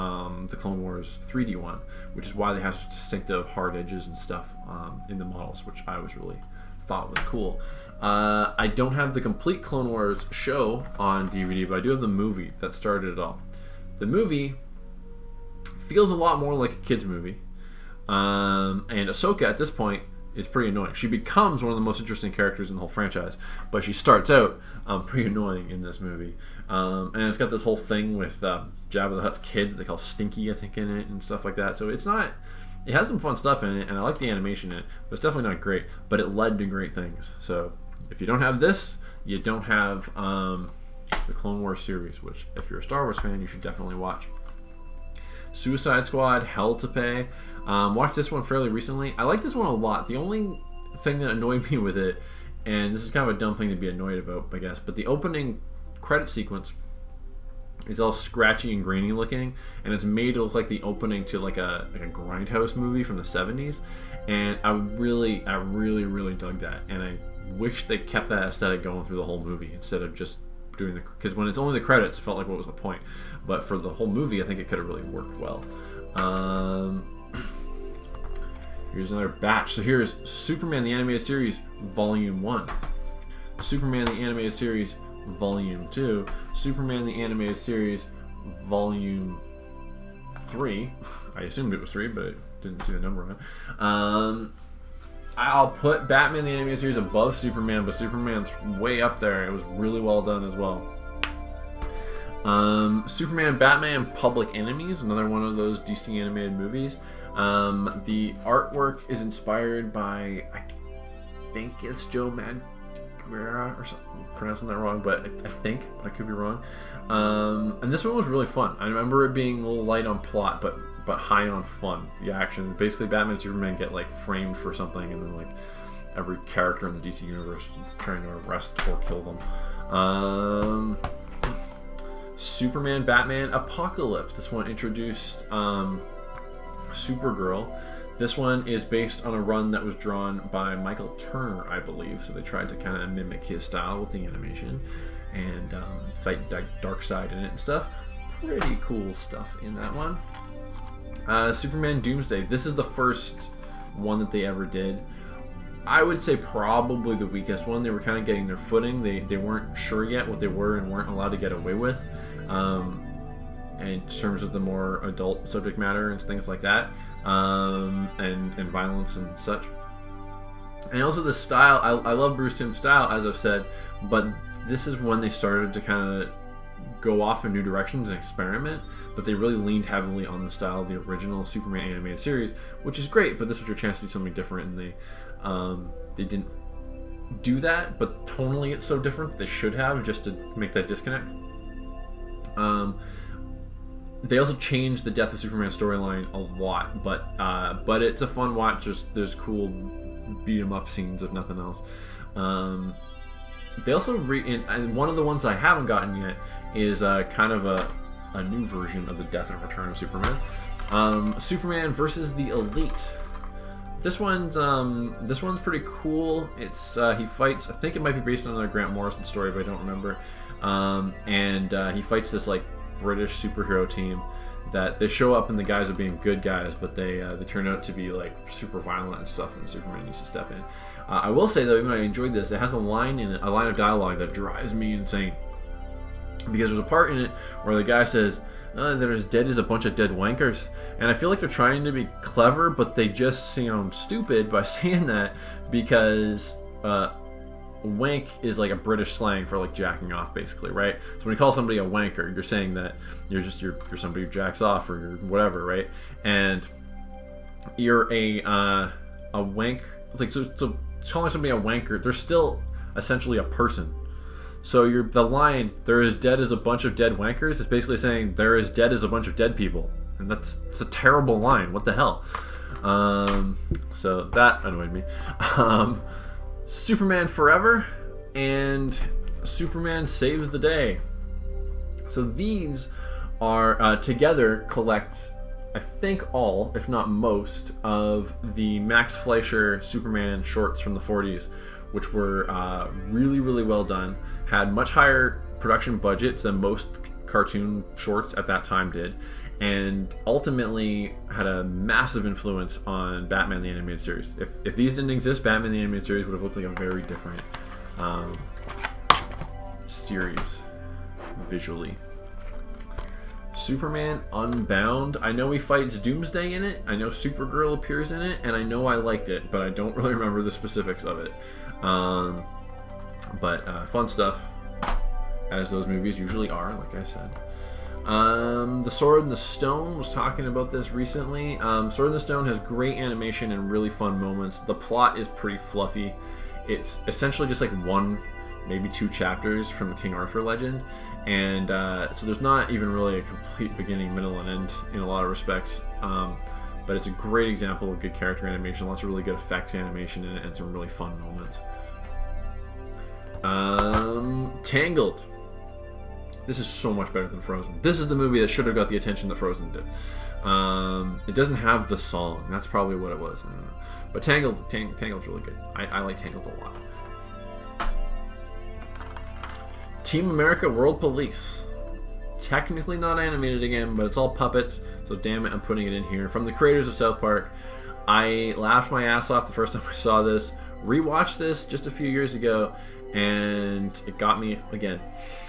the Clone Wars 3D one, which is why they have such distinctive hard edges and stuff in the models, which I was really thought was cool. I don't have the complete Clone Wars show on DVD, but I do have the movie that started it all. The movie feels a lot more like a kid's movie, and Ahsoka at this point is pretty annoying. She becomes one of the most interesting characters in the whole franchise, but she starts out pretty annoying in this movie. And it's got this whole thing with Jabba the Hutt's kid that they call Stinky, I think, in it, and stuff like that. So it has some fun stuff in it, and I like the animation in it, but it's definitely not great, but it led to great things. So if you don't have this, you don't have the Clone Wars series, which if you're a Star Wars fan, you should definitely watch. Suicide Squad, Hell to Pay. Watched this one fairly recently. I like this one a lot. The only thing that annoyed me with it, and this is kind of a dumb thing to be annoyed about, I guess, but the opening credit sequence is all scratchy and grainy looking, and it's made to look like the opening to like a Grindhouse movie from the 70s, and I really dug that, and I wish they kept that aesthetic going through the whole movie instead of just doing because when it's only the credits, it felt like what was the point, but for the whole movie, I think it could have really worked well. Here's another batch. So here's Superman the Animated Series Volume 1, Superman the Animated Series Volume 2, Superman the Animated Series Volume 3. I assumed it was 3, but I didn't see the number on it. I'll put Batman the Animated Series above Superman, but Superman's way up there. It was really well done as well. Superman, Batman, Public Enemies, another one of those DC animated movies. The artwork is inspired by, I think it's Joe Madureira or something. I'm pronouncing that wrong, but I could be wrong. And this one was really fun. I remember it being a little light on plot, but high on fun. The action, basically, Batman and Superman get like framed for something, and then like every character in the DC universe is trying to arrest or kill them. Superman, Batman, Apocalypse. This one introduced Supergirl. This one is based on a run that was drawn by Michael Turner, I believe. So they tried to kind of mimic his style with the animation and fight Darkseid in it and stuff. Pretty cool stuff in that one. Superman Doomsday. This is the first one that they ever did. I would say probably the weakest one. They were kind of getting their footing. They weren't sure yet what they were and weren't allowed to get away with in terms of the more adult subject matter and things like that, and violence and such. And also the style, I love Bruce Timm's style, as I've said, but this is when they started to kind of go off in new directions and experiment, but they really leaned heavily on the style of the original Superman animated series, which is great, but this was your chance to do something different, and they didn't do that, but tonally it's so different that they should have, just to make that disconnect. They also changed the Death of Superman storyline a lot, but it's a fun watch. There's cool beat 'em up scenes, if nothing else. They also and one of the ones I haven't gotten yet is kind of a new version of the Death and Return of Superman. Superman versus the Elite. This one's pretty cool. It's he fights. I think it might be based on another Grant Morrison story, but I don't remember. He fights this like British superhero team that they show up and the guys are being good guys, but they turn out to be like super violent and stuff, and Superman needs to step in. I will say though, even though I enjoyed this, it has a line of dialogue that drives me insane, because there's a part in it where the guy says, "They're as dead as a bunch of dead wankers," and I feel like they're trying to be clever, but they just sound stupid by saying that, because wank is like a British slang for like jacking off, basically, right? So when you call somebody a wanker, you're saying that you're somebody who jacks off, or you're whatever, right? And you're a wank, like so calling somebody a wanker, they're still essentially a person. So the line, "They're as dead as a bunch of dead wankers," is basically saying they're as dead as a bunch of dead people, and it's a terrible line. What the hell? So that annoyed me. Superman Forever and Superman Saves the Day. So these are together collect, I think, all, if not most, of the Max Fleischer Superman shorts from the 40s, which were really, really well done, had much higher production budgets than most cartoon shorts at that time did, and ultimately had a massive influence on Batman the Animated Series. If these didn't exist, Batman the Animated Series would have looked like a very different series visually. Superman Unbound. I know he fights Doomsday in it, I know Supergirl appears in it, and I know I liked it, but I don't really remember the specifics of it. But fun stuff, as those movies usually are, like I said. The Sword and the Stone, was talking about this recently. Sword and the Stone has great animation and really fun moments. The plot is pretty fluffy. It's essentially just like one, maybe two chapters from the King Arthur legend, and so there's not even really a complete beginning, middle, and end in a lot of respects. But it's a great example of good character animation, lots of really good effects animation in it, and some really fun moments. Tangled. This is so much better than Frozen. This is the movie that should have got the attention that Frozen did. It doesn't have the song. That's probably what it was. I don't know. But Tangled's really good. I like Tangled a lot. Team America World Police. Technically not animated again, but it's all puppets, so damn it, I'm putting it in here. From the creators of South Park. I laughed my ass off the first time I saw this. Rewatched this just a few years ago, and it got me again.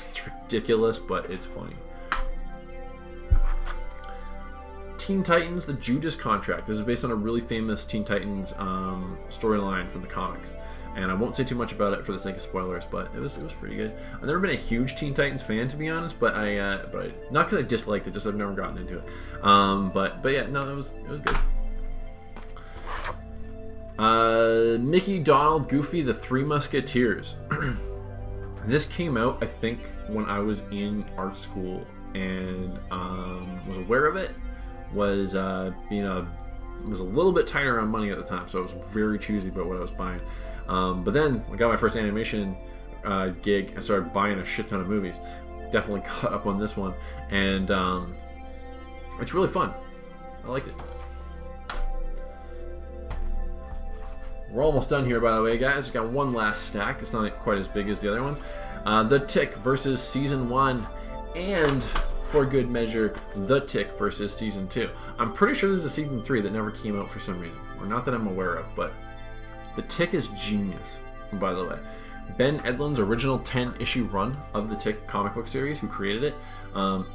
It's ridiculous, but it's funny. Teen Titans, The Judas Contract. This is based on a really famous Teen Titans storyline from the comics. And I won't say too much about it for the sake of spoilers, but it was pretty good. I've never been a huge Teen Titans fan, to be honest, but I not because I disliked it, just I've never gotten into it. But yeah, no, it was good. Mickey, Donald, Goofy, The Three Musketeers. This came out, I think, when I was in art school and was aware of it. Was a little bit tighter on money at the time, so I was very choosy about what I was buying. But then I got my first animation gig and started buying a shit ton of movies. Definitely caught up on this one, and it's really fun. I liked it. We're almost done here, by the way, guys. We've got one last stack. It's not quite as big as the other ones. The Tick versus Season 1, and for good measure, The Tick versus Season 2. I'm pretty sure there's a Season 3 that never came out for some reason, or not that I'm aware of, but The Tick is genius, by the way. Ben Edlund's original 10-issue run of the Tick comic book series, who created it,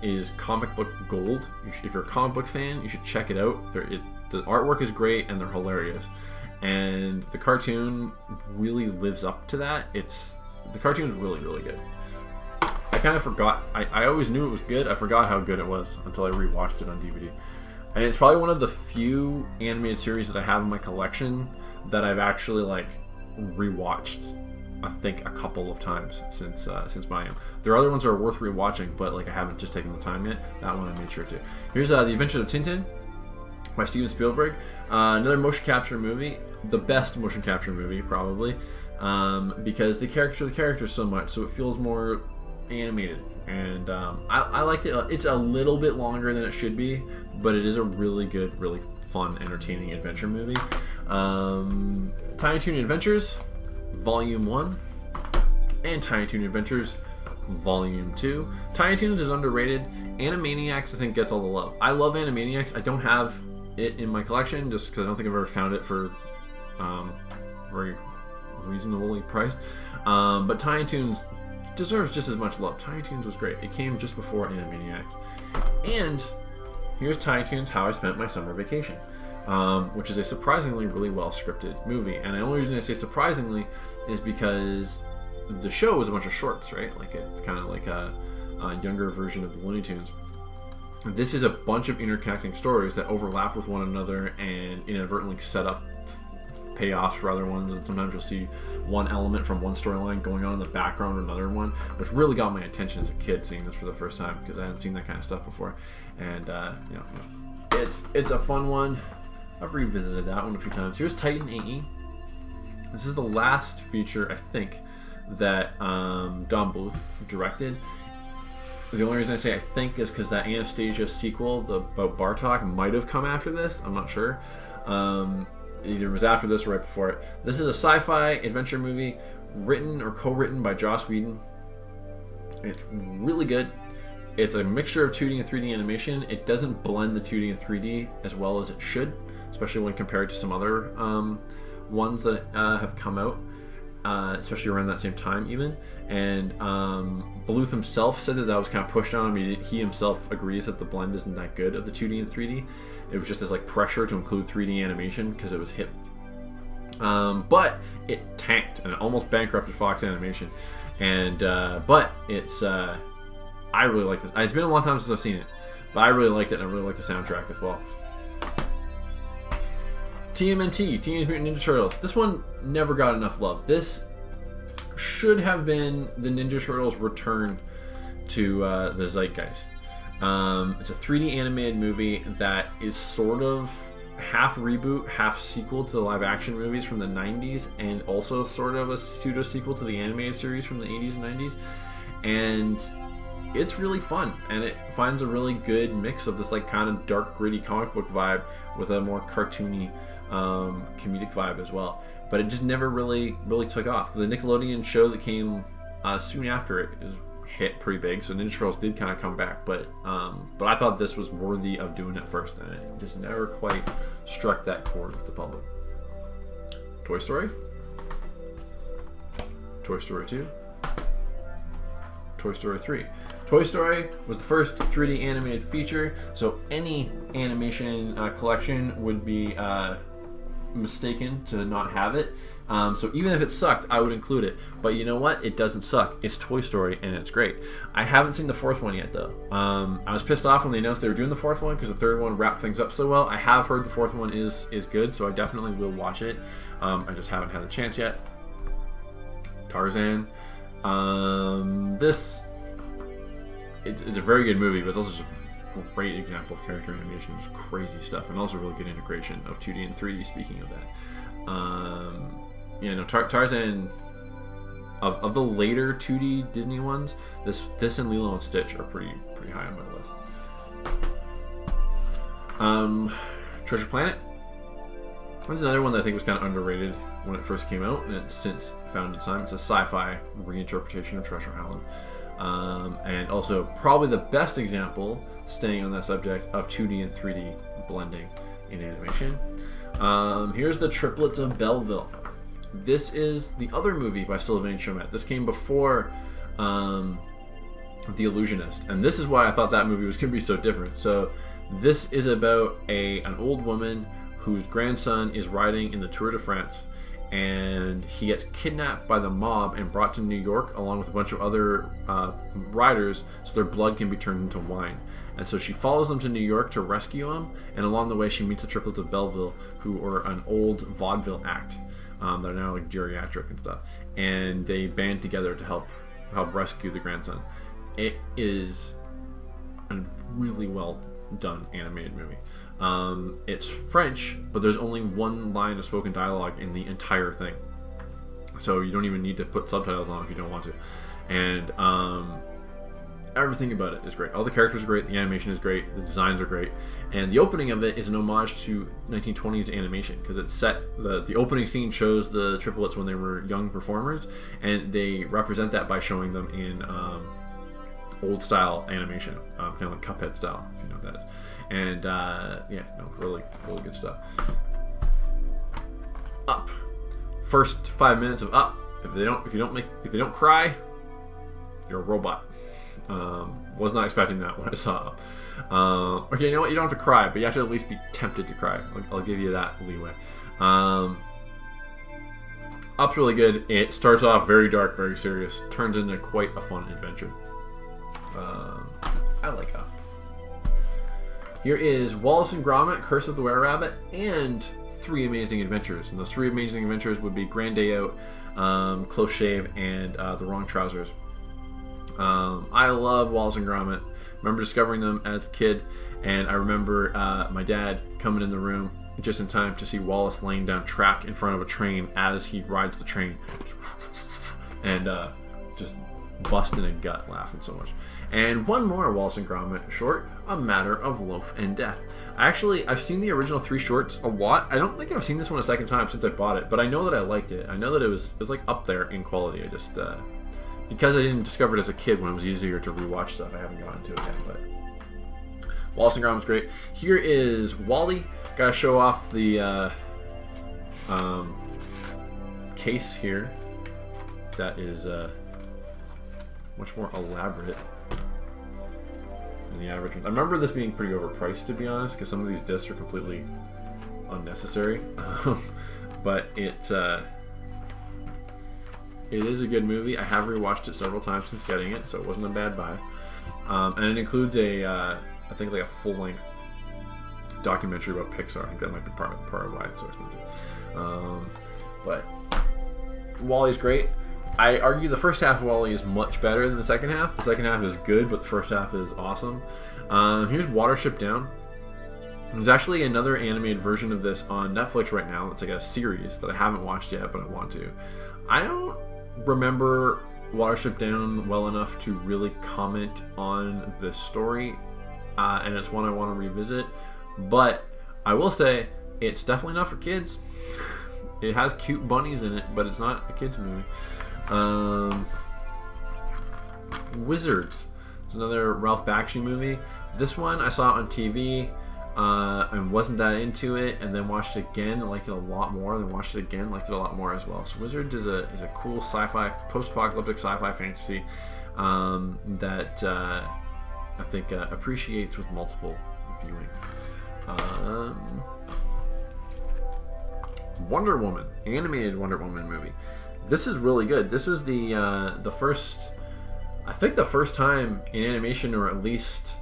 is comic book gold. If you're a comic book fan, you should check it out. The artwork is great, and they're hilarious. and the cartoon really lives up to that. The cartoon's really, really good. I kind of forgot. I always knew it was good. I forgot how good it was until I rewatched it on DVD. And it's probably one of the few animated series that I have in my collection that I've actually like rewatched, I think, a couple of times since buying them. There are other ones that are worth rewatching, but like I haven't just taken the time yet. That one I made sure to. Here's The Adventures of Tintin by Steven Spielberg. Another motion capture movie, the best motion capture movie probably, because they caricature the characters so much, so it feels more animated. And I liked it. It's a little bit longer than it should be, but it is a really good, really fun, entertaining adventure movie. Tiny Toon Adventures Volume 1 and Tiny Toon Adventures Volume 2. Tiny Toons is underrated. Animaniacs, I think, gets all the love. I love Animaniacs. I don't have it in my collection just because I don't think I've ever found it for very reasonably priced. But Tiny Toons deserves just as much love. Tiny Toons was great. It came just before Animaniacs. And here's Tiny Toons How I Spent My Summer Vacation, which is a surprisingly really well scripted movie. And the only reason I say surprisingly is because the show is a bunch of shorts, right? Like it's kind of like a younger version of the Looney Tunes. This is a bunch of interconnecting stories that overlap with one another and inadvertently set up payoffs for other ones, and sometimes you'll see one element from one storyline going on in the background of another one, which really got my attention as a kid seeing this for the first time because I hadn't seen that kind of stuff before. And it's a fun one. I've revisited that one a few times. Here's Titan AE. This is the last feature, I think, that Don Bluth directed. The only reason I say I think is because that Anastasia sequel about Bartok might have come after this. I'm not sure. Either it was after this or right before it. This is a sci-fi adventure movie written or co-written by Joss Whedon. It's really good. It's a mixture of 2D and 3D animation. It doesn't blend the 2D and 3D as well as it should, especially when compared to some other ones that have come out, especially around that same time even. And Bluth himself said that was kind of pushed on him. He himself agrees that the blend isn't that good of the 2D and 3D. It was just this like pressure to include 3D animation because it was hip. But it tanked and it almost bankrupted Fox Animation. And but it's I really like this. It's been a long time since I've seen it, but I really liked it, and I really like the soundtrack as well. TMNT, Teenage Mutant Ninja Turtles. This one never got enough love. This should have been the Ninja Turtles' return to the zeitgeist. It's a 3D animated movie that is sort of half reboot, half sequel to the live action movies from the 90s, and also sort of a pseudo sequel to the animated series from the 80s and 90s. And it's really fun, and it finds a really good mix of this like kind of dark, gritty comic book vibe with a more cartoony comedic vibe as well. But it just never really took off. The Nickelodeon show that came soon after it is hit pretty big, so Ninja Turtles did kind of come back, but I thought this was worthy of doing it first, and it just never quite struck that chord with the public. Toy Story, Toy Story 2, Toy Story 3. Toy Story was the first 3D animated feature, so any animation collection would be mistaken to not have it. So even if it sucked, I would include it. But you know what? It doesn't suck. It's Toy Story, and it's great. I haven't seen the fourth one yet, though. I was pissed off when they announced they were doing the fourth one because the third one wrapped things up so well. I have heard the fourth one is good, so I definitely will watch it. I just haven't had a chance yet. Tarzan. It's a very good movie, but it's also just a great example of character animation. It's crazy stuff, and also really good integration of 2D and 3D. Speaking of that, Tarzan of the later 2D Disney ones, this and Lilo and Stitch are pretty high on my list. Treasure Planet. That's another one that I think was kind of underrated when it first came out, and it's since found its time. It's a sci-fi reinterpretation of Treasure Island. And also probably the best example, staying on that subject, of 2D and 3D blending in animation. Here's The Triplets of Belleville. This is the other movie by Sylvain Chomet. This came before The Illusionist, and this is why I thought that movie was going to be so different. So this is about an old woman whose grandson is riding in the Tour de France, and he gets kidnapped by the mob and brought to New York along with a bunch of other riders so their blood can be turned into wine. And so she follows them to New York to rescue him, and along the way she meets the triplets of Belleville, who are an old vaudeville act. They're now like geriatric and stuff, and they band together to help rescue the grandson. It is a really well done animated movie. It's French, but there's only one line of spoken dialogue in the entire thing, so you don't even need to put subtitles on if you don't want to. And everything about it is great. All the characters are great, the animation is great, the designs are great, and the opening of it is an homage to 1920s animation, because it's set, the opening scene shows the triplets when they were young performers, and they represent that by showing them in old style animation, kind of like Cuphead style, if you know what that is. And really good stuff. Up. First 5 minutes of Up. If they don't cry, you're a robot. Was not expecting that when I saw Up. Okay, you know what? You don't have to cry, but you have to at least be tempted to cry. I'll give you that leeway. Up's really good. It starts off very dark, very serious, turns into quite a fun adventure. I like Up. Here is Wallace and Gromit, Curse of the Were-Rabbit, and Three Amazing Adventures. And those Three Amazing Adventures would be Grand Day Out, Close Shave, and The Wrong Trousers. I love Wallace and Gromit. Remember discovering them as a kid, and I remember my dad coming in the room just in time to see Wallace laying down track in front of a train as he rides the train, and just busting a gut laughing so much. And one more Wallace and Gromit short, A Matter of Loaf and Death. I've seen the original 3 shorts a lot. I don't think I've seen this one a second time since I bought it, but I know that I liked it. I know that it was like up there in quality. I just because I didn't discover it as a kid when it was easier to rewatch stuff, I haven't gotten to it yet. But Wallace and Gromit's great. Here is WALL-E. Gotta show off the case here. That is much more elaborate than the average one. I remember this being pretty overpriced, to be honest, because some of these discs are completely unnecessary. But it is a good movie. I have rewatched it several times since getting it, so it wasn't a bad buy. And it includes I think like a full-length documentary about Pixar. I think that might be part of why it's so expensive. But WALL-E's great. I argue the first half of WALL-E is much better than the second half. The second half is good, but the first half is awesome. Here's Watership Down. There's actually another animated version of this on Netflix right now. It's like a series that I haven't watched yet, but I want to. I don't remember Watership Down well enough to really comment on this story, and it's one I want to revisit. But I will say it's definitely not for kids. It has cute bunnies in it, but it's not a kids movie. Wizards. It's another Ralph Bakshi movie. This one I saw on TV and wasn't that into it, and then watched it again and liked it a lot more, then watched it again, liked it a lot more as well. So Wizards is a cool sci-fi, post-apocalyptic sci-fi fantasy that I think appreciates with multiple viewing. Wonder Woman, animated Wonder Woman movie. This is really good. This was the first, I think the first time in animation, or at least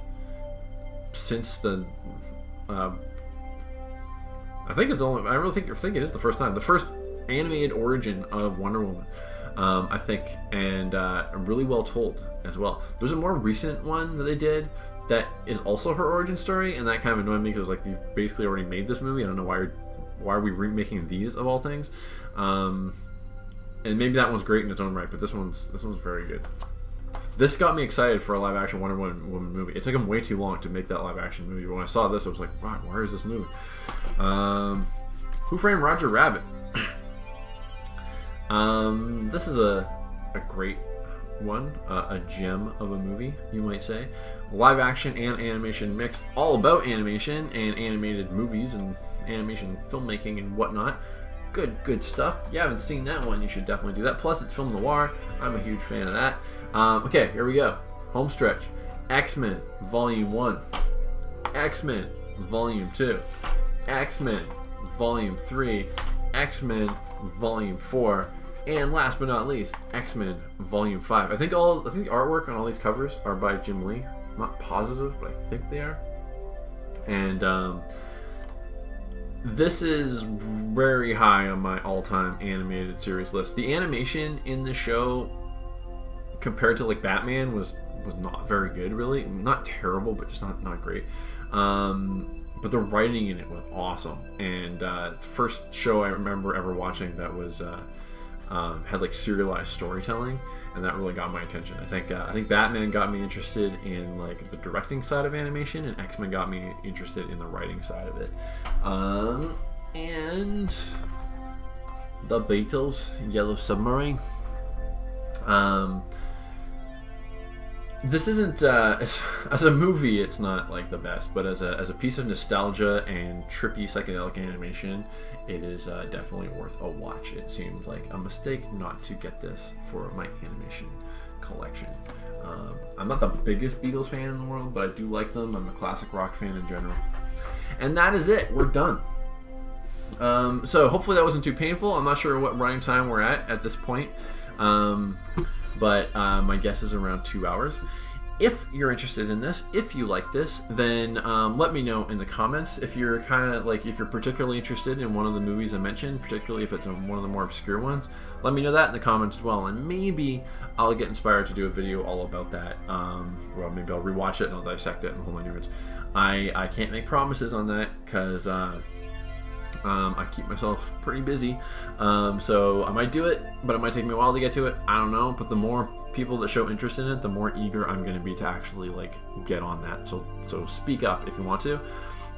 since the, I think it's the only, I really think it is the first time, the first animated origin of Wonder Woman, I think, and really well told as well. There's a more recent one that they did that is also her origin story, and that kind of annoyed me because like they basically already made this movie. I don't know why are we remaking these of all things. And maybe that one's great in its own right, but this one's very good. This got me excited for a live action Wonder Woman movie. It took them way too long to make that live action movie. But when I saw this, I was like, wow, where is this movie? Who Framed Roger Rabbit? This is a great one, a gem of a movie, you might say. Live action and animation mixed, all about animation and animated movies and animation filmmaking and whatnot. Good stuff. If you haven't seen that one, you should definitely do that. Plus, it's film noir. I'm a huge fan of that. Okay, here we go. Home stretch. X-Men Volume 1. X-Men Volume 2. X-Men Volume 3, X-Men Volume 4, and last but not least, X-Men Volume 5. I think the artwork on all these covers are by Jim Lee. I'm not positive, but I think they are. And this is very high on my all-time animated series list. The animation in the show, compared to like Batman, was not very good, really. Not terrible, but just not great. But the writing in it was awesome. And first show I remember ever watching that was had like serialized storytelling, and that really got my attention. I think Batman got me interested in like the directing side of animation, and X-Men got me interested in the writing side of it. And the Beatles, Yellow Submarine. This isn't as a movie, it's not like the best, but as a piece of nostalgia and trippy psychedelic animation, it is definitely worth a watch. It seems like a mistake not to get this for my animation collection. I'm not the biggest Beatles fan in the world, but I do like them. I'm a classic rock fan in general. And that is it. We're done. So hopefully that wasn't too painful. I'm not sure what running time we're at this point. But my guess is around 2 hours. If you're interested in this, if you like this, then let me know in the comments. If you're if you're particularly interested in one of the movies I mentioned, particularly if it's one of the more obscure ones, let me know that in the comments as well. And maybe I'll get inspired to do a video all about that. Well, maybe I'll rewatch it and I'll dissect it and the whole 9 yards. I can't make promises on that because I keep myself pretty busy, so I might do it, but it might take me a while to get to it. I don't know, but the more people that show interest in it, the more eager I'm going to be to actually like get on that. So speak up if you want to,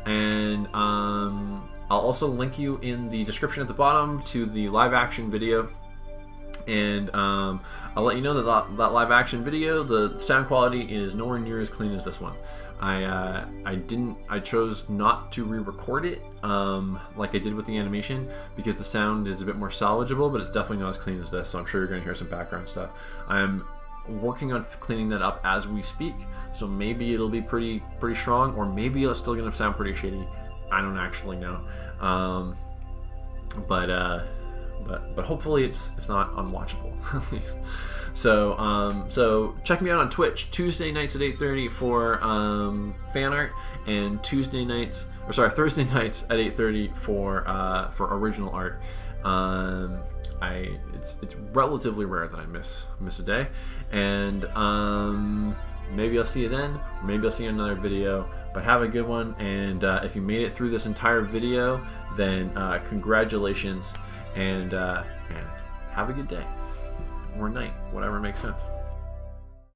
and I'll also link you in the description at the bottom to the live action video. And I'll let you know that live action video, the sound quality is nowhere near as clean as this one. I chose not to re-record it like I did with the animation because the sound is a bit more salvageable, but it's definitely not as clean as this, so I'm sure you're going to hear some background stuff. I'm working on cleaning that up as we speak, so maybe it'll be pretty strong, or maybe it's still going to sound pretty shitty. I don't actually know. But hopefully it's not unwatchable. So check me out on Twitch Tuesday nights at 8:30 for fan art, and Thursday nights at 8:30 for original art. It's relatively rare that I miss a day, and maybe I'll see you then, or maybe I'll see you in another video. But have a good one, and if you made it through this entire video, then congratulations, and have a good day or night, whatever makes sense.